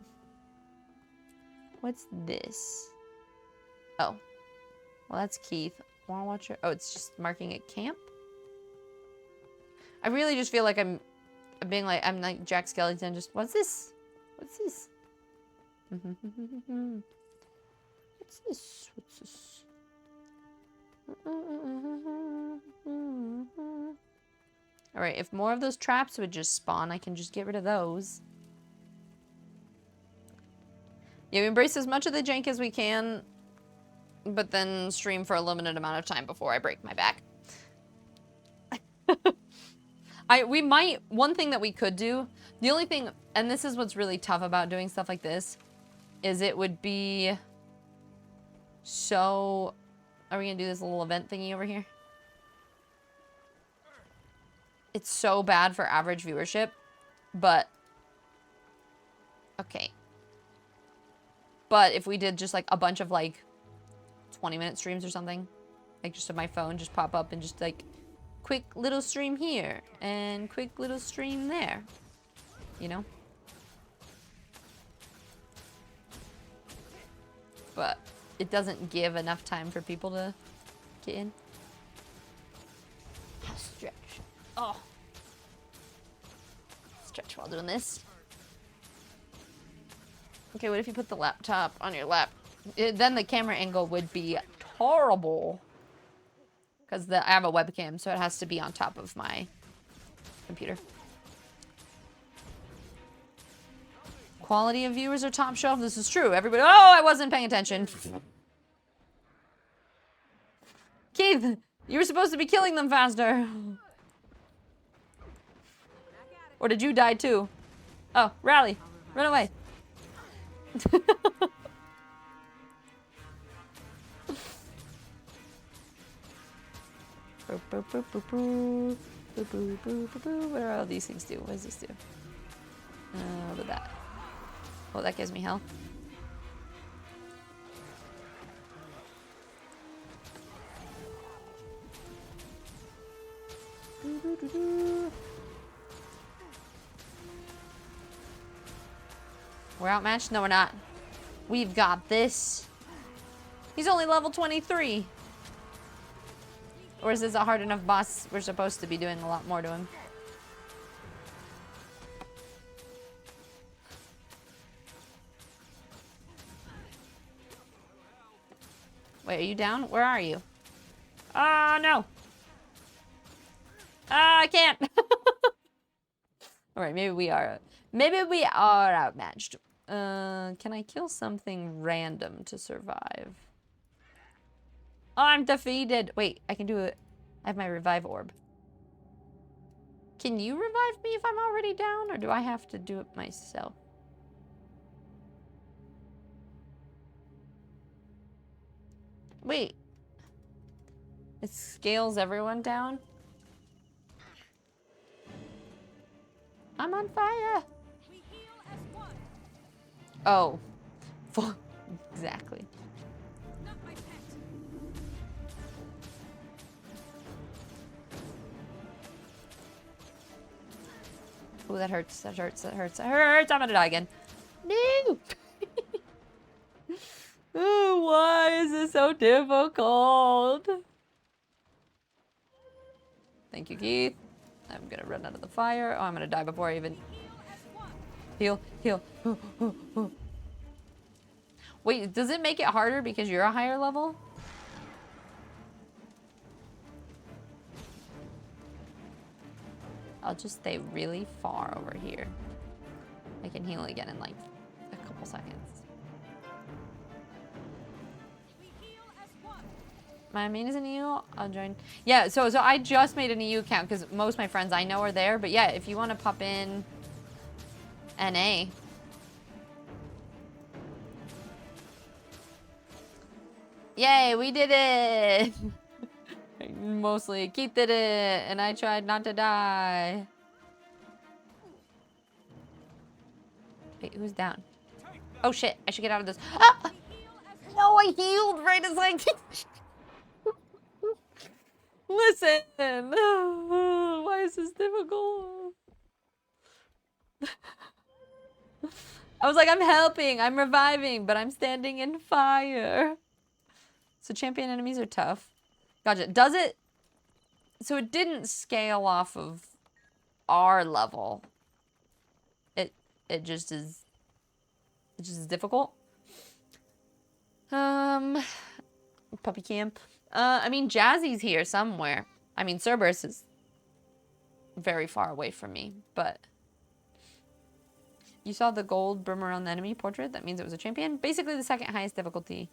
What's this? Oh. Well, that's Keith. Wanna watch her? Oh, it's just marking at camp? I really just feel like I'm like Jack Skellington. Just, what's this? What's this? What's this? What's this? Alright, if more of those traps would just spawn, I can just get rid of those. Yeah, we embrace as much of the jank as we can, but then stream for a limited amount of time before I break my back. One thing that we could do, the only thing, and this is what's really tough about doing stuff like this, is it would be so... Are we gonna do this little event thingy over here? It's so bad for average viewership, but... Okay. But if we did just, like, a bunch of, like, 20-minute streams or something, like, just on my phone, just pop up and just, like, quick little stream here, and quick little stream there, you know? But it doesn't give enough time for people to get in. Stretch. Oh. Stretch while doing this. Okay, what if you put the laptop on your lap? Then the camera angle would be horrible. Because I have a webcam, so it has to be on top of my computer. Quality of viewers are top shelf. This is true. Everybody. Oh, I wasn't paying attention. Keith, you were supposed to be killing them faster. Or did you die too? Oh, rally. Run away. What do all these things do? What does this do? What about that? Oh, that gives me health. We're outmatched? No, we're not. We've got this. He's only level 23. Or is this a hard enough boss? We're supposed to be doing a lot more to him. Wait, are you down? Where are you? Oh, no. I can't. All right, maybe we are outmatched. Can I kill something random to survive? Oh, I'm defeated. Wait, I can do it. I have my revive orb. Can you revive me if I'm already down, or do I have to do it myself? Wait. It scales everyone down? I'm on fire. We heal as one. Oh. Exactly. Not my pet. Oh, that hurts. That hurts. That hurts. That hurts. I'm gonna die again. No. Oh, why is this so difficult? Thank you, Keith. I'm gonna run out of the fire. Oh, I'm gonna die before I even heal. Heal. Wait, does it make it harder because you're a higher level? I'll just stay really far over here. I can heal again in like a couple seconds. My main is an EU. I'll join. Yeah, so I just made an EU account because most of my friends I know are there. But yeah, if you want to pop in NA. Yay, we did it! Mostly Keith did it, and I tried not to die. Wait, who's down? Oh shit, I should get out of this. Ah! No, I healed right as I... Listen! Why is this difficult? I was like, I'm helping, I'm reviving, but I'm standing in fire. So champion enemies are tough. Gotcha. Does it... So it didn't scale off of our level. It just is... It just is difficult. Puppy cam. I mean, Jazzy's here somewhere. I mean, Cerberus is very far away from me, but... You saw the gold brim around the enemy portrait? That means it was a champion? Basically the second highest difficulty.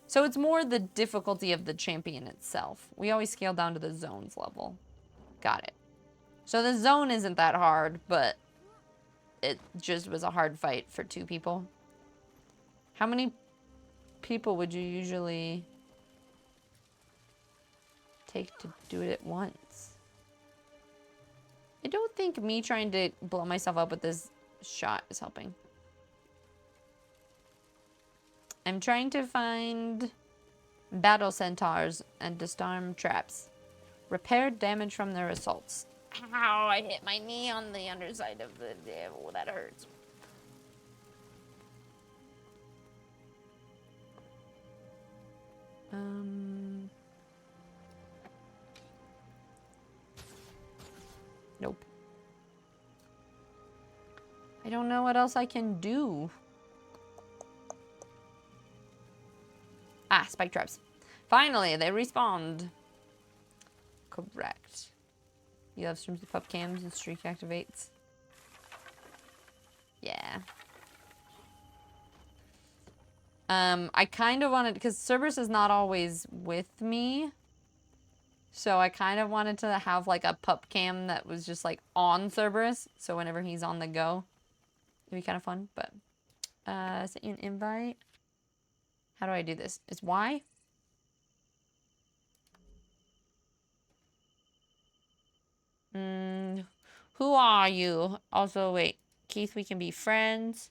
So it's more the difficulty of the champion itself. We always scale down to the zones level. Got it. So the zone isn't that hard, but it just was a hard fight for 2 people. How many people would you usually take to do it at once? I don't think me trying to blow myself up with this shot is helping. I'm trying to find battle centaurs and disarm traps. Repair damage from their assaults. Ow, I hit my knee on the underside of the devil. That hurts. Nope. I don't know what else I can do. Ah, spike traps. Finally, they respawned. Correct. You love streams with pup cams and streak activates. Yeah. I kind of wanted, because Cerberus is not always with me, so I kind of wanted to have like a pup cam that was just like on Cerberus, so whenever he's on the go, it'd be kind of fun. But send you an invite. How do I do this? It's Y? Who are you? Also, wait, Keith, we can be friends.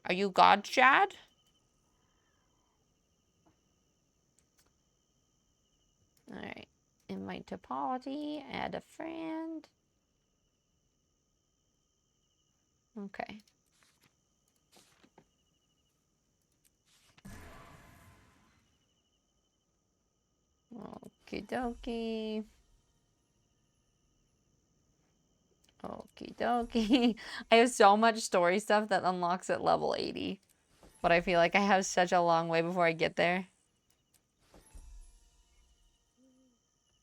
Are you God Chad? Alright. Invite to party. Add a friend. Okay. Okie dokie. Okie dokie. I have so much story stuff that unlocks at level 80. But I feel like I have such a long way before I get there.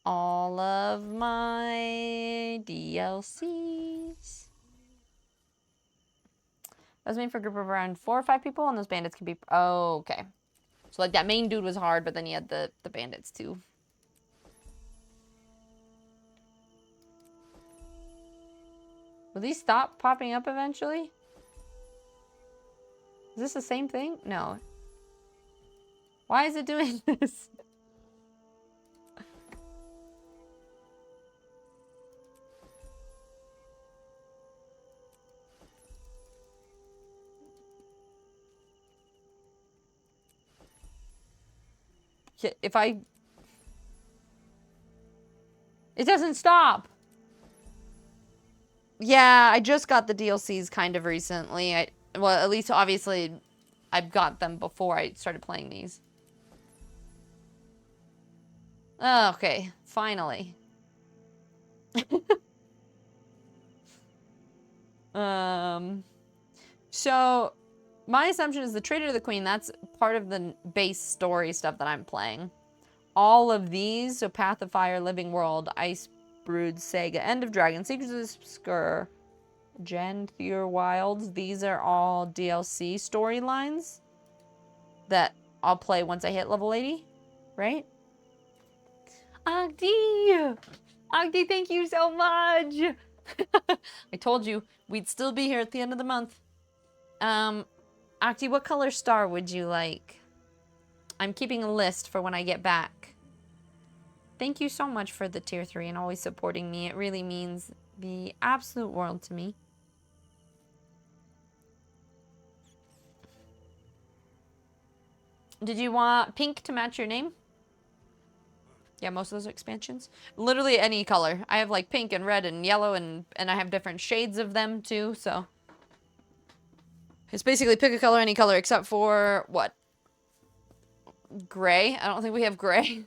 All of my DLCs. That was made for a group of around 4 or 5 people, and those bandits can be... Oh, okay. So, like, that main dude was hard, but then you had the bandits, too. Will these stop popping up eventually? Is this the same thing? No. Why is it doing this? If I... It doesn't stop! Yeah, I just got the DLCs kind of recently. Well, at least, obviously, I've got them before I started playing these. Oh, okay, finally. So, my assumption is the Traitor to the Queen, that's part of the base story stuff that I'm playing. All of these, so Path of Fire, Living World, Ice Brood, Saga, End of Dragon, Secrets of the Skur, Genthier Wilds, these are all DLC storylines that I'll play once I hit level 80, right? Agdi! Agdi, thank you so much! I told you, we'd still be here at the end of the month. Agdi, what color star would you like? I'm keeping a list for when I get back. Thank you so much for the tier 3 and always supporting me. It really means the absolute world to me. Did you want pink to match your name? Yeah, most of those are expansions. Literally any color. I have like pink and red and yellow and I have different shades of them too, so. It's basically pick a color, any color, except for, what? Gray? I don't think we have gray.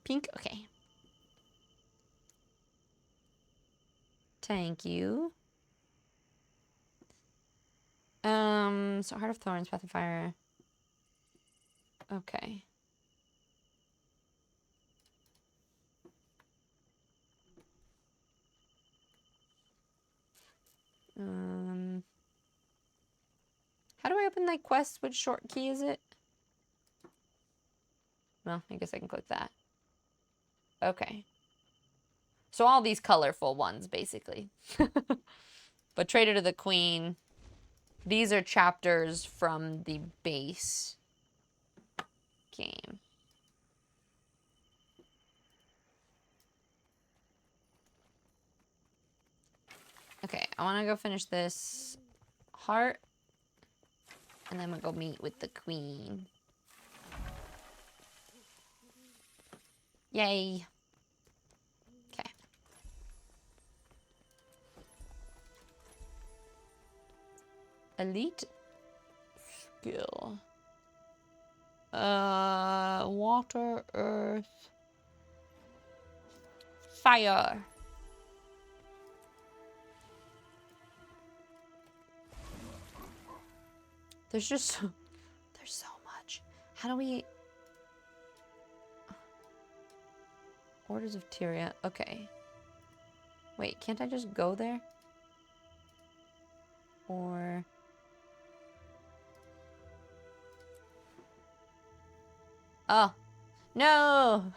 Pink? Okay. Thank you. So Heart of Thorns, Path of Fire. Okay. How do I open that quest? Which short key is it? Well, I guess I can click that. Okay. So all these colorful ones, basically. But Traitor to the Queen, these are chapters from the base game. Okay, I want to go finish this heart. And then we'll go meet with the queen. Yay. Okay. Elite skill. Water, earth, fire. There's so much. How do we... Orders of Tyria. Okay. Wait, can't I just go there? Or... Oh. No!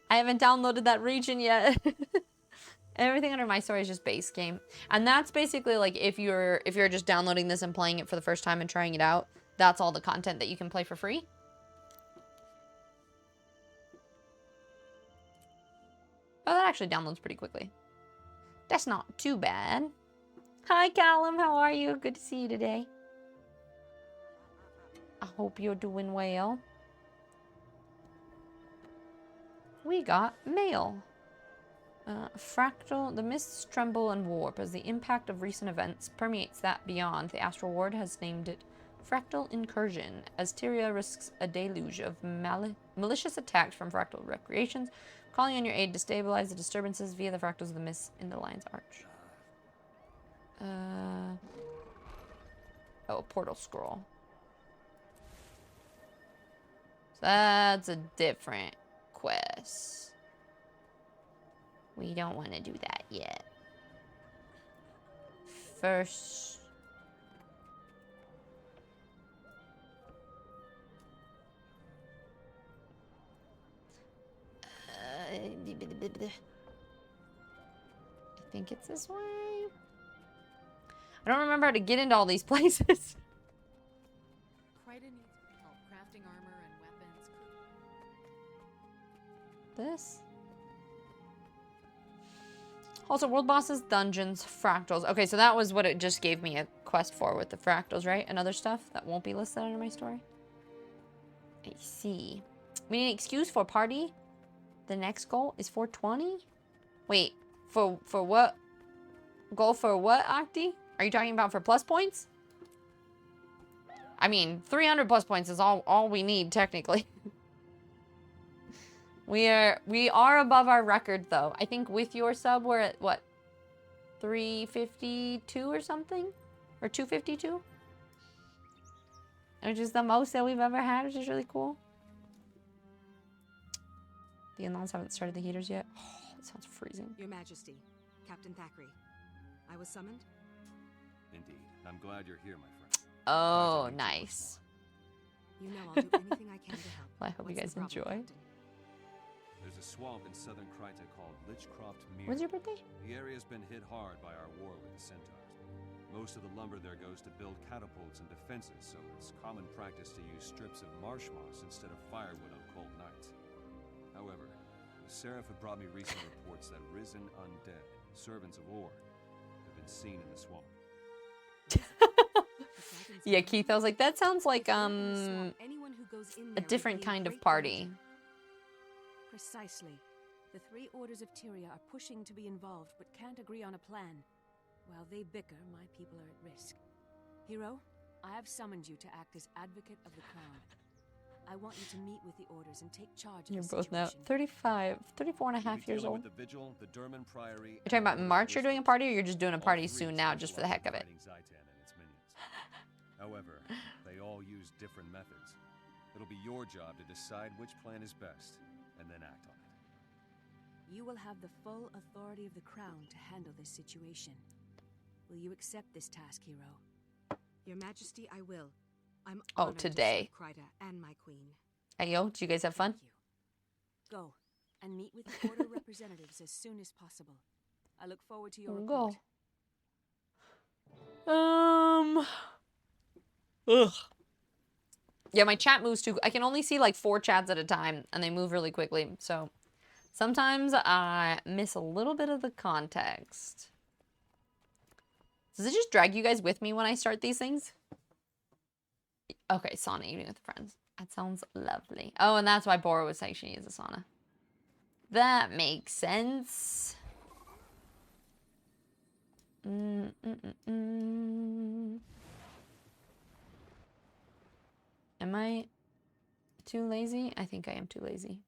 I haven't downloaded that region yet. Everything under my story is just base game. And that's basically like if you're just downloading this and playing it for the first time and trying it out, that's all the content that you can play for free. Oh, that actually downloads pretty quickly. That's not too bad. Hi, Callum. How are you? Good to see you today. I hope you're doing well. We got mail. Fractal. The mists tremble and warp as the impact of recent events permeates that beyond. The Astral Ward has named it Fractal Incursion, as Tyria risks a deluge of malicious attacks from fractal recreations, calling on your aid to stabilize the disturbances via the fractals of the mists in the Lion's Arch. Oh, portal scroll. So that's a different quest. We don't want to do that yet. First... I think it's this way. I don't remember how to get into all these places. Kryta needs help crafting armor and weapons. This? Also, world bosses, dungeons, fractals. Okay, so that was what it just gave me a quest for with the fractals, right? And other stuff that won't be listed under my story. I see. We need an excuse for party. The next goal is 420? Wait, for what? Goal for what, Octi? Are you talking about for plus points? I mean, 300 plus points is all we need, technically. We are above our record, though. I think with your sub, we're at, what? 352 or something? Or 252? Which is the most that we've ever had, which is really cool. The in-laws haven't started the heaters yet. Oh, that sounds freezing. Your Majesty, Captain Thackeray. I was summoned? Indeed. I'm glad you're here, my friend. Oh, nice. You know I'll do anything I can to help. Well, I hope you What's guys the problem, enjoy. Captain? There's a swamp in southern Kryta called Lichcroft Mere. When's your birthday? The area's been hit hard by our war with the Centaurs. Most of the lumber there goes to build catapults and defenses, so it's common practice to use strips of marsh moss instead of firewood on cold nights. However, the Seraph have brought me recent reports that risen undead, servants of war, have been seen in the swamp. Yeah, Keith, I was like, that sounds like, Anyone who goes in a there will different be in kind of great party. danger. Precisely. The three orders of Tyria are pushing to be involved, but can't agree on a plan. While they bicker, my people are at risk. Hero, I have summoned you to act as advocate of the crown. I want you to meet with the orders and take charge of You're the both now situation. 34 and a We'll half be years dealing old. with the Vigil, the Durman Priory, You're talking about in March you're doing a party, or you're just doing a All party three soon now just for the heck of it? specialize in fighting Zaitan and its minions. However, they all use different methods. It'll be your job to decide which plan is best, and then act on it. You will have the full authority of the crown to handle this situation. Will you accept this task, Hero? Your Majesty, I will. I'm honored today. to serve Kryta and my queen. Hey, yo, did you guys have fun? Thank you. Go and meet with the order representatives as soon as possible. I look forward to your report. Go. Ugh. Yeah, my chat moves too. I can only see like 4 chats at a time, and they move really quickly. So sometimes I miss a little bit of the context. Does it just drag you guys with me when I start these things? Okay, sauna eating with friends. That sounds lovely. Oh, and that's why Bora was saying she needs a sauna. That makes sense. Am I too lazy? I think I am too lazy.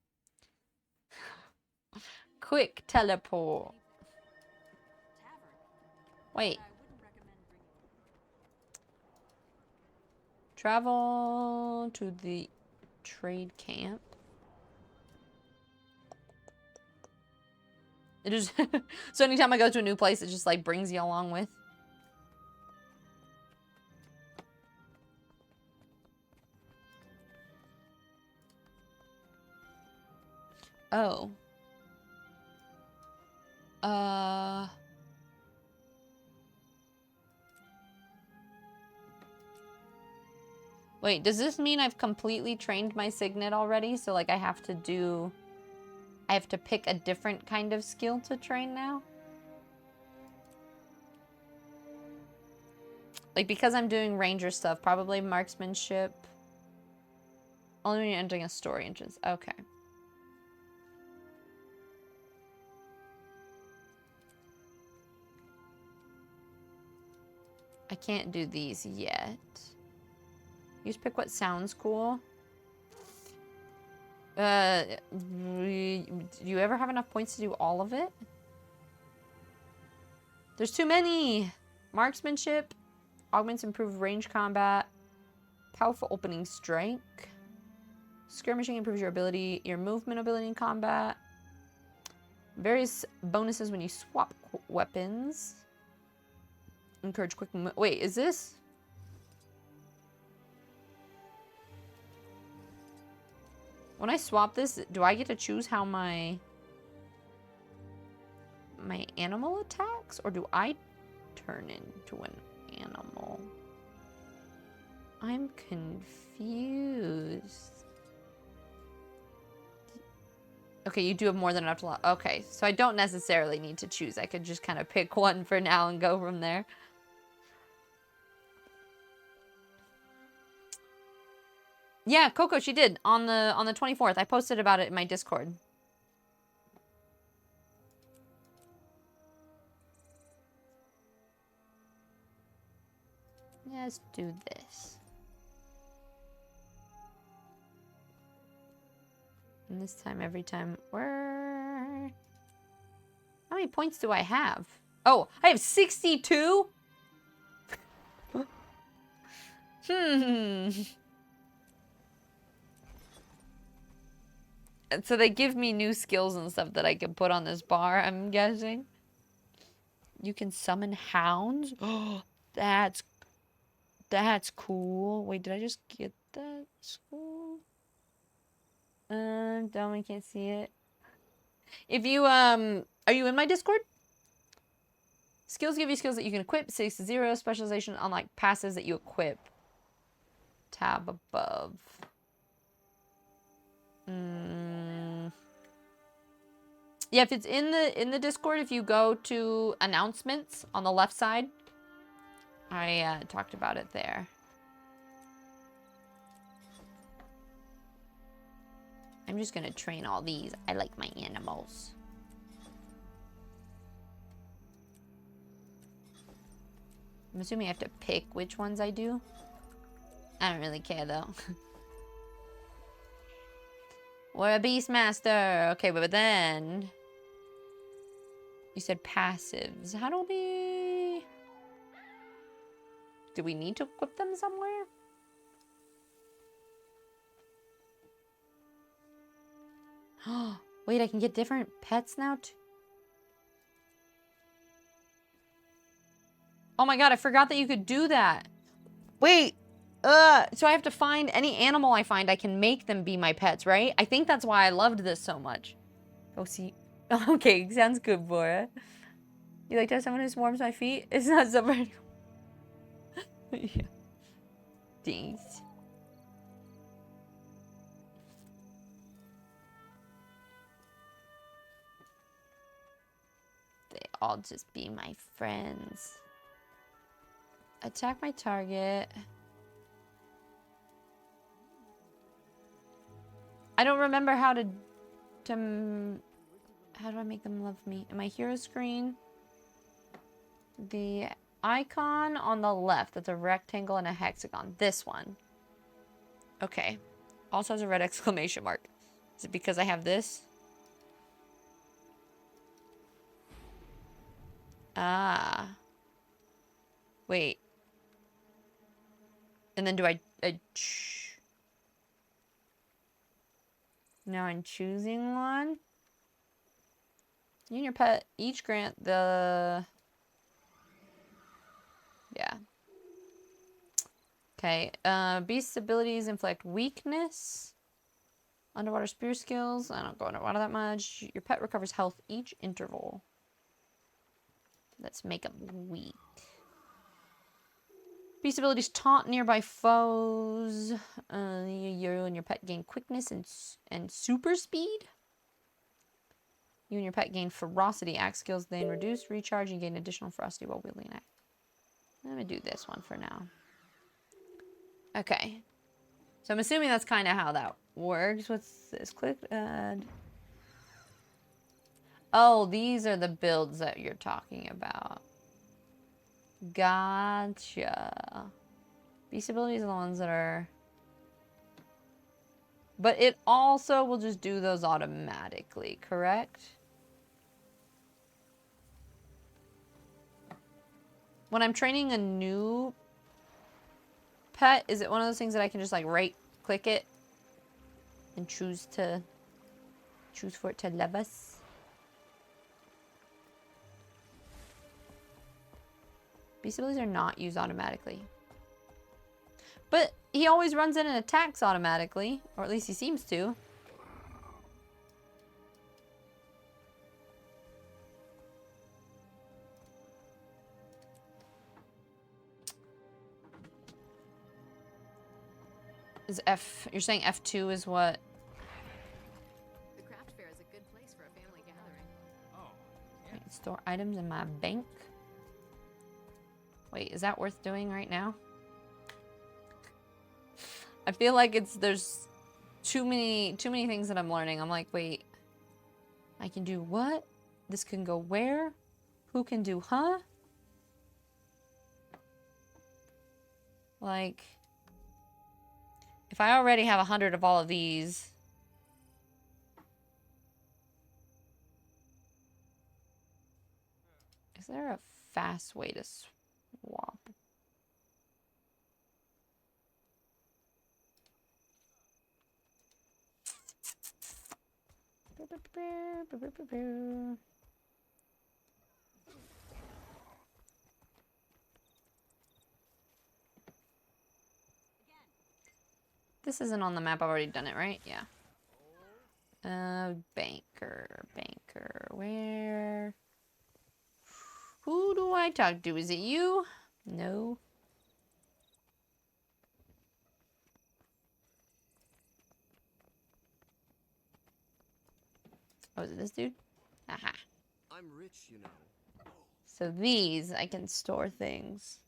Quick teleport. Wait. Travel to the trade camp. It just so anytime I go to a new place, it just like brings you along with. Oh. Wait, does this mean I've completely trained my signet already? So like I have to pick a different kind of skill to train now? Like because I'm doing ranger stuff, probably marksmanship. Only when you're entering a story entrance. Okay. I can't do these yet. You just pick what sounds cool. Do you ever have enough points to do all of it? There's too many! Marksmanship, augments improved range combat, powerful opening strike, skirmishing improves your movement ability in combat, various bonuses when you swap weapons, encourage quick movement. Wait, is this? When I swap this, do I get to choose how my animal attacks? Or do I turn into an animal? I'm confused. Okay, you do have more than enough to... Okay, so I don't necessarily need to choose. I could just kind of pick one for now and go from there. Yeah, Coco, she did on the 24th. I posted about it in my Discord. Yeah, let's do this. And this time, every time, how many points do I have? Oh, I have 62? So they give me new skills and stuff that I can put on this bar, I'm guessing. You can summon hounds? Oh, that's cool. Wait, did I just get that? Cool. Don't, we can't see it. If you, are you in my Discord? Skills give you skills that you can equip. 6 to 0. Specialization unlike passives that you equip. Tab above. Yeah, if it's in the Discord, if you go to announcements on the left side, I talked about it there. I'm just gonna train all these. I like my animals. I'm assuming I have to pick which ones I do. I don't really care though. We're a Beastmaster. Okay, but then you said passives. How do we... Do we need to equip them somewhere? Wait, I can get different pets now too? Oh my god, I forgot that you could do that. Wait, so I have to find any animal I find, I can make them be my pets, right? I think that's why I loved this so much. Go see. Okay, sounds good, Bora. You like to have someone who warms my feet? It's not somebody. Yeah. Thanks. They all just be my friends. Attack my target. I don't remember how to how do I make them love me? In my hero screen, the icon on the left, that's a rectangle and a hexagon. This one. Okay. Also has a red exclamation mark. Is it because I have this? Ah. Wait. And then do now I'm choosing one. You and your pet each grant the... Yeah. Okay. Beast's abilities inflict weakness. Underwater spear skills. I don't go underwater that much. Your pet recovers health each interval. Let's make him weak. Beast abilities taunt nearby foes. You and your pet gain quickness and super speed. You and your pet gain ferocity. Axe skills then reduce, recharge, and gain additional ferocity while wielding an axe. I'm gonna do this one for now. Okay. So I'm assuming that's kind of how that works. What's this? Click add. Oh, these are the builds that you're talking about. Gotcha. Beast abilities are the ones that are... But it also will just do those automatically, correct? When I'm training a new pet, is it one of those things that I can just like right click it and choose for it to love us? Beast abilities are not used automatically. But he always runs in and attacks automatically, or at least he seems to. Is F... You're saying F2 is what? The craft fair is a good place for a family gathering. Oh, I can store items in my bank. Wait, is that worth doing right now? I feel like there's too many things that I'm learning. I'm like, wait, I can do what? This can go where? Who can do huh? Like, if I already have 100 of all of these, is there a fast way to swap? This isn't on the map. I've already done it, right? Yeah. Banker. Where? Who do I talk to? Is it you? No. Oh, is it this dude? Aha. I'm rich, you know. So these, I can store things.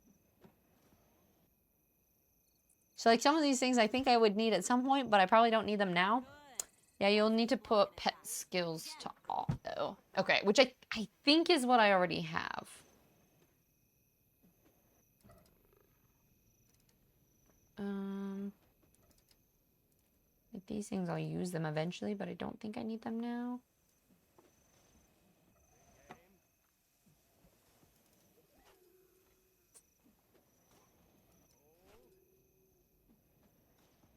So like some of these things I think I would need at some point, but I probably don't need them now. Yeah, you'll need to put pet skills to auto. Okay, which I think is what I already have. Like these things, I'll use them eventually, but I don't think I need them now.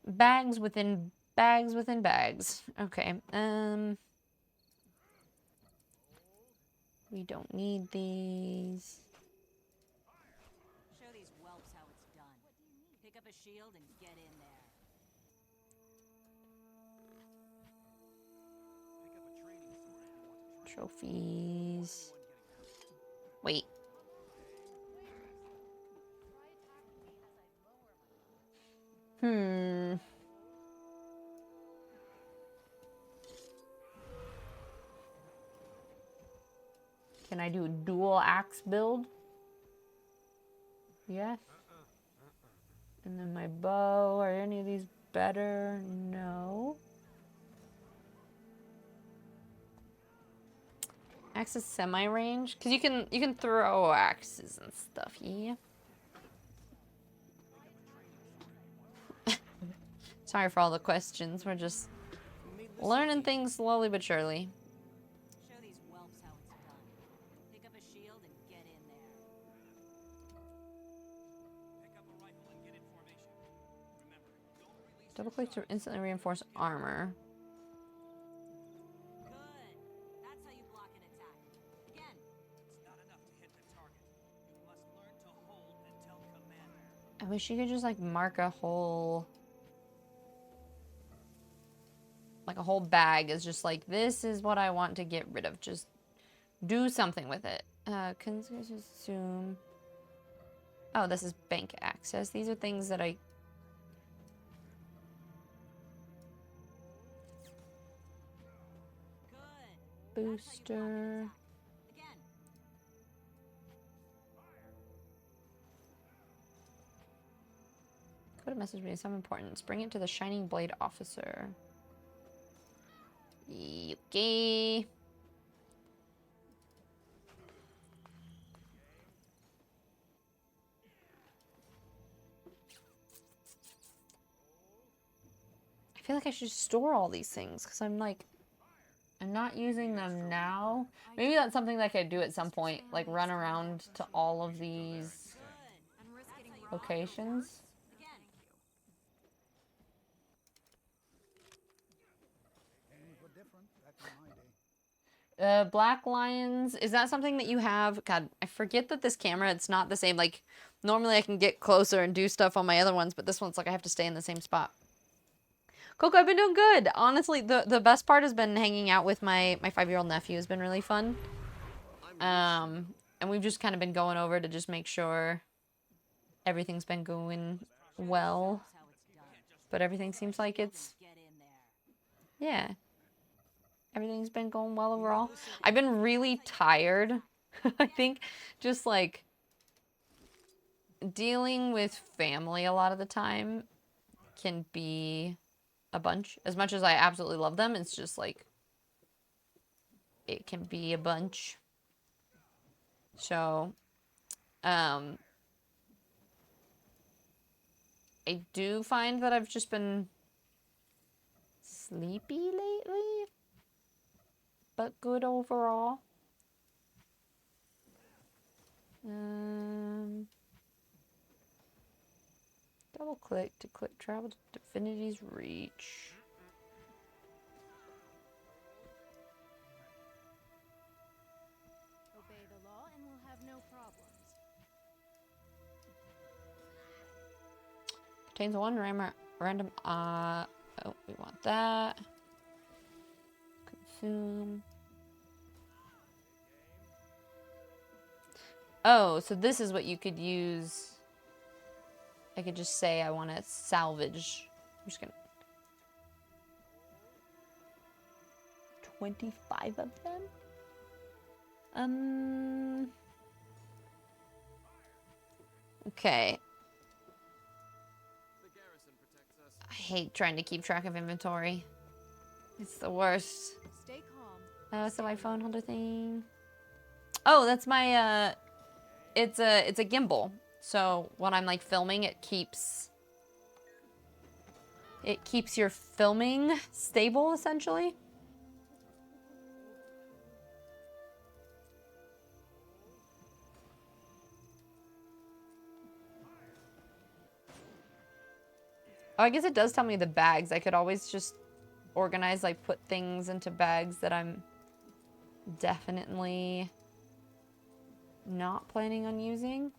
Bags within bags within bags. Okay. We don't need these. Show these whelps how it's done. Pick up a shield and get in there. Trophies. Wait. Can I do a dual axe build? Yes. And then my bow. Are any of these better? No. Axe is semi-range? Because you can throw axes and stuff, yeah. Sorry for all the questions. We're just learning things slowly but surely. Show these whelps how it's done. Pick up a shield and get in there. Pick up a rifle and get in formation. Remember, don't release Double click to instantly reinforce armor. Good. That's how you block an attack. wish you could just like mark a whole, like a whole bag is just like, this is what I want to get rid of. Just do something with it. Consume. Oh, this is bank access. These are things that I... Good. Booster. Again. Go to message me. Some importance. Bring it to the Shining Blade officer. Okay. I feel like I should store all these things because I'm like, I'm not using them now. Maybe that's something that I could do at some point, like run around to all of these And risk getting locations. Again. Things were different back in my day. Black lions, is that something that you have? God, I forget that this camera, it's not the same. Like, normally I can get closer and do stuff on my other ones, but this one's like I have to stay in the same spot. Coco, I've been doing good. Honestly, the best part has been hanging out with my 5-year-old nephew. Has been really fun. And we've just kind of been going over to just make sure everything's been going well. That's how it's done. But everything seems like it's, Get in there. yeah. Everything's been going well overall. I've been really tired. I think just like dealing with family a lot of the time can be a bunch. As much as I absolutely love them, it's just like it can be a bunch. So, I do find that I've just been sleepy lately, but good overall. Double click to click travel to Divinity's Reach. Obey the law and we'll have no problems. Contains one random, oh, we want that. Consume. Oh, so this is what you could use. I could just say I want to salvage. I'm just gonna... 25 of them? Okay. I hate trying to keep track of inventory. It's the worst. Stay calm. Oh, it's the my phone holder thing. Oh, that's my, it's a gimbal. So when I'm like filming, it keeps your filming stable, essentially. Oh, I guess it does tell me the bags. I could always just organize, like put things into bags that I'm definitely not planning on using.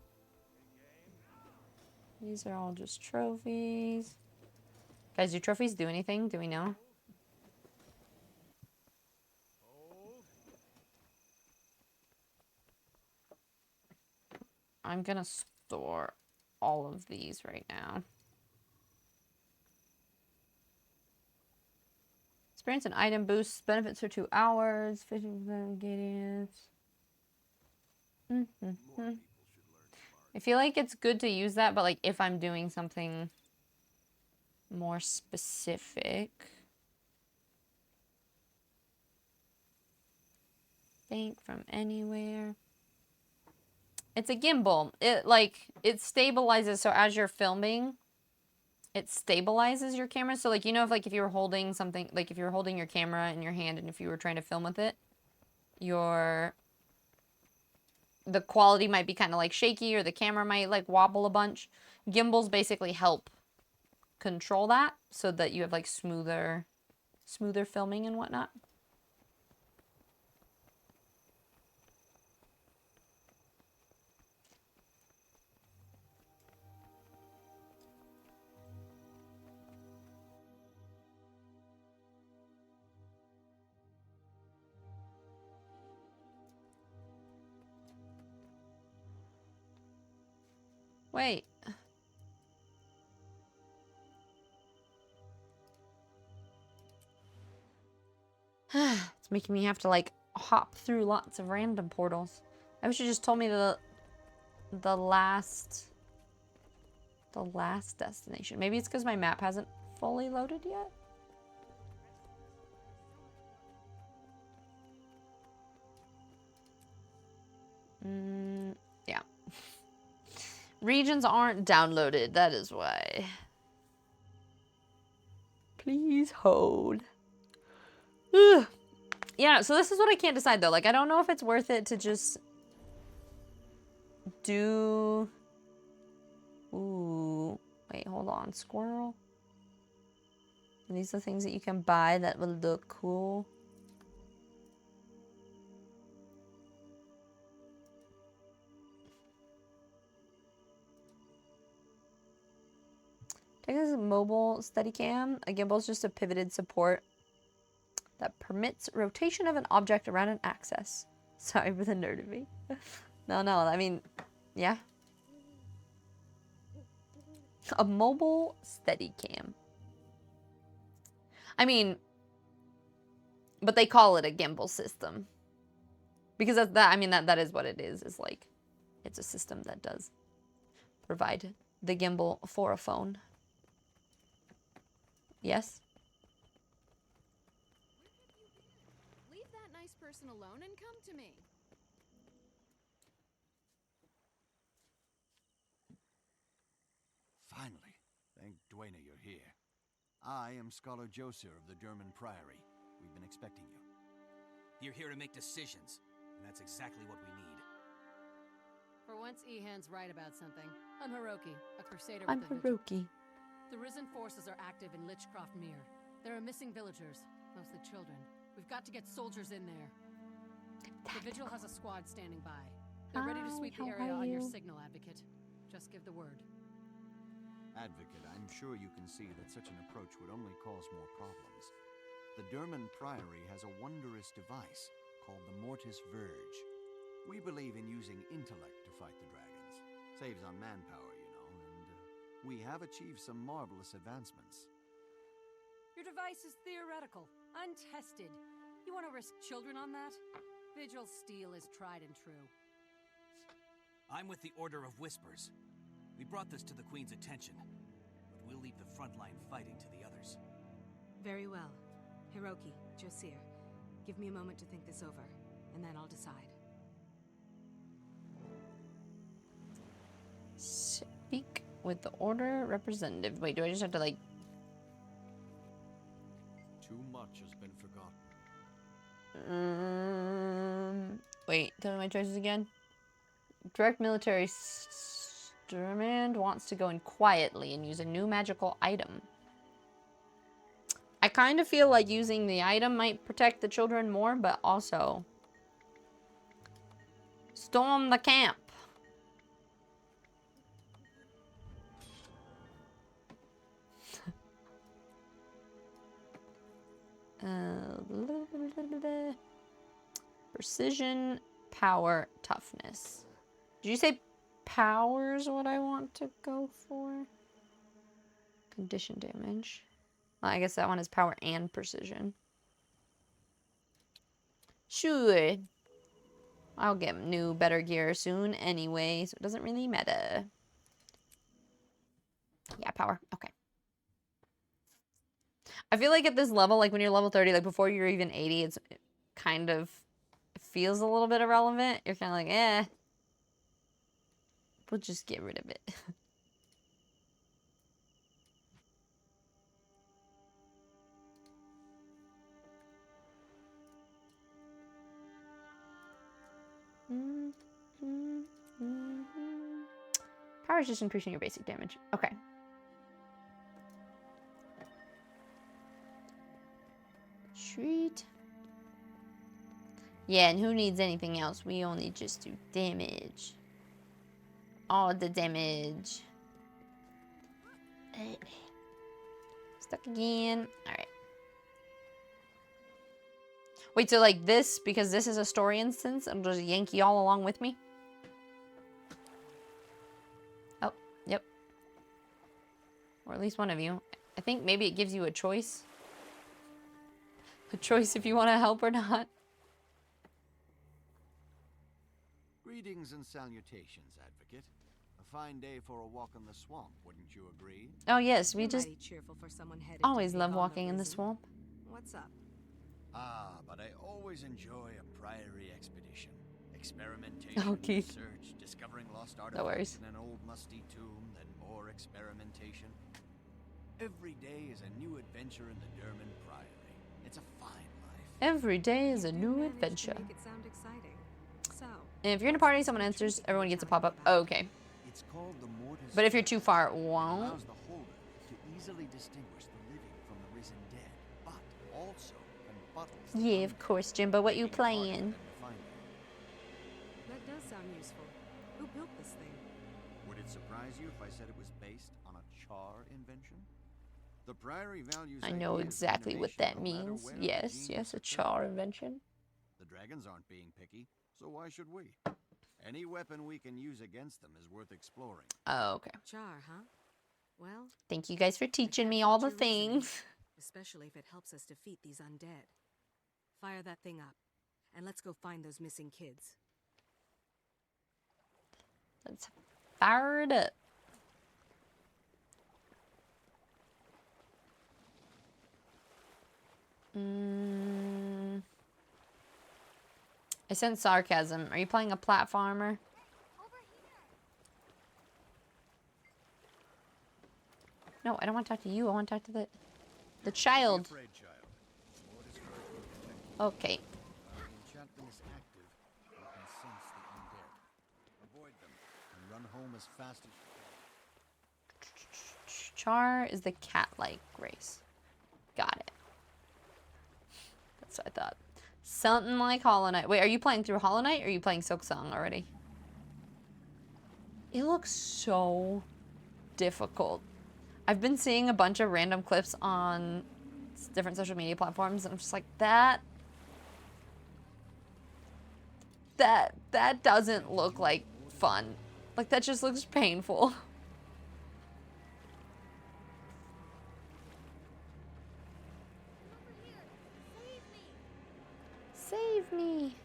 These are all just trophies. Guys, do trophies do anything? Do we know? I'm gonna store all of these right now. Experience an item boost. Benefits for 2 hours. 50% ingredients. I feel like it's good to use that, but like if I'm doing something more specific. Bank from anywhere. It's a gimbal. It stabilizes, so as you're filming, it stabilizes your camera. So like, you know, if you were holding something, like if you were holding your camera in your hand and if you were trying to film with it, the quality might be kind of like shaky, or the camera might like wobble a bunch. Gimbals basically help control that so that you have like smoother filming and whatnot. Wait. It's making me have to, like, hop through lots of random portals. I wish you just told me the last destination. Maybe it's because my map hasn't fully loaded yet. Yeah. Regions aren't downloaded, that is why. Please hold. Ugh. Yeah, so this is what I can't decide though. Like, I don't know if it's worth it to just do... Ooh. Wait, hold on. Squirrel? Are these the things that you can buy that would look cool? This is a mobile Steadicam. A gimbal is just a pivoted support that permits rotation of an object around an axis. Sorry for the nerd of me. No, I mean, yeah. A mobile Steadicam. I mean, but they call it a gimbal system. Because that is what it is like, it's a system that does provide the gimbal for a phone. Yes? Leave that nice person alone and come to me. Finally. Thank Dwayne you're here. I am Scholar Joser of the German Priory. We've been expecting you. You're here to make decisions, and that's exactly what we need. For once, Ehan's right about something. I'm Hiroki, a crusader I'm with the Vigil. Hiroki. The Risen forces are active in Lichcroft Mere. There are missing villagers, mostly children. We've got to get soldiers in there. The Vigil has a squad standing by. They're ready to sweep the area on your signal, Advocate. Just give the word. Advocate, I'm sure you can see that such an approach would only cause more problems. The German Priory has a wondrous device called the Mortis Verge. We believe in using intellect to fight the dragons. Saves on manpower, you know, and we have achieved some marvelous advancements. Your device is theoretical, untested. You want to risk children on that? Vigil steel is tried and true. I'm with the Order of Whispers. We brought this to the Queen's attention, but we'll leave the front line fighting to the others. Very well. Hiroki, Josir, give me a moment to think this over, and then I'll decide. Speak with the order representative. Wait, do I just have to, like... Too much has been forgotten. Wait, tell me my choices again. Direct military Sturmand wants to go in quietly and use a new magical item. I kind of feel like using the item might protect the children more, but also... Storm the camp. Precision, power, toughness. Did you say power is what I want to go for? Condition damage. Well, I guess that one is power and precision. Sure. I'll get new, better gear soon anyway, so it doesn't really matter. Yeah, power. Okay. I feel like at this level, like when you're level 30, like before you're even 80, it kind of feels a little bit irrelevant. You're kind of like, eh. We'll just get rid of it. Power is just increasing your basic damage. Okay. Sweet. Yeah, and who needs anything else? We only just do damage. All the damage. Stuck again. Alright. Wait, so like this, because this is a story instance, it'll just yank you all along with me? Oh, Or at least one of you. I think maybe it gives you a choice. A choice if you want to help or not. Greetings and salutations, Advocate. A fine day for a walk in the swamp, wouldn't you agree? Oh yes, we You're just mighty cheerful for someone headed always to love take on walking in the risen. swamp. What's up? Ah, but I always enjoy a priory expedition. Experimentation, Oh, Keith. research, discovering lost No artifacts worries. in an old musty tomb, then more experimentation. Every day is a new adventure in the Derman Priory. It's a fine life. Every day is a You new managed adventure. To make it sound exciting. So, And if you're in a party, someone answers, everyone gets a pop-up. Oh, okay. It's called the Mortis. But if you're too far, it It won't. allows the holder to easily distinguish the living from the risen dead, but also confuddles the Yeah, of undead, course, Jimbo. What you making it harder playing? for them to find it. that does sound useful. Who built this thing? Would it surprise you if I said it was based on a char invention? The Priory values I know ideas of exactly what innovation that no matter means. where the Yes, genius yes, a occurs. char invention. The dragons aren't being picky, so why should we? Any weapon we can use against them is worth exploring. Oh, okay. Char, huh? Well, Thank you guys for I teaching can't me fault all the your reasoning, things. especially if it helps us defeat these undead. Fire that thing up, and let's go find those missing kids. Let's fire it up. I sense sarcasm. Are you playing a platformer? No, I don't want to talk to you. I want to talk to the child. Be afraid, child. Mortis Verge will protect you. Okay. While the enchantment is active, you can sense the undead. Avoid them and run home as fast as you can. Char is the cat-like race. Got it. That's what I thought. Something like Hollow Knight. Wait, are you playing through Hollow Knight or are you playing Silk Song already? It looks so difficult. I've been seeing a bunch of random clips on different social media platforms and I'm just like, that doesn't look like fun. Like, that just looks painful. Save me.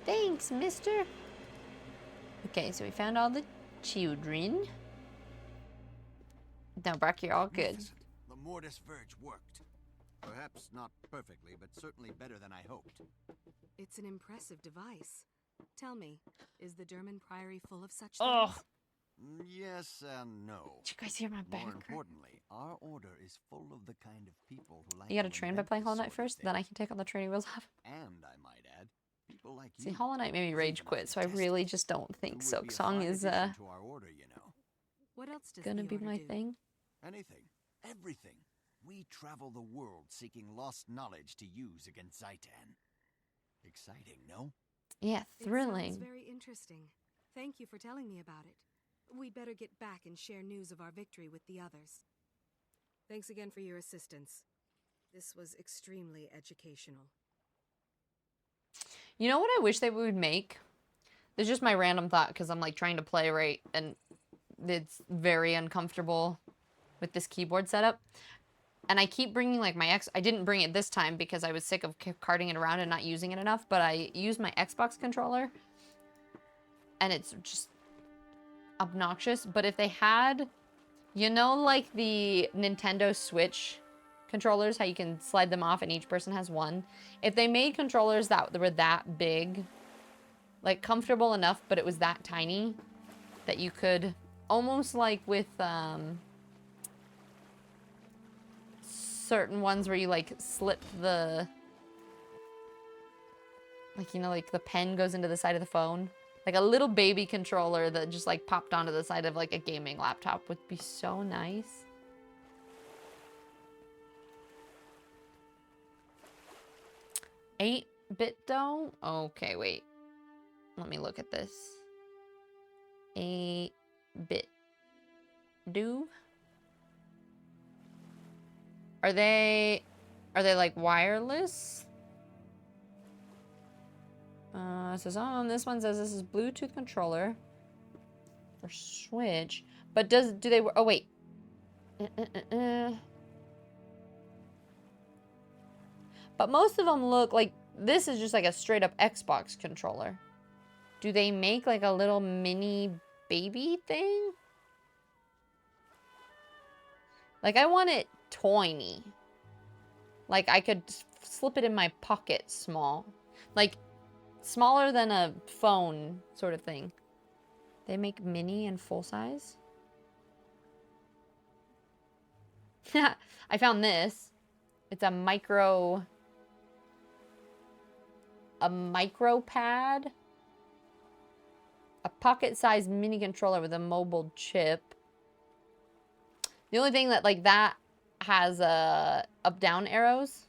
Thanks, mister. Okay, so we found all the children. No, Brock, you're all good. Magnificent. The Mortis Verge worked. Perhaps not perfectly, but certainly better than I hoped. It's an impressive device. Tell me, is the Derman Priory full of such Ugh. things? Yes and no. Did you guys hear my More back? importantly, our order is full of the kind of people who like You gotta to train by invent playing this Hollow Knight sort of first, then I thing. can take all the training wheels off. And I might add, people like See, you. Hollow Knight made me who've rage even quit, so I tested really just don't think who would Silk be a Song fine is addition to our order, you know. What else does gonna the be order my do? thing. Anything, everything. We travel the world seeking lost knowledge to use against Zaitan. Exciting, no? Yeah, It thrilling. sounds very interesting. Thank you for telling me about it. We better get back and share news of our victory with the others. Thanks again for your assistance. This was extremely educational. You know what I wish they would make? There's just my random thought because I'm like trying to play right and it's very uncomfortable with this keyboard setup. And I keep bringing like my I didn't bring it this time because I was sick of carting it around and not using it enough, but I use my Xbox controller and it's just obnoxious. But if they had, you know, like the Nintendo Switch controllers, how you can slide them off and each person has one. If they made controllers that were that big, like comfortable enough, but it was that tiny that you could almost like with certain ones where you like slip the, like, you know, like the pen goes into the side of the phone. Like a little baby controller that just like popped onto the side of like a gaming laptop would be so nice. Eight-bit though? Okay, wait. Let me look at this. 8-bit do? Are they like wireless? So on this one says this is Bluetooth controller for Switch, but do they? Oh wait. But most of them look like this is just like a straight up Xbox controller. Do they make like a little mini baby thing? Like I want it tiny. Like I could slip it in my pocket small. Like smaller than a phone sort of thing. They make mini and full size. I found this. It's a micro pad. A pocket-sized mini controller with a mobile chip. The only thing that like that has up-down arrows.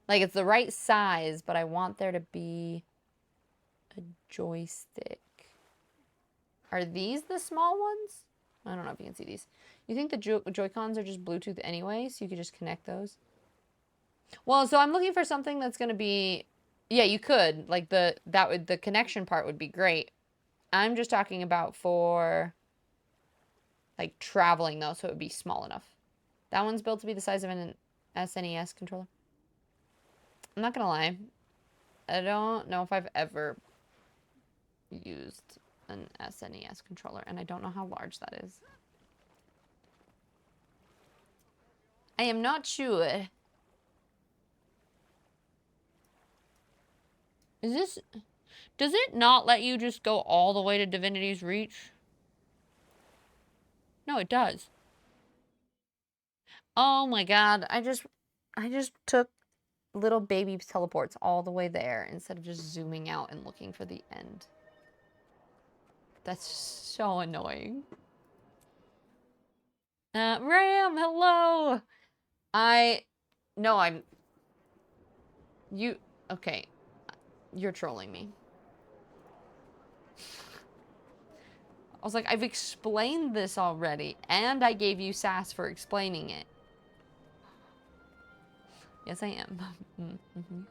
Like it's the right size, but I want there to be a joystick. Are these the small ones? I don't know if you can see these. You think the Joy-Cons are just Bluetooth anyway, so you could just connect those? Well, so I'm looking for something that's going to be... Yeah, you could. Like, the connection part would be great. I'm just talking about for, like, traveling, though, so it would be small enough. That one's built to be the size of an SNES controller. I'm not going to lie. I don't know if I've ever used an SNES controller, and I don't know how large that is. I am not sure. Is this... Does it not let you just go all the way to Divinity's Reach? No, it does. Oh my god, I just took little baby teleports all the way there instead of just zooming out and looking for the end. That's so annoying. Ram, hello! Okay. You're trolling me. I was like, I've explained this already, and I gave you sass for explaining it. Yes, I am. Mm-hmm.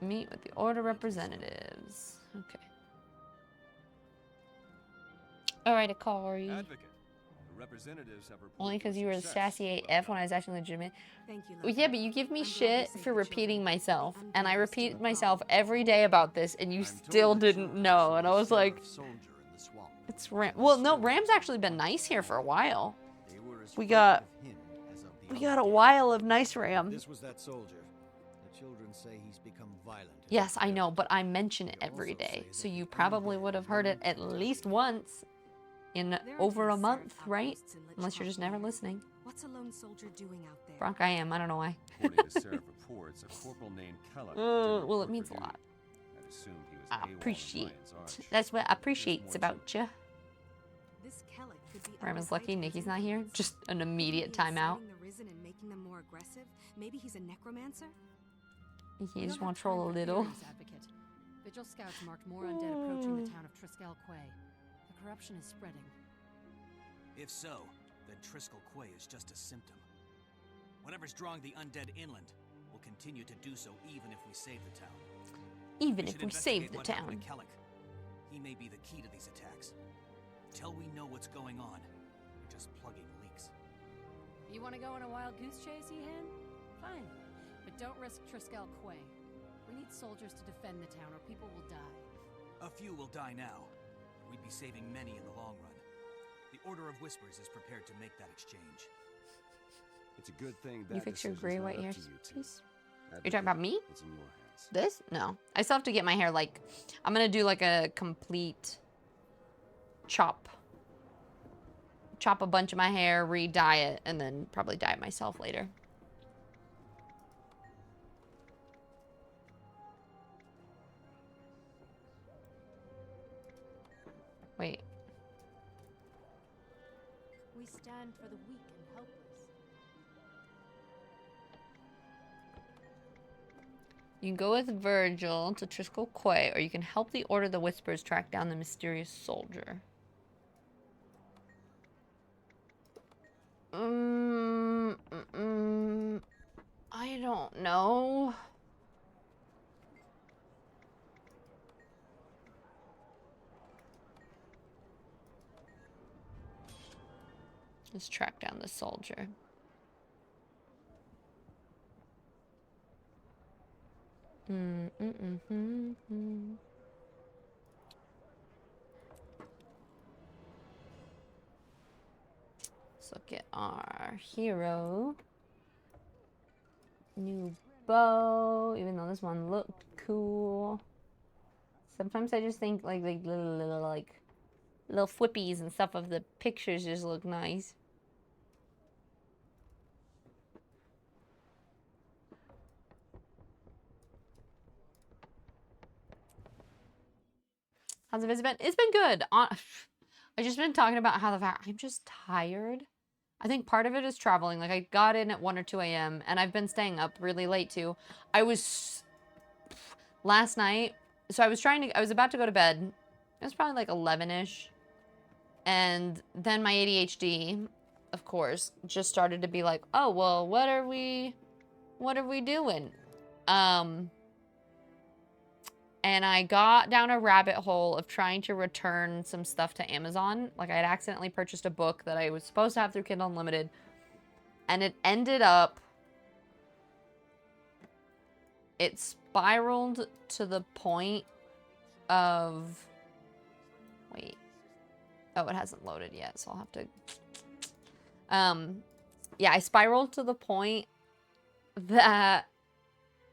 Meet with the Order representatives. Okay. Alright, Akari. Advocate. The representatives have reported Only because you were success. sassy AF when I was actually legitimate. Thank you, Well, Lucky. yeah, but you give me I'm glad you shit saved for the repeating children. myself, The and I undead are repeat still a myself problem. every day about this, and you I'm told still that didn't you know, and I saw a was like, sheriff soldier in the swamp. it's Ram. Well, no, Ram's actually been nice here for a while. They were as We got- frightened of him as of the We got a undead. while of nice Ram. This was that soldier. The children say he's become violent. in Yes, his I know, village. but I mention it They every also day, say so that you the probably undead would have were heard it at infected. least once in There are over a these month, serf right? outposts in Unless you're Lichcroft just never Manor. listening. What's a lone soldier doing out there? Bronk, I am. I don't know why. According to Seraph reports, a corporal named Kellogg. Well, it means a lot. I'd assumed he was I AWOL in appreciate. Lion's Arch. That's what There's appreciates more about you. This Kellogg could be Ram is lucky Arcite Nikki's not here. influence. Just an Could he immediate be timeout. inciting the Risen and making them more aggressive? Maybe he's a necromancer? You We just don't want have to troll a time for little. theories, Advocate. Vigil scouts marked more undead approaching the town of Triskel Quay. The corruption is spreading. If so, then Triskel Quay is just a symptom. Whatever's drawing the undead inland will continue to do so even if we save the town. Even if should we save investigate the what happened town. to Kellogg. He may be the key to these attacks. Till we know what's going on, we're just plugging leaks. You want to go on a wild goose chase, Ehan? Fine. But don't risk Triskel Quay. We need soldiers to defend the town or people will die. A few will die now, but we'd be saving many in the long run. The Order of Whispers is prepared to make that exchange. It's a good thing that You fix your decision's gray not white up hair, to you two. please. You're Advocate, talking about me? It's in your hands. This? No. I still have to get my hair like... I'm gonna do like a complete chop. Chop a bunch of my hair, re-dye it, and then probably dye it myself later. Wait. We stand for the weak and helpless. You can go with Virgil to Triskel Quay, or you can help the Order of the Whispers track down the mysterious soldier. I don't know. Let's track down the soldier. Let's look at our hero. New bow, even though this one looked cool. Sometimes I just think like little flippies and stuff of the pictures just look nice. How's the visit been? It's been good. I've just been talking about how the fact I'm just tired. I think part of it is traveling. Like, I got in at 1 or 2 a.m. and I've been staying up really late too. I was last night. So I was about to go to bed. It was probably like 11-ish. And then my ADHD, of course, just started to be like, oh, well, what are we doing? And I got down a rabbit hole of trying to return some stuff to Amazon. Like, I had accidentally purchased a book that I was supposed to have through Kindle Unlimited. And it ended up... It spiraled to the point of... Wait. Oh, it hasn't loaded yet, so I'll have to... Yeah, I spiraled to the point that...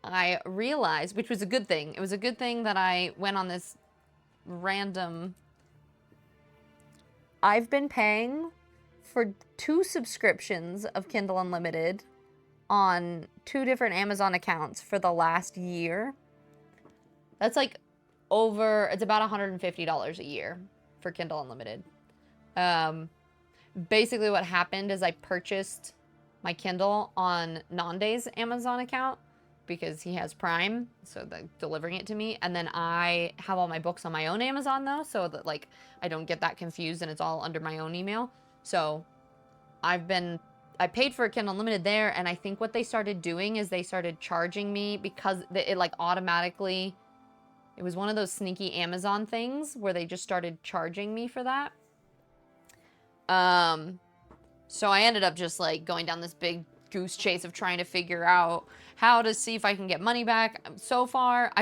I realized, which was a good thing. It was a good thing that I went on this random... I've been paying for 2 subscriptions of Kindle Unlimited on 2 different Amazon accounts for the last year. That's like it's about $150 a year for Kindle Unlimited. Basically what happened is I purchased my Kindle on Nanday's Amazon account, because he has Prime, so they're delivering it to me. And then I have all my books on my own Amazon, though, so that, like, I don't get that confused and it's all under my own email. So I paid for a Kindle Unlimited there, and I think what they started doing is they started charging me because it, like, automatically... It was one of those sneaky Amazon things where they just started charging me for that. So I ended up just, like, going down this big goose chase of trying to figure out how to see if I can get money back. So far,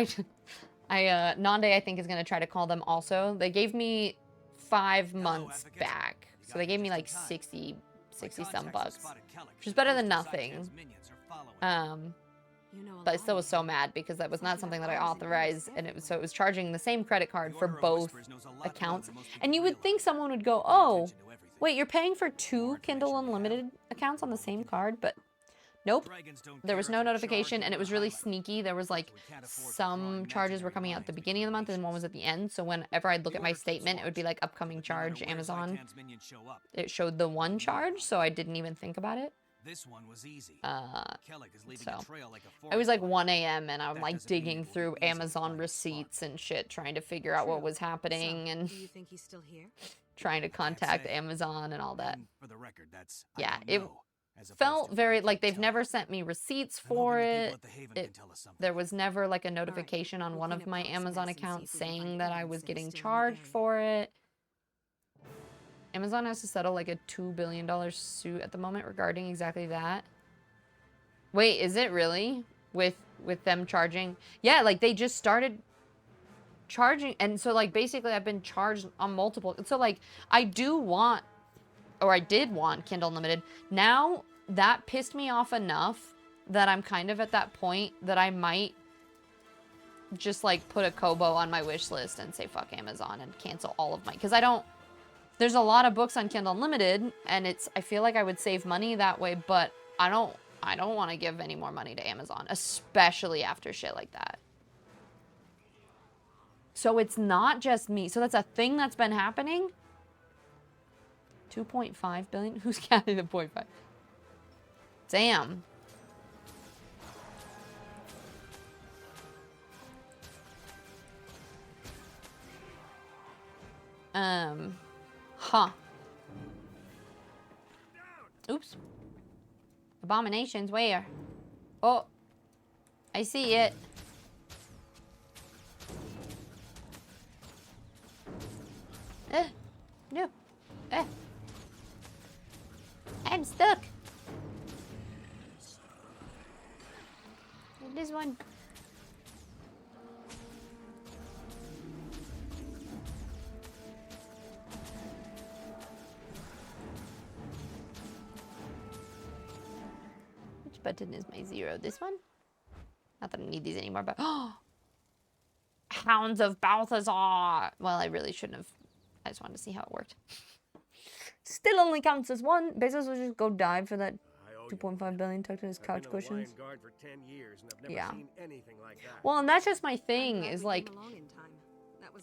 Nande, I think, is going to try to call them also. They gave me 5 months back. So they gave me like 60 some bucks, which is better than nothing. But I still was so mad because that was not something that I authorized, and it was charging the same credit card for both accounts. And you would think someone would go, oh, wait, you're paying for 2 Kindle Unlimited accounts on the same card? But nope, there was no notification, and it was really sneaky. There was like some charges were coming out at the beginning of the month and one was at the end. So whenever I'd look at my statement, it would be like upcoming charge, Amazon. It showed the one charge, so I didn't even think about it. This one was easy. So it was like 1 a.m. and I'm like digging through Amazon receipts and shit, trying to figure out what was happening, and Do you think he's still here? trying to contact Amazon and all that. For the record, that's Yeah, it felt very like they've never sent me receipts for it. There was never like a notification on one of my Amazon accounts saying that I was getting charged for it. Amazon has to settle like a $2 billion suit at the moment regarding exactly that. Wait, is it really? With them charging? Yeah, like they just started charging, and so like basically I've been charged on multiple. So like I did want Kindle Unlimited. Now that pissed me off enough that I'm kind of at that point that I might just like put a Kobo on my wish list and say fuck Amazon and cancel all of my, because there's a lot of books on Kindle Unlimited, and I feel like I would save money that way, but I don't want to give any more money to Amazon, especially after shit like that. So it's not just me. So that's a thing that's been happening. 2.5 billion? Who's counting the 0.5? Damn. Huh. Oops. Abominations, where? Oh. I see it. No. I'm stuck. This one. Which button is my 0? This one? Not that I need these anymore, but Hounds of Balthazar. Well, I really shouldn't have. I just wanted to see how it worked. Still only counts as 1. Bezos will just go dive for that 2.5 billion tucked in his couch cushions. Yeah. Well, and that's just my thing. Is like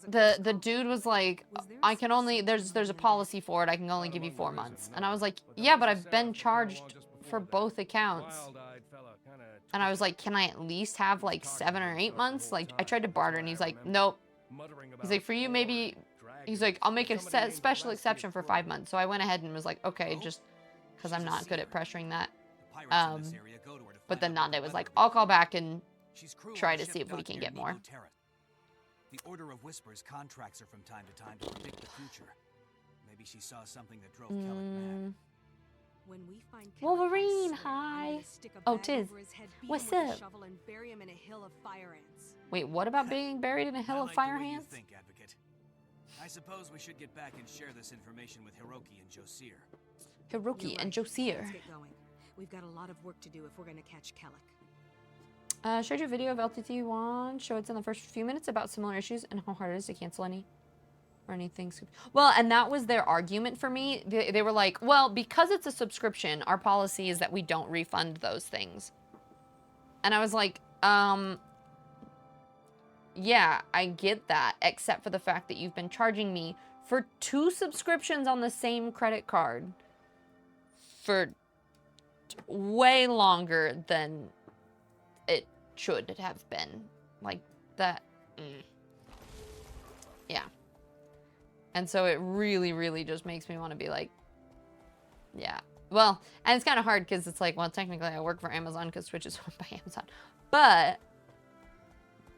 the dude was like, I can only there's a policy for it. I can only give you 4 months. And I was like, yeah, but I've been charged for both accounts. And I was like, can I at least have like 7 or 8 months? Like, I tried to barter, and he's like, nope. He's like, for you, maybe. He's like, I'll make a special exception for 5 months. So I went ahead and was like, okay, just because I'm not good at pressuring that. But then Nande was like, I'll call back and try to see if we can get more. The Order of Whispers contracts her from time to time to predict the future. Maybe she saw something that drove Kellic mad. When we find Wolverine, hi. Oh, Tiz. What's up? Wait, what about being buried in a hill of fire ants? I suppose we should get back and share this information with Hiroki and Josir. Hiroki and Josir. Let's get going. We've got a lot of work to do if we're going to catch Kellic. Showed you a video of LTT1. Show it's in the first few minutes about similar issues and how hard it is to cancel any or anything. Well, and that was their argument for me. They were like, well, because it's a subscription, our policy is that we don't refund those things. And I was like, yeah, I get that, except for the fact that you've been charging me for 2 subscriptions on the same credit card for way longer than it should have been. Like, that. Yeah. And so it really, really just makes me want to be like, yeah. Well, and it's kind of hard because it's like, well, technically I work for Amazon because Twitch is owned by Amazon. But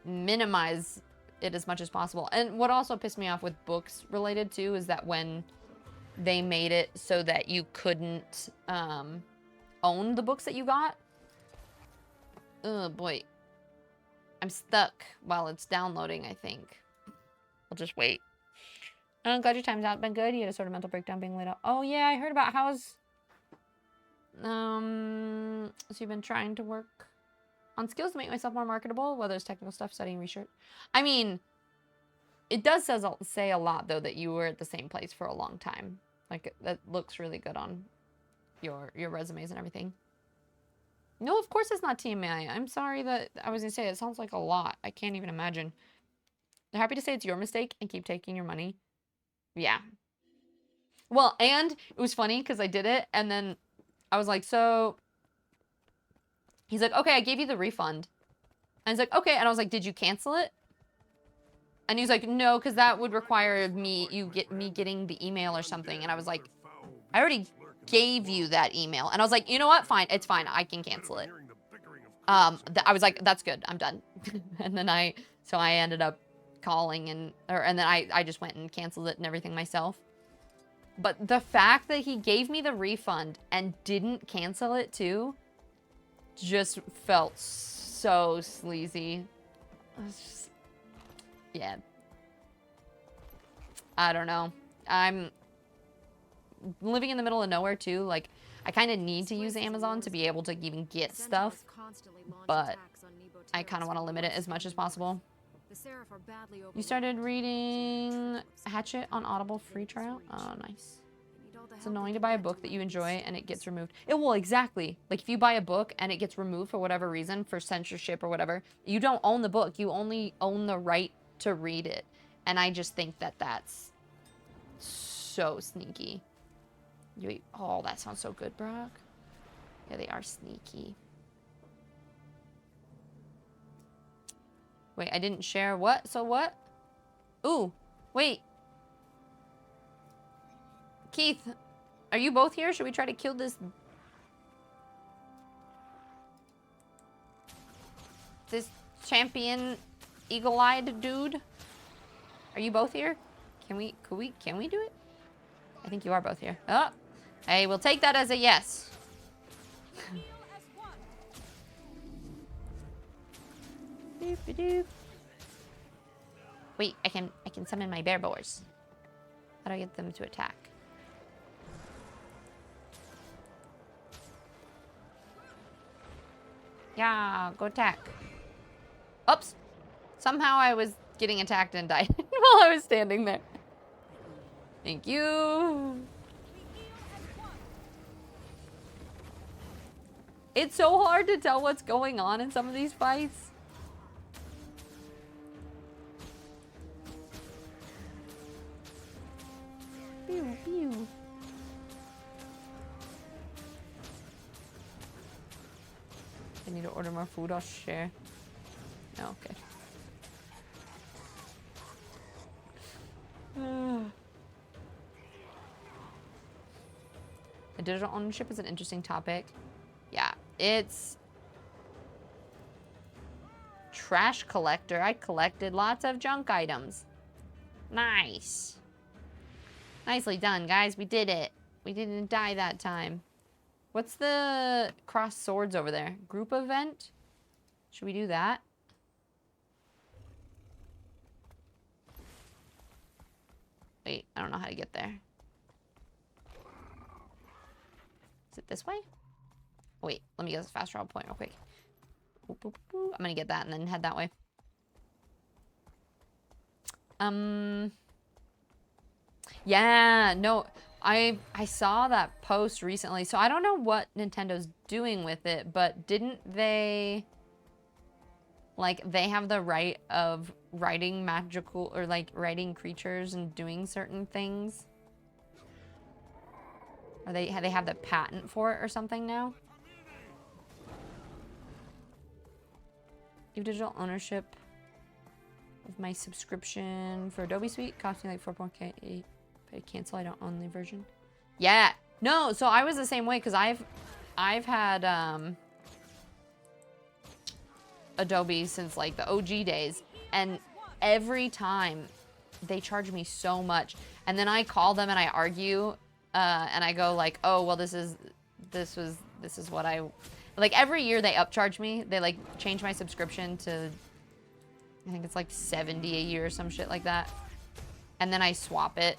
minimize it as much as possible. And what also pissed me off with books related to is that when they made it so that you couldn't own the books that you got. Oh boy. I'm stuck while it's downloading, I think. I'll just wait. I'm glad your time's out. Been good. You had a sort of mental breakdown being laid out. Oh yeah, I heard about how's so you've been trying to work on skills to make myself more marketable, whether it's technical stuff, studying, research. I mean, it does say a lot, though, that you were at the same place for a long time. Like, that looks really good on your resumes and everything. No, of course it's not TMI. I'm sorry that I was going to say, it sounds like a lot. I can't even imagine. They're happy to say it's your mistake and keep taking your money. Yeah. Well, and it was funny because I did it, and then I was like, so... He's like, okay, I gave you the refund. And he's like, okay. And I was like, did you cancel it? And he's like, no, because that would require me getting the email or something. And I was like, I already gave you that email. And I was like, you know what? Fine. It's fine. I can cancel it. I was like, that's good. I'm done. And then I ended up calling and then I just went and canceled it and everything myself. But the fact that he gave me the refund and didn't cancel it too just felt so sleazy. It was just, yeah. I don't know. I'm living in the middle of nowhere too. Like, I kind of need to use Amazon to be able to even get stuff, but I kind of want to limit it as much as possible. You started reading Hatchet on Audible free trial? Oh, nice. It's annoying to buy a book that you enjoy and it gets removed. Well, exactly. Like, if you buy a book and it gets removed for whatever reason, for censorship or whatever, you don't own the book. You only own the right to read it. And I just think that that's so sneaky. Oh, that sounds so good, Brock. Yeah, they are sneaky. Wait, I didn't share what? So what? Ooh, wait. Keith, are you both here? Should we try to kill this? this champion eagle-eyed dude? Are you both here? Can we do it? I think you are both here. Oh, I will take that as a yes. Doop-a-doop. Wait, I can summon my bear boars. How do I get them to attack? Yeah, go attack. Oops. Somehow I was getting attacked and died while I was standing there. Thank you. It's so hard to tell what's going on in some of these fights. Pew, pew. I need to order more food. I'll share. No, okay. Digital ownership is an interesting topic. Yeah, it's trash collector. I collected lots of junk items. Nice. Nicely done, guys. We did it. We didn't die that time. What's the cross swords over there? Group event? Should we do that? Wait, I don't know how to get there. Is it this way? Wait, let me get this fast travel point real quick. Boop, boop, boop. I'm gonna get that and then head that way. Yeah, no, I saw that post recently, so I don't know what Nintendo's doing with it, but didn't they, like, they have the right of writing magical, or like writing creatures and doing certain things? Or they have the patent for it or something now? Give digital ownership of my subscription for Adobe Suite, costing like 4.8. If I cancel, I don't own the version. Yeah, no. So I was the same way because I've had Adobe since like the OG days, and every time they charge me so much, and then I call them and I argue, and I go like, oh well, this is what I like. Every year they upcharge me. They like change my subscription to, I think it's like 70 a year or some shit like that, and then I swap it.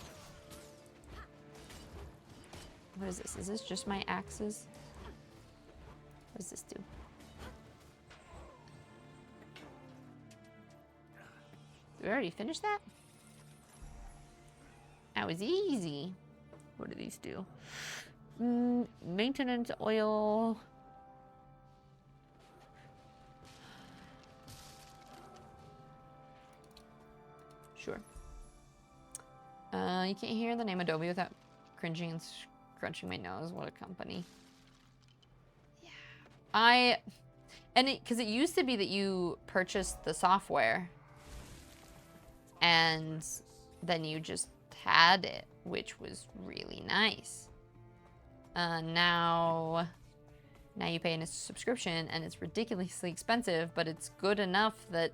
What is this? Is this just my axes? What does this do? Did we already finish that? That was easy. What do these do? Maintenance oil. Sure. You can't hear the name Adobe without cringing and scrunching my nose. What a company. Yeah. Because it used to be that you purchased the software and then you just had it, which was really nice. Now you pay a subscription and it's ridiculously expensive, but it's good enough that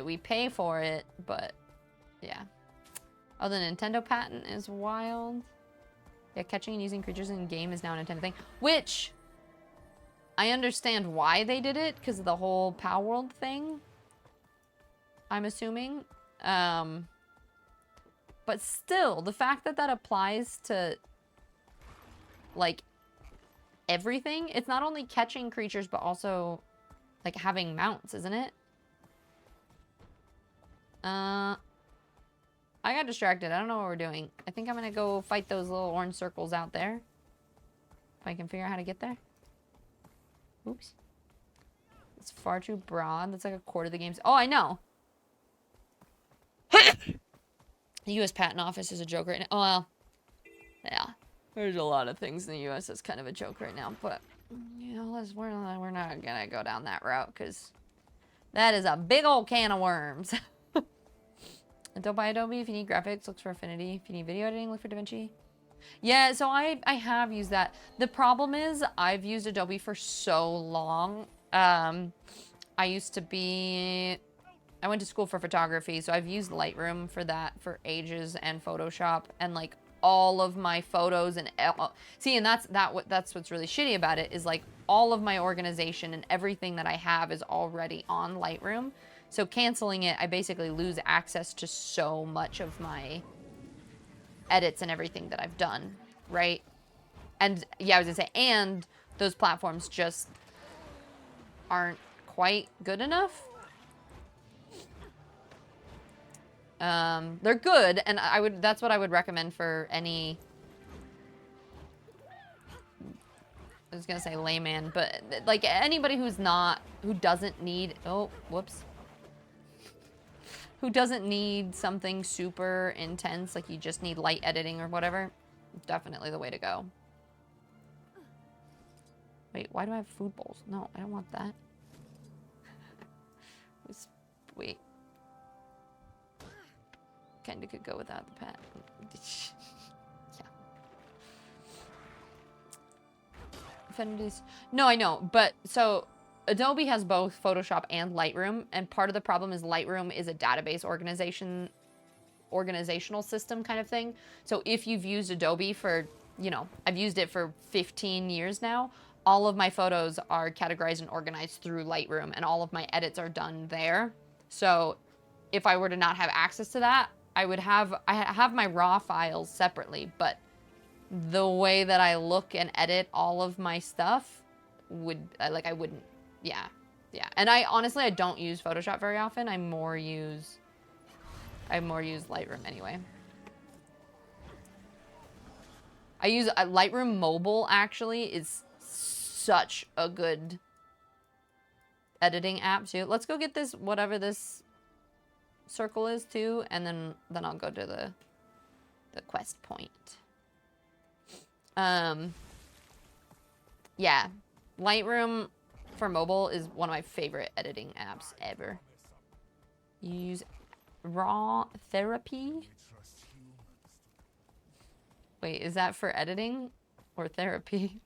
we pay for it. But yeah. Oh, the Nintendo patent is wild. Yeah, catching and using creatures in game is now a Nintendo thing, which I understand why they did it because of the whole Power World thing, I'm assuming. But still, the fact that that applies to like everything, it's not only catching creatures but also like having mounts, isn't it? I got distracted. I don't know what we're doing. I think I'm gonna go fight those little orange circles out there. If I can figure out how to get there. Oops. It's far too broad. That's like a quarter of the game's... Oh, I know! The U.S. Patent Office is a joke right now. Oh, well. Yeah. There's a lot of things in the U.S. that's kind of a joke right now. But, you know, we're not gonna go down that route, because that is a big old can of worms. And don't buy Adobe. If you need graphics, look for Affinity. If you need video editing, look for DaVinci. Yeah, so I have used that. The problem is I've used Adobe for so long. I used to be... I went to school for photography, so I've used Lightroom for that for ages, and Photoshop, and like all of my photos and see, and that's what's really shitty about it, is like all of my organization and everything that I have is already on Lightroom. So canceling it, I basically lose access to so much of my edits and everything that I've done, right? And yeah, I was gonna say, and those platforms just aren't quite good enough. They're good, and that's what I would recommend for any, I was gonna say layman, but like anybody who doesn't need, oh, whoops. Who doesn't need something super intense, like you just need light editing or whatever, definitely the way to go. Wait, why do I have food bowls? No, I don't want that. Wait. Kinda could go without the pet. Yeah. No, I know, but so Adobe has both Photoshop and Lightroom, and part of the problem is Lightroom is a database organizational system kind of thing. So if you've used Adobe for, you know, I've used it for 15 years now, all of my photos are categorized and organized through Lightroom, and all of my edits are done there. So if I were to not have access to that, I have my raw files separately, but the way that I look and edit all of my stuff I wouldn't, yeah. And honestly, I don't use Photoshop very often. I more use Lightroom anyway. I use Lightroom Mobile, actually, is such a good editing app too. Let's go get this, whatever this circle is too, and then I'll go to the quest point. Yeah, Lightroom for mobile is one of my favorite editing apps ever. Use Raw Therapy. Wait, is that for editing or therapy?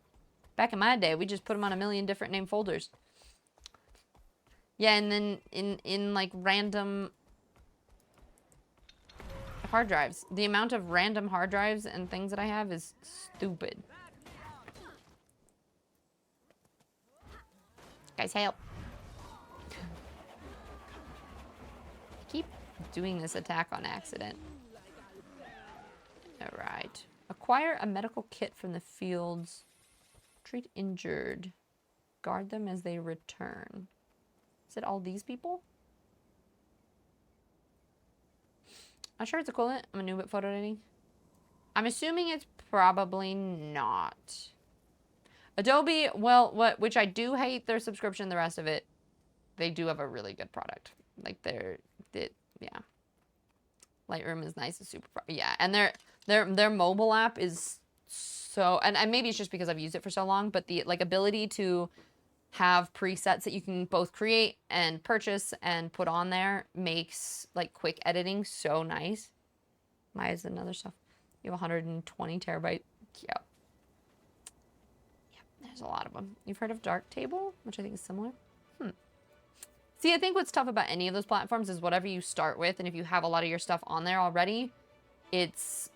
Back in my day, we just put them on a million different name folders. Yeah, and then in like random hard drives. The amount of random hard drives and things that I have is stupid. Guys, help. I keep doing this attack on accident. Alright. Acquire a medical kit from the fields. Treat injured. Guard them as they return. Is it all these people? I'm sure it's equivalent. I'm a noob at photo editing. I'm assuming it's probably not. Adobe, well, which I do hate their subscription, the rest of it, they do have a really good product. Like yeah. Lightroom is nice, it's super, yeah. And their mobile app is so, and maybe it's just because I've used it for so long, but the like ability to have presets that you can both create and purchase and put on there makes like quick editing so nice. Why is another stuff? You have 120 terabyte. Yeah. There's a lot of them. You've heard of Darktable, which I think is similar. See, I think what's tough about any of those platforms is whatever you start with, and if you have a lot of your stuff on there already, it's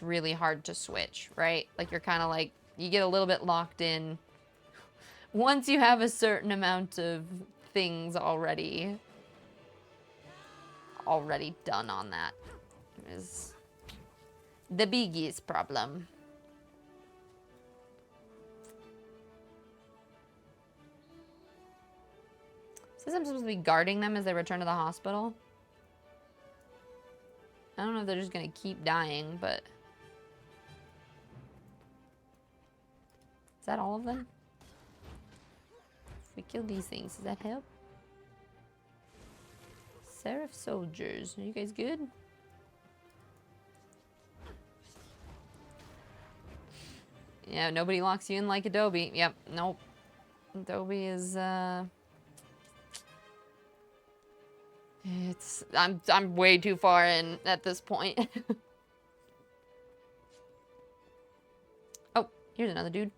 really hard to switch, right? Like you're kind of like, you get a little bit locked in once you have a certain amount of things already done on that. Is the biggest problem. Says I'm supposed to be guarding them as they return to the hospital. I don't know if they're just gonna keep dying, but... Is that all of them? If we kill these things, does that help? Seraph soldiers, are you guys good? Yeah, nobody locks you in like Adobe. Yep, nope. Adobe is, I'm way too far in at this point. Oh, here's another dude.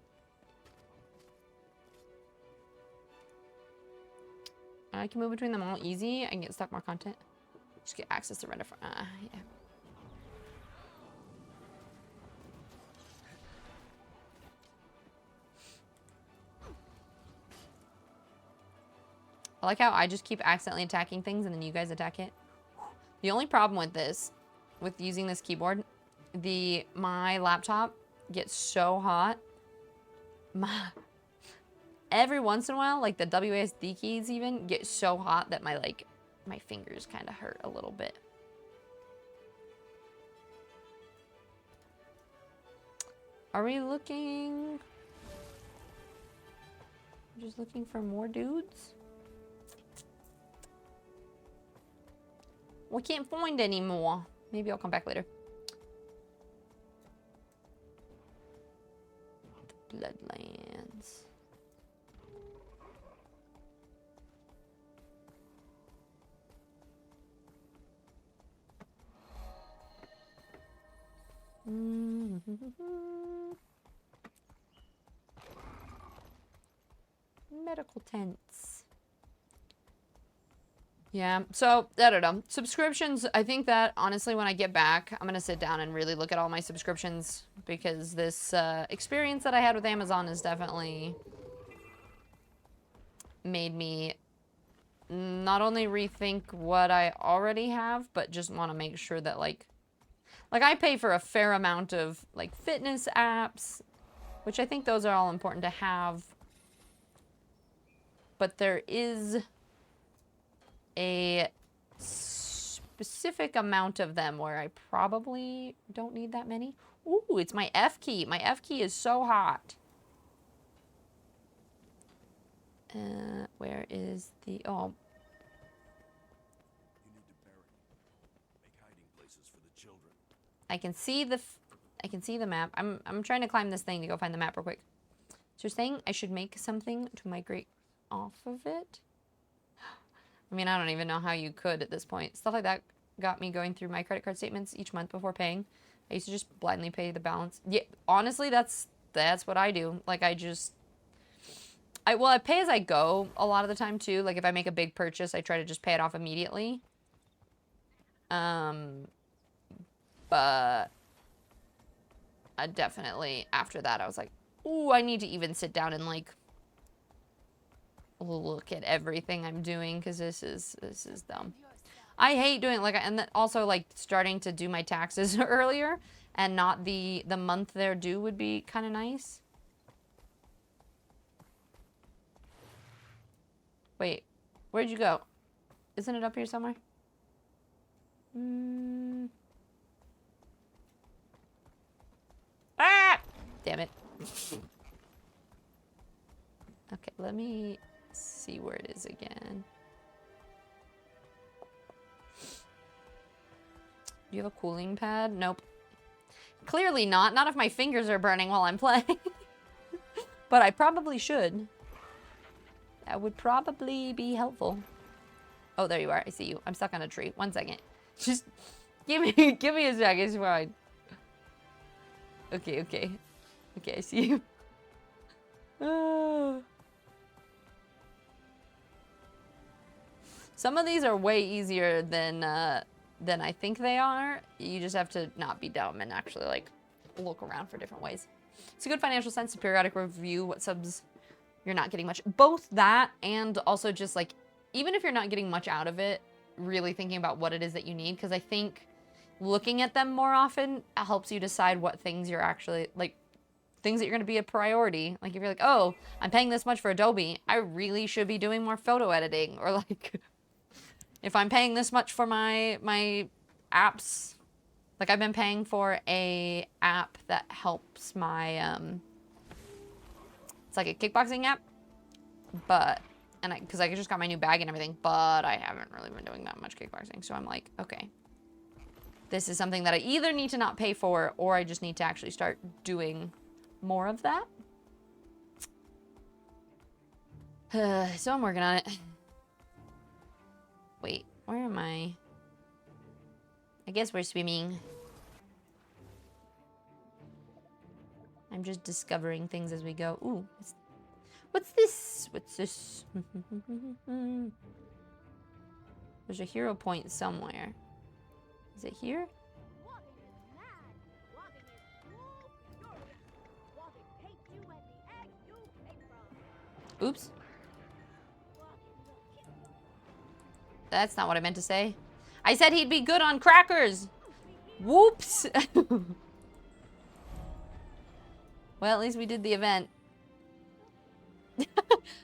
I can move between them all easy. I can get stuck more content. Just get access to render for. Yeah. I like how I just keep accidentally attacking things and then you guys attack it. The only problem with this, with using this keyboard, my laptop gets so hot. Every once in a while, like the WASD keys even get so hot that my fingers kind of hurt a little bit. Are we looking? Just looking for more dudes? We can't find any more. Maybe I'll come back later. The Bloodlands. Medical tents. Yeah, so, I don't know. Subscriptions, I think that, honestly, when I get back, I'm going to sit down and really look at all my subscriptions, because this experience that I had with Amazon has definitely made me not only rethink what I already have, but just want to make sure that, like, I pay for a fair amount of, like, fitness apps, which I think those are all important to have, but there is a specific amount of them where I probably don't need that many. Ooh, it's my F key. My F key is so hot. Where is the... Oh. You need to bury. Make hiding places for the children. I can see the map. I'm trying to climb this thing to go find the map real quick. So you're saying I should make something to migrate off of it? I mean, I don't even know how you could at this point. Stuff like that got me going through my credit card statements each month before paying. I used to just blindly pay the balance. Yeah, honestly, that's what I do. Like, I pay as I go a lot of the time too. Like, if I make a big purchase, I try to just pay it off immediately. But I definitely, after that, I was like, ooh, I need to even sit down and, like, look at everything I'm doing, because this is dumb. I hate doing, like, and also, like, starting to do my taxes earlier and not the month they're due would be kind of nice. Wait, where'd you go? Isn't it up here somewhere? Ah! Damn it. Okay, let me see where it is again. Do you have a cooling pad? Nope. Clearly not. Not if my fingers are burning while I'm playing. But I probably should. That would probably be helpful. Oh, there you are. I see you. I'm stuck on a tree. 1 second. Just give me a sec. It's fine. Okay, okay. Okay, I see you. Some of these are way easier than I think they are. You just have to not be dumb and actually, like, look around for different ways. It's a good financial sense to periodic review what subs you're not getting much. Both that and also just, like, even if you're not getting much out of it, really thinking about what it is that you need, because I think looking at them more often helps you decide what things you're actually, like, things that you're going to be a priority. Like, if you're like, oh, I'm paying this much for Adobe, I really should be doing more photo editing. Or, like, if I'm paying this much for my apps, like, I've been paying for a app that helps my, it's like a kickboxing app, but, and because I just got my new bag and everything, but I haven't really been doing that much kickboxing. So I'm like, okay, this is something that I either need to not pay for, or I just need to actually start doing more of that. So I'm working on it. Wait, where am I? I guess we're swimming. I'm just discovering things as we go. Ooh, what's this? What's this? There's a hero point somewhere. Is it here? Oops. That's not what I meant to say. I said he'd be good on crackers. Whoops. Well, at least we did the event.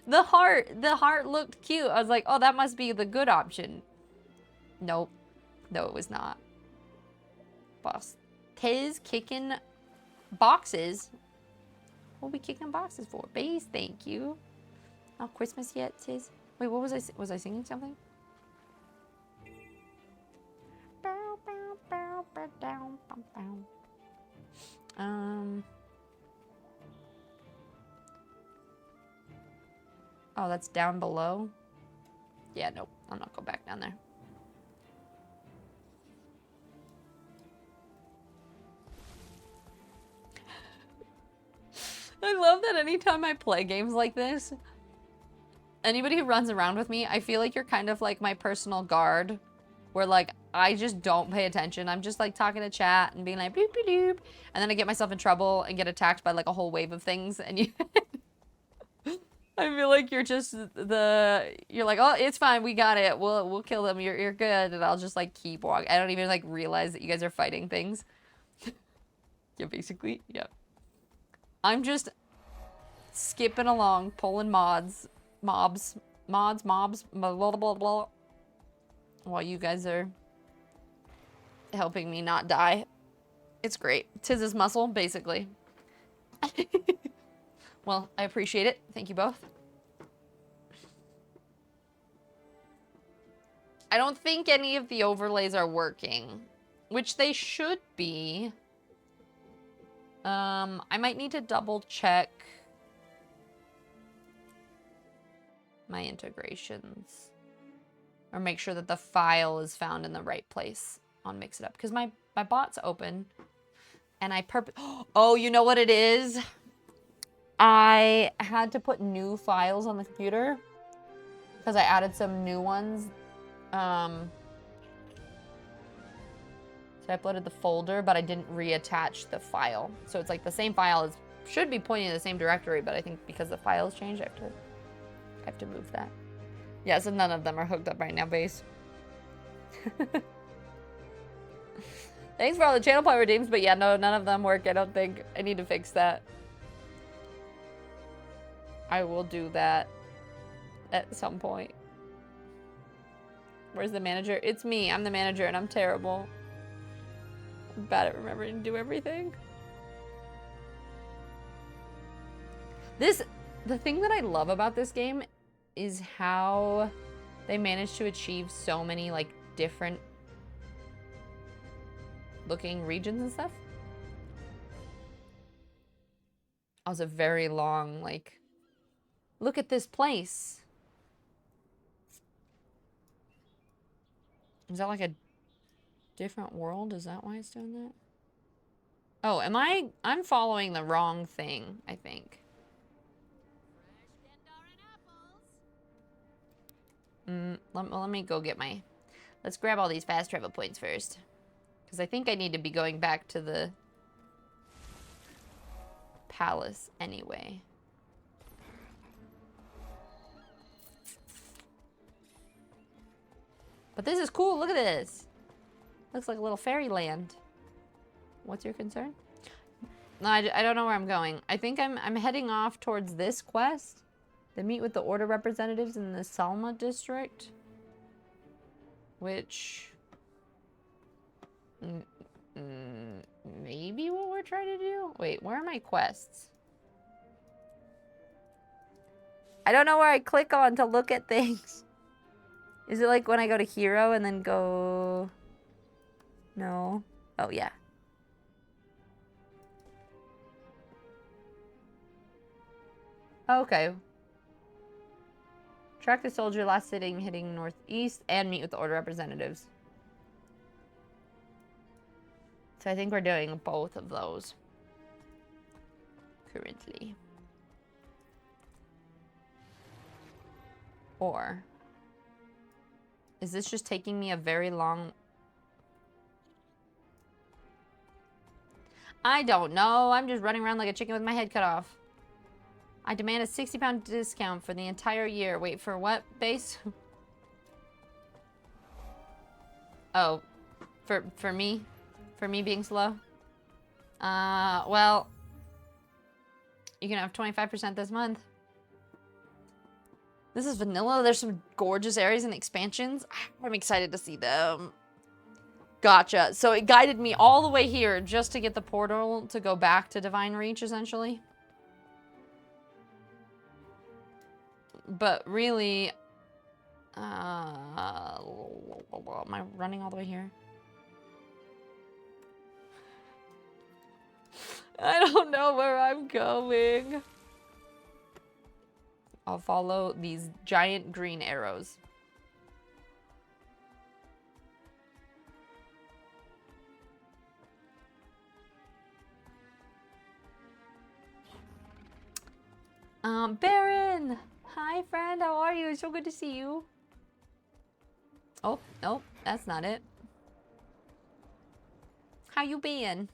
The heart looked cute. I was like, oh, that must be the good option. Nope. No, it was not. Boss. Tiz kicking boxes. What are we kicking boxes for? Base, thank you. Not Christmas yet, Tiz. Wait, what was I? Was I singing something? Oh, that's down below? Yeah, nope. I'm not going back down there. I love that anytime I play games like this, anybody who runs around with me, I feel like you're kind of like my personal guard. Where, like, I just don't pay attention. I'm just, like, talking to chat and being like, bloop, bloop, bloop. And then I get myself in trouble and get attacked by, like, a whole wave of things. And you... I feel like you're just you're like, oh, it's fine, we got it. We'll kill them. You're good. And I'll just like keep walking. I don't even like realize that you guys are fighting things. Yeah, basically, yeah. I'm just skipping along, pulling mobs, blah, blah, blah, blah, while you guys are helping me not die. It's great. Tiz's muscle, basically. Well, I appreciate it. Thank you both. I don't think any of the overlays are working, which they should be. I might need to double check my integrations or make sure that the file is found in the right place on Mix It Up, because my bot's open and oh, you know what it is? I had to put new files on the computer because I added some new ones. So I uploaded the folder, but I didn't reattach the file. So it's like the same file should be pointing to the same directory, but I think because the files changed, I have to move that. Yeah, so none of them are hooked up right now, base. Thanks for all the channel point redeems, but yeah, no, none of them work. I don't think. I need to fix that. I will do that at some point. Where's the manager? It's me. I'm the manager and I'm terrible. I'm bad at remembering to do everything. The thing that I love about this game is how they managed to achieve so many like different looking regions and stuff. That was a very long like, look at this place. Is that like a different world? Is that why it's doing that? Oh, I'm following the wrong thing, I think. Let me go get let's grab all these fast travel points first. Because I think I need to be going back to the palace anyway. But this is cool. Look at this. Looks like a little fairyland. What's your concern? No, I don't know where I'm going. I think I'm heading off towards this quest. To meet with the order representatives in the Salma district. Which... maybe what we're trying to do? Wait, where are my quests? I don't know where I click on to look at things. Is it like when I go to hero and then go... No. Oh, yeah. Okay. Track the soldier last sitting, hitting northeast, and meet with the order representatives. So I think we're doing both of those currently. Or Is this just taking me a very long... I don't know. I'm just running around like a chicken with my head cut off. I demand a 60-pound discount for the entire year. Wait, for what base? Oh, for me? For me being slow? Well, you can have 25% this month. This is vanilla. There's some gorgeous areas and expansions. I'm excited to see them. Gotcha. So it guided me all the way here just to get the portal to go back to Divine Reach, essentially. But really, am I running all the way here? I don't know where I'm going. I'll follow these giant green arrows. Baron! Hi, friend. How are you? It's so good to see you. Oh, nope. That's not it. How you been?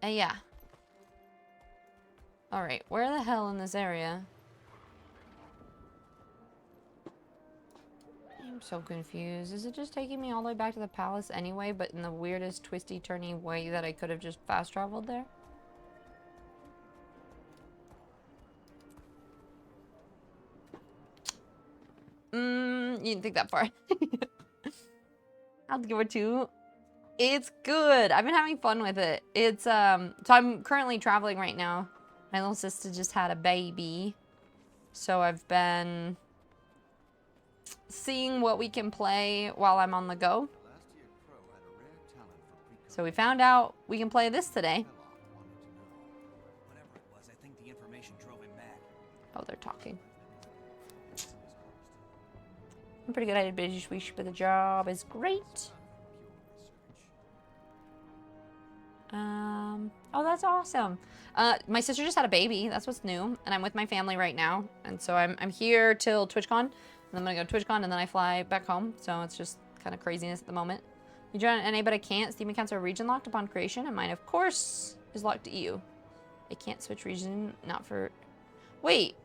Yeah. Alright, where the hell in this area? I'm so confused. Is it just taking me all the way back to the palace anyway, but in the weirdest twisty-turny way that I could have just fast-traveled there? You didn't think that far. I'll give it 2. It's good. I've been having fun with it. It's, so I'm currently traveling right now. My little sister just had a baby. So I've been seeing what we can play while I'm on the go. So we found out we can play this today. Whatever it was, I think the information drove him mad. Oh, they're talking. I'm pretty good at it, but the job is great. Oh, that's awesome. My sister just had a baby. That's what's new. And I'm with my family right now. And so I'm here till TwitchCon. And I'm going to go to TwitchCon and then I fly back home. So it's just kind of craziness at the moment. You join NA, but I can't. Steam accounts are region locked upon creation. And mine, of course, is locked to EU. I can't switch region. Not for... Wait.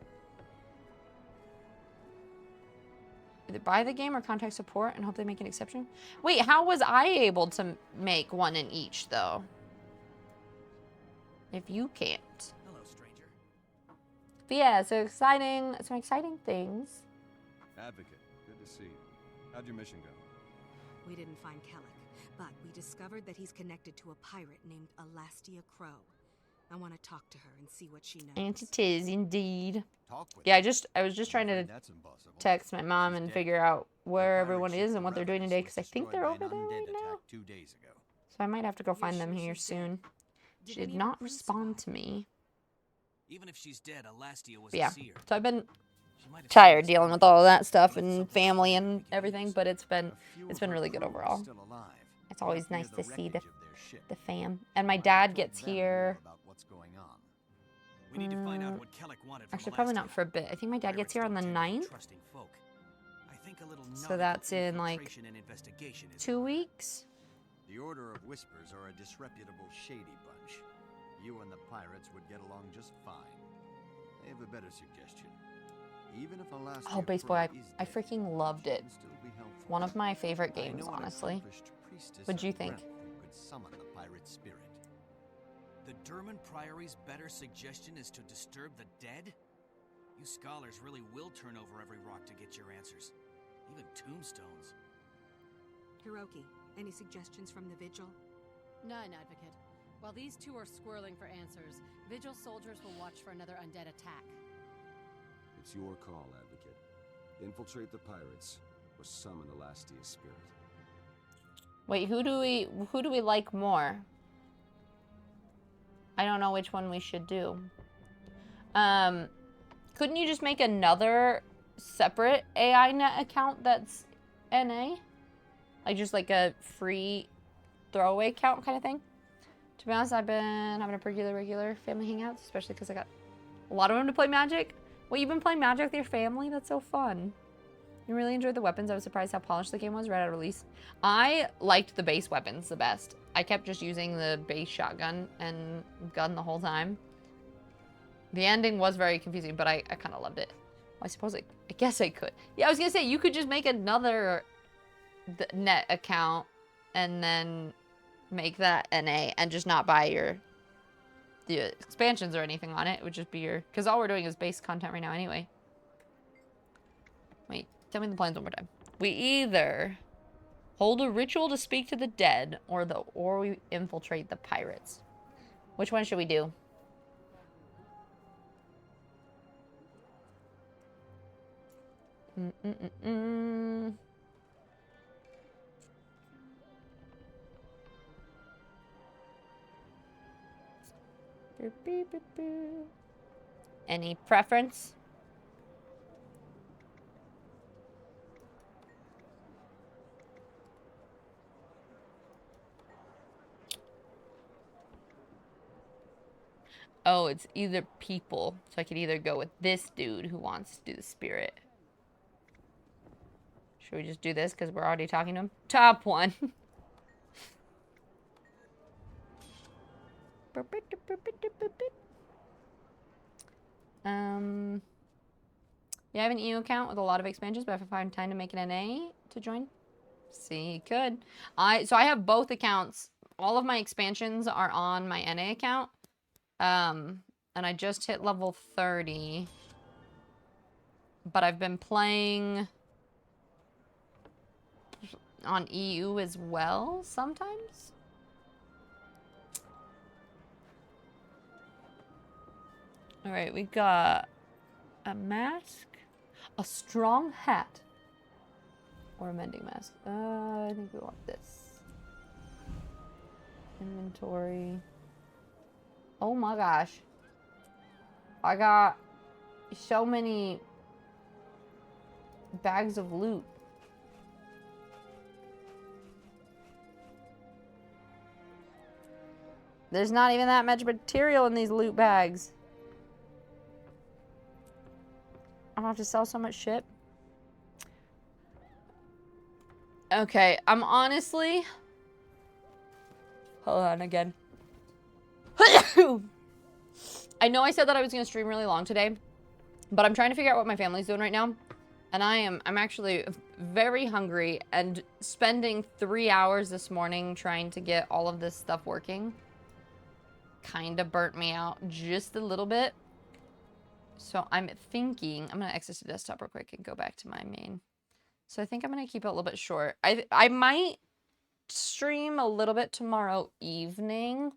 Either buy the game or contact support and hope they make an exception. Wait, how was I able to make one in each, though? If you can't. Hello, stranger. But yeah, so exciting, some exciting things. Advocate, good to see you. How'd your mission go? We didn't find Kellic, but we discovered that he's connected to a pirate named Elastia Crow. I want to talk to her and see what she knows. And it is indeed. Talk with Yeah, her. I was just trying to That's impossible. text my mom She's and dead. figure out where The everyone pirate ship, is and what they're doing today, because I think they're over destroyed by there an right undead now. attack 2 days ago. So I might have to go You're find them sure here she's dead? soon. She Did did any of not her friends respond survive? to me. Even if she's dead, Elastia was But yeah, a seer. so I've been She might have tired seen dealing us with all of that stuff but and something family we and can everything, use. but it's A been few it's of been her really good crew are overall. still alive. It's always Left near nice the to see wreckage of their ship. the fam. And my Might dad have gets told them here. more about what's going on. We need to find out what Kellic wanted from Actually, probably not Elastia. for a bit. I think my dad gets Pirates here on the don't tend to be 9th. trusting folk. I think a little So that's in, like, infiltration and investigation is 2 in order. weeks. The Order of Whispers are a disreputable, shady bunch. You and the pirates would get along just fine. I have a better suggestion. Even if Elastia Oh, Base Crow Boy, is I dead, freaking loved she it. can still be helpful. One of my favorite I games, know an honestly. accomplished priestess What'd you of think? Brent who could summon the pirate spirit. The Durman Priory's better suggestion is to disturb the dead? You scholars really will turn over every rock to get your answers. Even tombstones. Hiroki, any suggestions from the Vigil? None, Advocate. While these two are squirreling for answers, Vigil soldiers will watch for another undead attack. It's your call, Advocate. Infiltrate the pirates, or summon Elastia's spirit. Wait, who do we like more? I don't know which one we should do. Couldn't you just make another separate AI net account that's NA? Like just like a free throwaway account kind of thing? To be honest, I've been having a regular family hangouts, especially because I got a lot of them to play Magic. Well, you've been playing Magic with your family? That's so fun. You really enjoyed the weapons. I was surprised how polished the game was right out of release. I liked the base weapons the best. I kept just using the base shotgun and gun the whole time. The ending was very confusing, but I kind of loved it. I suppose I guess I could. Yeah, I was going to say, you could just make another net account and then make that NA and just not buy the expansions or anything on it. It would just be your... Because all we're doing is base content right now anyway. Wait, tell me the plans one more time. We either hold a ritual to speak to the dead or we infiltrate the pirates. Which one should we do? Any preference? Oh, it's either people. So I could either go with this dude who wants to do the spirit. Should we just do this because we're already talking to him? Top one. Yeah, I have an EU account with a lot of expansions, but if I find time to make an NA to join, see, could. So I have both accounts. All of my expansions are on my NA account. And I just hit level 30. But I've been playing on EU as well sometimes. All right, we got a mask, a strong hat, or a mending mask. I think we want this. Inventory. Oh my gosh. I got so many bags of loot. There's not even that much material in these loot bags. I'm gonna have to sell so much shit. Okay, I'm honestly... Hold on again. I know I said that I was gonna stream really long today, but I'm trying to figure out what my family's doing right now. And I'm actually very hungry, and spending 3 hours this morning trying to get all of this stuff working kind of burnt me out just a little bit. So I'm thinking, I'm going to exit the desktop real quick and go back to my main. So I think I'm going to keep it a little bit short. I might stream a little bit tomorrow evening.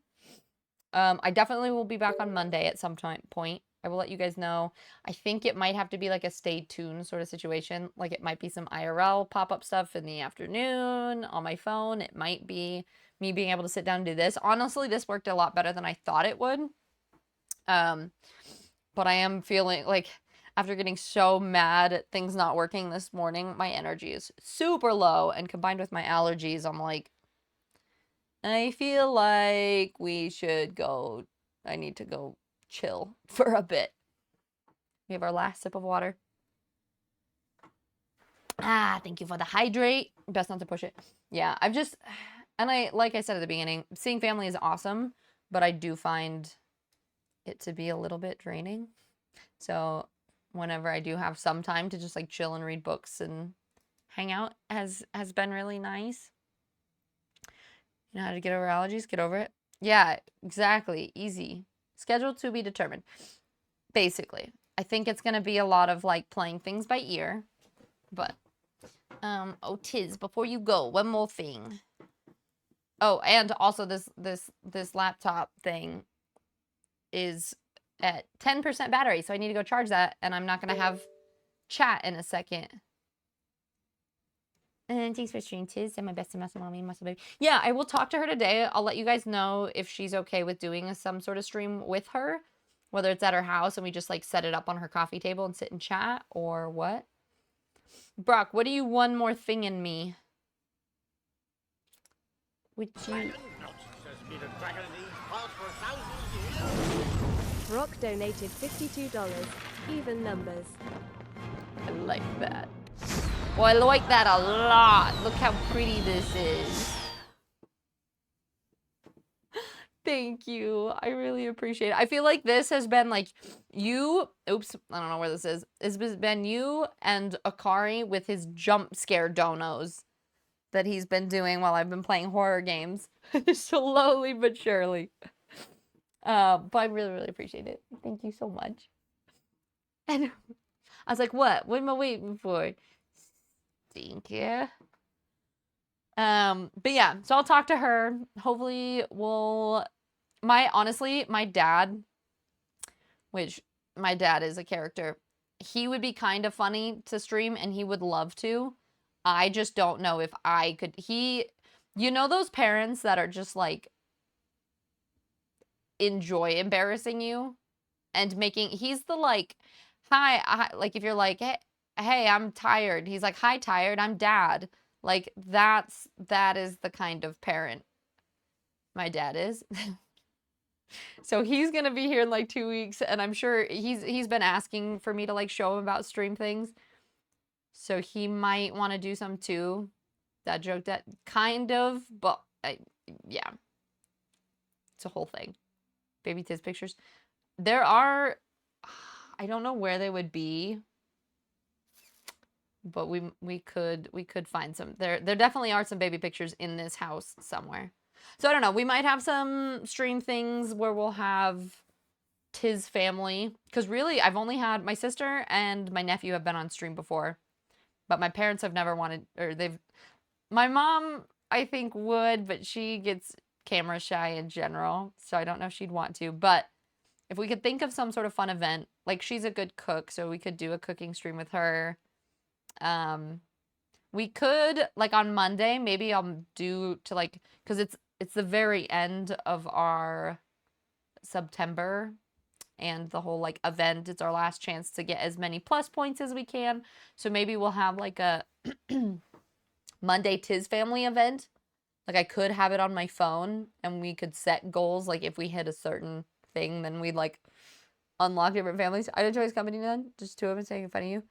I definitely will be back on Monday at some point. I will let you guys know. I think it might have to be like a stay tuned sort of situation. Like it might be some IRL pop-up stuff in the afternoon on my phone. It might be me being able to sit down and do this. Honestly, this worked a lot better than I thought it would. But I am feeling like after getting so mad at things not working this morning, my energy is super low. And combined with my allergies, I'm like, I feel like we should go. I need to go chill for a bit. We have our last sip of water. Thank you for the hydrate. Best not to push it. Yeah, like I said at the beginning, seeing family is awesome, but I do find it to be a little bit draining. So whenever I do have some time to just like chill and read books and hang out has been really nice. You know how to get over allergies? Get over it. Yeah, exactly. Easy. Schedule to be determined. Basically. I think it's going to be a lot of like playing things by ear. But, oh, Tiz, before you go, one more thing. Oh, and also this laptop thing is at 10% battery, so I need to go charge that, and I'm not going to have chat in a second. And thanks for streaming, Tiz, and my best to muscle mommy and muscle baby. Yeah, I will talk to her today. I'll let you guys know if she's okay with doing some sort of stream with her, whether it's at her house and we just like set it up on her coffee table and sit and chat, or what. Brock, what do you one more thing in me? Would you... Brock donated $52. Even numbers. I like that. Well, I like that a lot. Look how pretty this is. Thank you. I really appreciate it. I feel like this has been like you. Oops, I don't know where this is. It's been you and Akari with his jump scare donos that he's been doing while I've been playing horror games. Slowly but surely. But I really, really appreciate it. Thank you so much. And I was like, what? What am I waiting for? Thank you. But yeah, so I'll talk to her. Hopefully honestly, my dad, which my dad is a character, he would be kind of funny to stream and he would love to. I just don't know if I could. You know those parents that are just like enjoy embarrassing you and he's the like, hi, like if you're like, hey, I'm tired. He's like, hi, tired, I'm dad. Like that is the kind of parent my dad is. So he's gonna be here in like 2 weeks, and I'm sure he's been asking for me to like show him about stream things. So he might want to do some too. That joke, that kind of, but yeah, it's a whole thing. Baby Tiz pictures. There are, I don't know where they would be, but we could find some. There definitely are some baby pictures in this house somewhere. So I don't know. We might have some stream things where we'll have Tiz family, because really I've only had my sister and my nephew have been on stream before, but my parents have never wanted, or my mom I think would, but she gets camera shy in general, so I don't know if she'd want to. But if we could think of some sort of fun event, like she's a good cook, so we could do a cooking stream with her. We could, like on Monday, maybe I'll do to like, because it's the very end of our September and the whole like event. It's our last chance to get as many plus points as we can. So maybe we'll have like a Monday Tiz family event. Like I could have it on my phone and we could set goals. Like if we hit a certain thing, then we'd like unlock different families. I'd enjoy his company then. Just two of us making fun of you.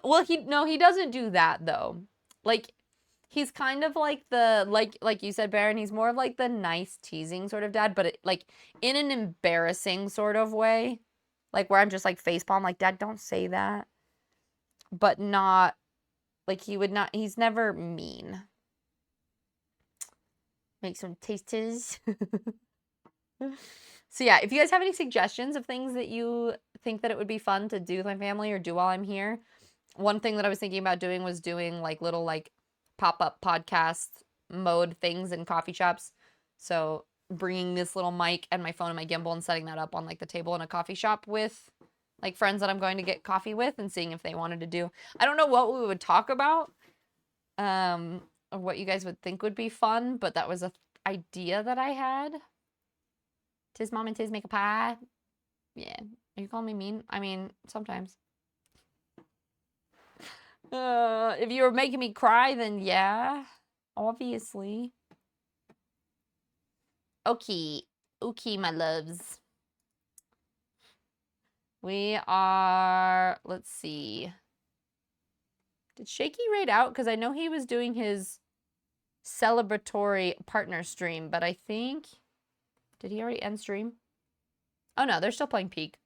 Well, he doesn't do that though. Like he's kind of like the like you said, Baron, he's more of like the nice teasing sort of dad, but like in an embarrassing sort of way. Like where I'm just like facepalm, like, Dad, don't say that. But not like he's never mean. Make some tastes. So yeah, if you guys have any suggestions of things that you think that it would be fun to do with my family or do while I'm here, one thing that I was thinking about doing was doing like little like pop-up podcast mode things in coffee shops. So bringing this little mic and my phone and my gimbal and setting that up on like the table in a coffee shop with like friends that I'm going to get coffee with and seeing if they wanted to do. I don't know what we would talk about, or what you guys would think would be fun, but that was a idea that I had. Tiz mom and Tiz make a pie. Yeah. Are you calling me mean? I mean, sometimes. If you were making me cry, then yeah. Obviously. Okay. Okay, my loves. We are... Let's see. Did Shaky raid out? Because I know he was doing his celebratory partner stream, but I think... Did he already end stream? Oh no, they're still playing Peak.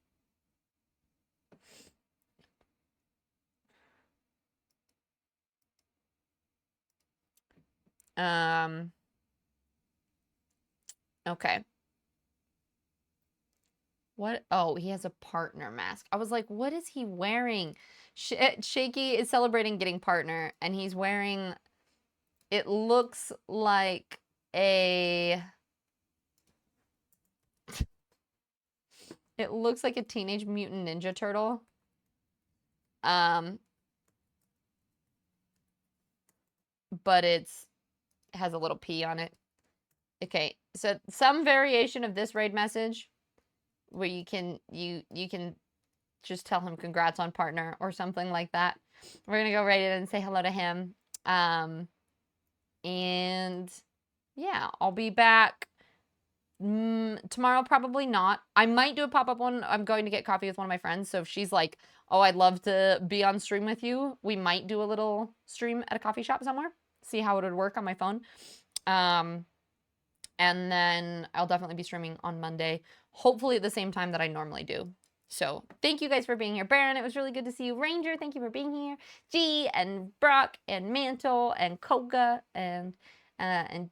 Okay. What? Oh, he has a partner mask. I was like, what is he wearing? Shaky is celebrating getting partner, and he's wearing... It looks like a... It looks like a Teenage Mutant Ninja Turtle. But it has a little P on it. Okay, so some variation of this raid message where you can just tell him congrats on partner or something like that. We're gonna go raid it and say hello to him. And yeah, I'll be back Tomorrow, probably not. I might do a pop-up one. I'm going to get coffee with one of my friends. So if she's like, oh, I'd love to be on stream with you, we might do a little stream at a coffee shop somewhere. See how it would work on my phone. And then I'll definitely be streaming on Monday, hopefully at the same time that I normally do. So thank you guys for being here. Baron, it was really good to see you. Ranger, thank you for being here. G and Brock and Mantle and Koga and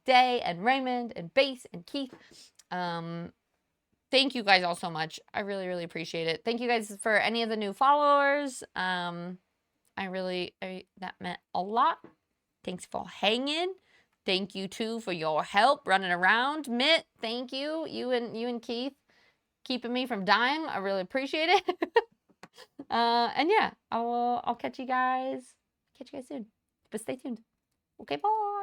Day and Raymond and Base and Keith. Thank you guys all so much. I really, really appreciate it. Thank you guys for any of the new followers. That meant a lot. Thanks for hanging. Thank you too for your help running around. Mitt, thank you. You and Keith keeping me from dying. I really appreciate it. And yeah, I'll catch you guys soon. But stay tuned. Okay, bye.